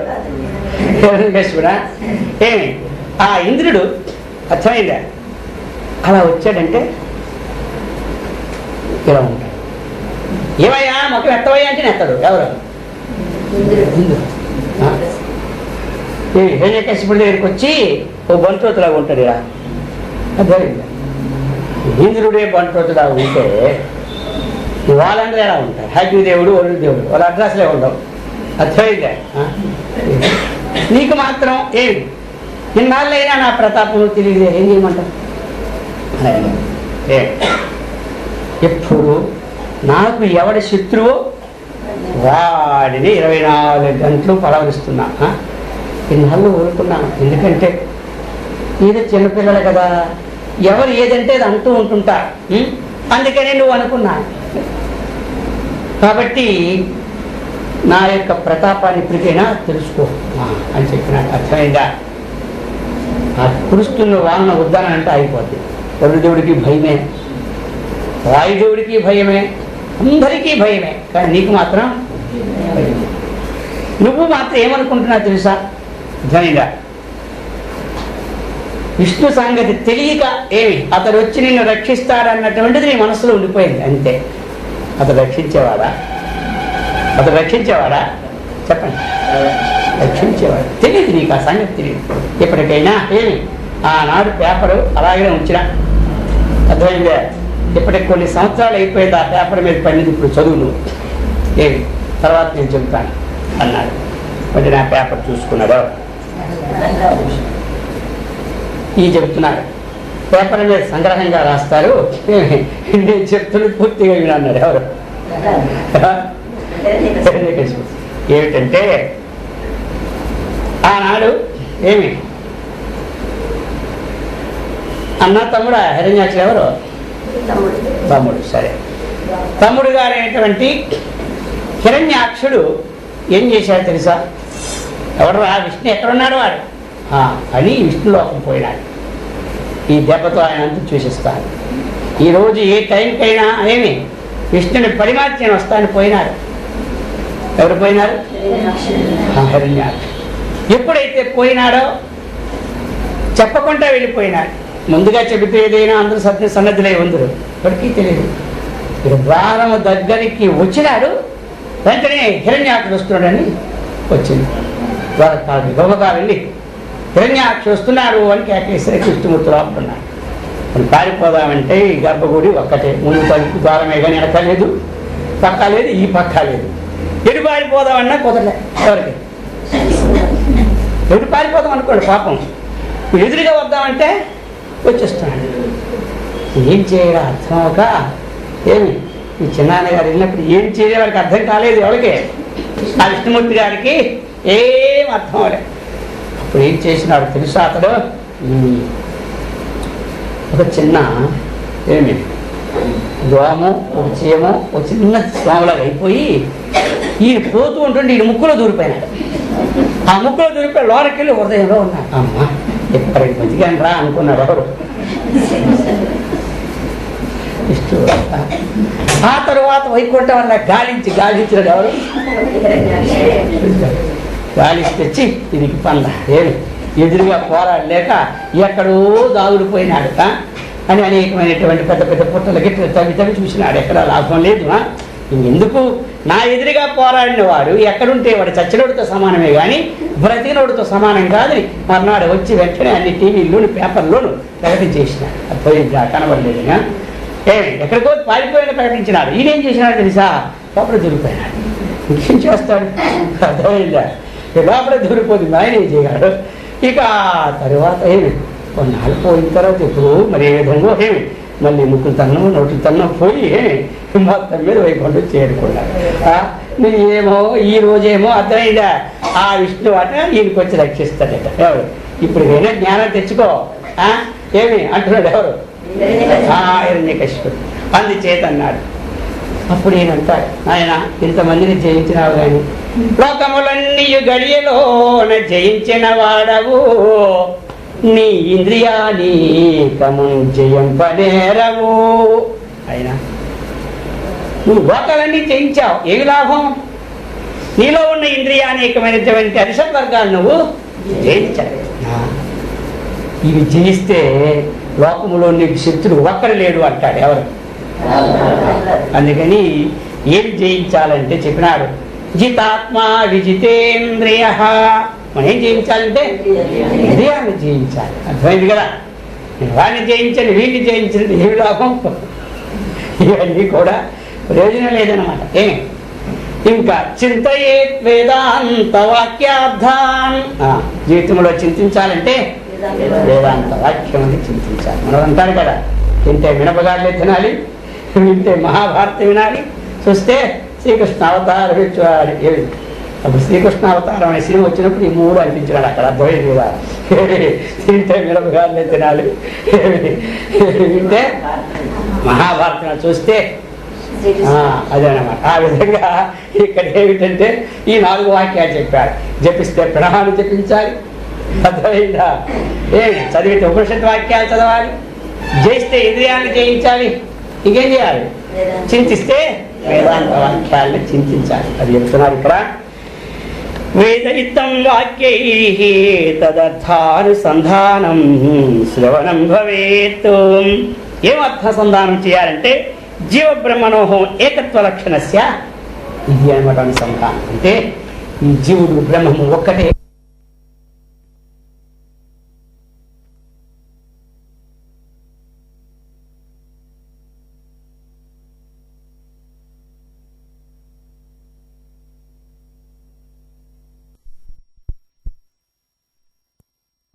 హిరణ్యకశిపుడా? ఏమి ఆ ఇంద్రుడు అర్థమైందా? అలా వచ్చాడంటే ఇలా ఉంటాడు. ఏమయ్యా మొక్క ఎత్తవయ్యా అంటే నెత్తాడు. ఎవరు? ఇంద్రుడు. హిరణ్యకశిపుడి దగ్గరికి వచ్చి ఓ బంట్రోతులాగా ఉంటాడు. ఇలా అర్థమైందా? ఇంద్రుడే బంట్రోతులాగా ఉంటే వాళ్ళందరూ ఎలా ఉంటారు? అగ్నిదేవుడు, వరుణ దేవుడు, వాళ్ళ అడ్రస్లే ఉండవు. అర్థమైందా? నీకు మాత్రం ఏమి ఇన్నాళ్ళైనా నా ప్రతాపం తెలియదు, ఏం చేయమంటావు? ఎప్పుడు నాకు ఎవడి శత్రువో వాడిని 24 గంటలు పలవరిస్తున్నా. ఇన్నాళ్ళు ఊరుకున్నాను, ఎందుకంటే ఏదో చిన్నపిల్లలు కదా, ఎవరు ఏదంటే అది అంటూ ఉంటుంటారు, అందుకనే నువ్వు అనుకున్నా. కాబట్టి నా యొక్క ప్రతాపాన్ని ఇప్పటికైనా తెలుసుకో అని చెప్పినాడు. అర్థమైందా? ఆ కురుస్తున్న వాన ఉద్దానం అంటే అయిపోద్ది. వరుణదేవుడికి భయమే, వాయుదేవుడికి భయమే, అందరికీ భయమే, కానీ నీకు మాత్రం భయం. నువ్వు మాత్రం ఏమనుకుంటున్నావు తెలుసా? అర్థమైందా? విష్ణు సంగతి తెలియక ఏమి అతడు వచ్చి నిన్ను రక్షిస్తాడన్నటువంటిది నీ మనసులో ఉండిపోయింది అంతే. అతడు రక్షించేవాడా? అతడు రక్షించేవాడా? చెప్పండి. రక్షించేవాడు తెలియదు, నీకు ఆ సంగతి తెలియదు. ఇప్పటికైనా ఏమి ఆనాడు పేపరు అలాగే ఉంచిన. అర్థమైందే? ఇప్పటికి కొన్ని సంవత్సరాలు అయిపోయింది ఆ పేపర్ మీద పడింది. ఇప్పుడు చదువు నువ్వు, ఏమి తర్వాత నేను చెబుతాను అన్నాడు. మరి నా పేపర్ చూసుకున్నాడు. ఈ చెబుతున్నాడు పేపర్ మీద సంగ్రహంగా రాస్తారు, నేను చెప్తున్నది పూర్తిగా వినన్నాడు. ఎవరు? ఏమిటంటే ఆనాడు ఏమి అన్న తమ్ముడా? హిరణ్యాక్షుడు ఎవరు? తమ్ముడు. సరే, తమ్ముడు గారు అయినటువంటి హిరణ్యాక్షుడు ఏం చేశాడు తెలుసా? ఎవరు? విష్ణు ఎక్కడున్నాడు వాడు అని విష్ణులోకం పోయినాడు. ఈ దెబ్బతో ఆయన అంతా చూసిస్తాను. ఈరోజు ఏ టైంకైనా ఏమి విష్ణుని పరిమార్చన వస్తాను పోయినాడు. ఎవరు పోయినారు? హిరణ్యాక్షుడు. ఎప్పుడైతే పోయినాడో చెప్పకుండా వెళ్ళిపోయినాడు. ముందుగా చెబితే ఏదైనా అందరూ సన్నద్ధులై ఉందరు, ఇప్పటికీ తెలియదు. ఇక ద్వారము దగ్గరికి వచ్చినాడు, వెంటనే హిరణ్యాక్షుడు వస్తున్నాడని వచ్చింది. ద్వారకాలకి గొప్పగా వెళ్ళి హిరణ్యాక్షుడు వస్తున్నాడు అని కేకేసరి కృష్ణమూర్తిలో అంటున్నాడు. మనం పారిపోదామంటే ఈ గర్భగుడి ఒక్కటే, ముందు తలుపు ద్వారమే కానీ వెనక లేదు, పక్క లేదు, ఈ పక్క లేదు. ఎటు పారిపోదామన్నా కుదరలే. ఎవరికి ఎటు పారిపోదాం అనుకోండి, పాపం ఎదురుగా వద్దామంటే వచ్చేస్తున్నాడు. ఏం చేయాలి అర్థం అవక ఏమి ఈ చిన్నాన్నగారు వెళ్ళినప్పుడు ఏం చేయాలి వాడికి అర్థం కాలేదు. ఎవరికి? ఆ విష్ణుమూర్తి గారికి ఏం అర్థం అవ్వలేదు. అప్పుడు ఏం చేసినాడు తెలుసా? అతడు ఒక చిన్న ఏమి దోమో ఒక చీమో ఒక చిన్న దోమలాగా అయిపోయి ఈయన పోతూ ఉంటుంటే ఈయన ముక్కులో దూరిపోయినాడు. ఆ ముక్కులో దూరిపోయి లోనకి వెళ్ళి హృదయంలో ఉన్నాడు. అమ్మ ఎప్పటికి బతికాను రా అనుకున్నాడు. ఎవరు? ఇష్టం. ఆ తరువాత వైకుంఠం వల్ల గాలించినాడు. ఎవరు? గాలిసి తెచ్చి తిరిగి పంద ఏమి ఎదురుగా పోరాడలేక ఎక్కడో దాగుడిపోయినాడు అని అనేకమైనటువంటి పెద్ద పెద్ద పుట్టలకి తవ్వి చూసినాడు. ఎక్కడ లాభం లేదు. ఇంకెందుకు నా ఎదురుగా పోరాడిన వాడు ఎక్కడుంటే వాడు చచ్చినోడితో సమానమే కానీ బ్రతికినోడితో సమానం కాదని మర్నాడు వచ్చి వెంటనే అన్ని టీవీల్లోను పేపర్లోను ప్రకటించేసినాడు. అది పోయింది కనబడలేదుగా. ఎక్కడికో పారిపోయిన ప్రకటించినాడు. ఈయనేం చేసినాడు తెలుసా? లోపల దూరిపోయినాడు. ఇంకేం చేస్తాడు? అర్థమైందా? లోపల దూరిపోతుంది, ఆయన ఏం చేయగలడు? ఇక తరువాత కొన్నాళ్ళు పోయిన తర్వాత ఎప్పుడు మరి ఏ విధంగా మళ్ళీ ముక్కులు తన్నం నోట్లు తన్నం పోయి మొత్తం మీద వైకుంఠం చేరుకున్నాడు. ఏమో ఈ రోజేమో అర్థమైందా? ఆ విష్ణు అట ఈయనకి వచ్చి రక్షిస్తాడట. ఎవరు? ఇప్పుడు ఏదైనా జ్ఞానం తెచ్చుకో ఏమి అంటున్నాడు? ఎవరు? హిరణ్యకశిపుడు. అందుచేత అన్నాడు. అప్పుడు ఈయనంటాడు, ఆయన ఇంతమందిని జయించినావు కానీ లోకములన్నీ గడియలోన జయించిన వాడవు, నీ ఇంద్రియానీకము జయింపనేరవు. అయినా నువ్వు లోకాలన్నీ జయించావు, ఏమి లాభం? నీలో ఉన్న ఇంద్రియానీకమైనటువంటి అరిషడ్ వర్గాలు నువ్వు జయించావు. ఇవి జయిస్తే లోకములో నీకు శక్తుడు ఒక్కడు లేడు అంటాడు. ఎవరు? అందుకని ఏం జయించాలంటే చెప్పినాడు, జితాత్మ విజితేంద్రియ. మనం ఏం జయించాలంటే ఇంద్రియాన్ని జయించాలి. అర్థమైంది కదా? వాడిని జయించండి వీడిని జయించండి ఏమి లాభం? ఇవన్నీ కూడా ప్రయోజనం లేదన్నమాట. ఇంకా చింతయే వేదాంత వాక్యార్థాన్. జీవితంలో చింతించాలంటే వేదాంత వాక్యం అని చింతించాలి. మనం అంటారు కదా, తింటే మినపగాడలే తినాలి, వింటే మహాభారతం వినాలి, చూస్తే శ్రీకృష్ణ అవతారం ఇచ్చేవాడు. అప్పుడు శ్రీకృష్ణ అవతారం అనే సినిమా వచ్చినప్పుడు ఈ మూడు అనిపించినాడు. అక్కడ అర్థమైంది కదా, తింటే మినపగాడలే తినాలి, వింటే మహాభారతం చూస్తే అదేనమాట. ఆ విధంగా ఇక్కడ ఏమిటంటే ఈ 4 వాక్యాలు చెప్పాడు. జపిస్తే ప్రణామాలు జపించాలి, అర్థమైందా? చదివితే ఉపనిషత్ వాక్యాలు చదవాలి, జయిస్తే ఇంద్రియాన్ని జయించాలి, ఇంకేం చేయాలి? చింతిస్తే వేదాంత వాక్యాలను చింతించాలి. అది చెప్తున్నారు ఇక్కడ. వేదయుక్తం వాక్యై తదర్థానుసంధానం శ్రవణం భవేత్. ఏం అర్థసంధానం చేయాలంటే జీవ బ్రహ్మణోహం ఏకత్వ లక్షణస్య ఇది అనమాట అనుసంధానం. అంటే ఈ జీవుడు బ్రహ్మము ఒక్కటే.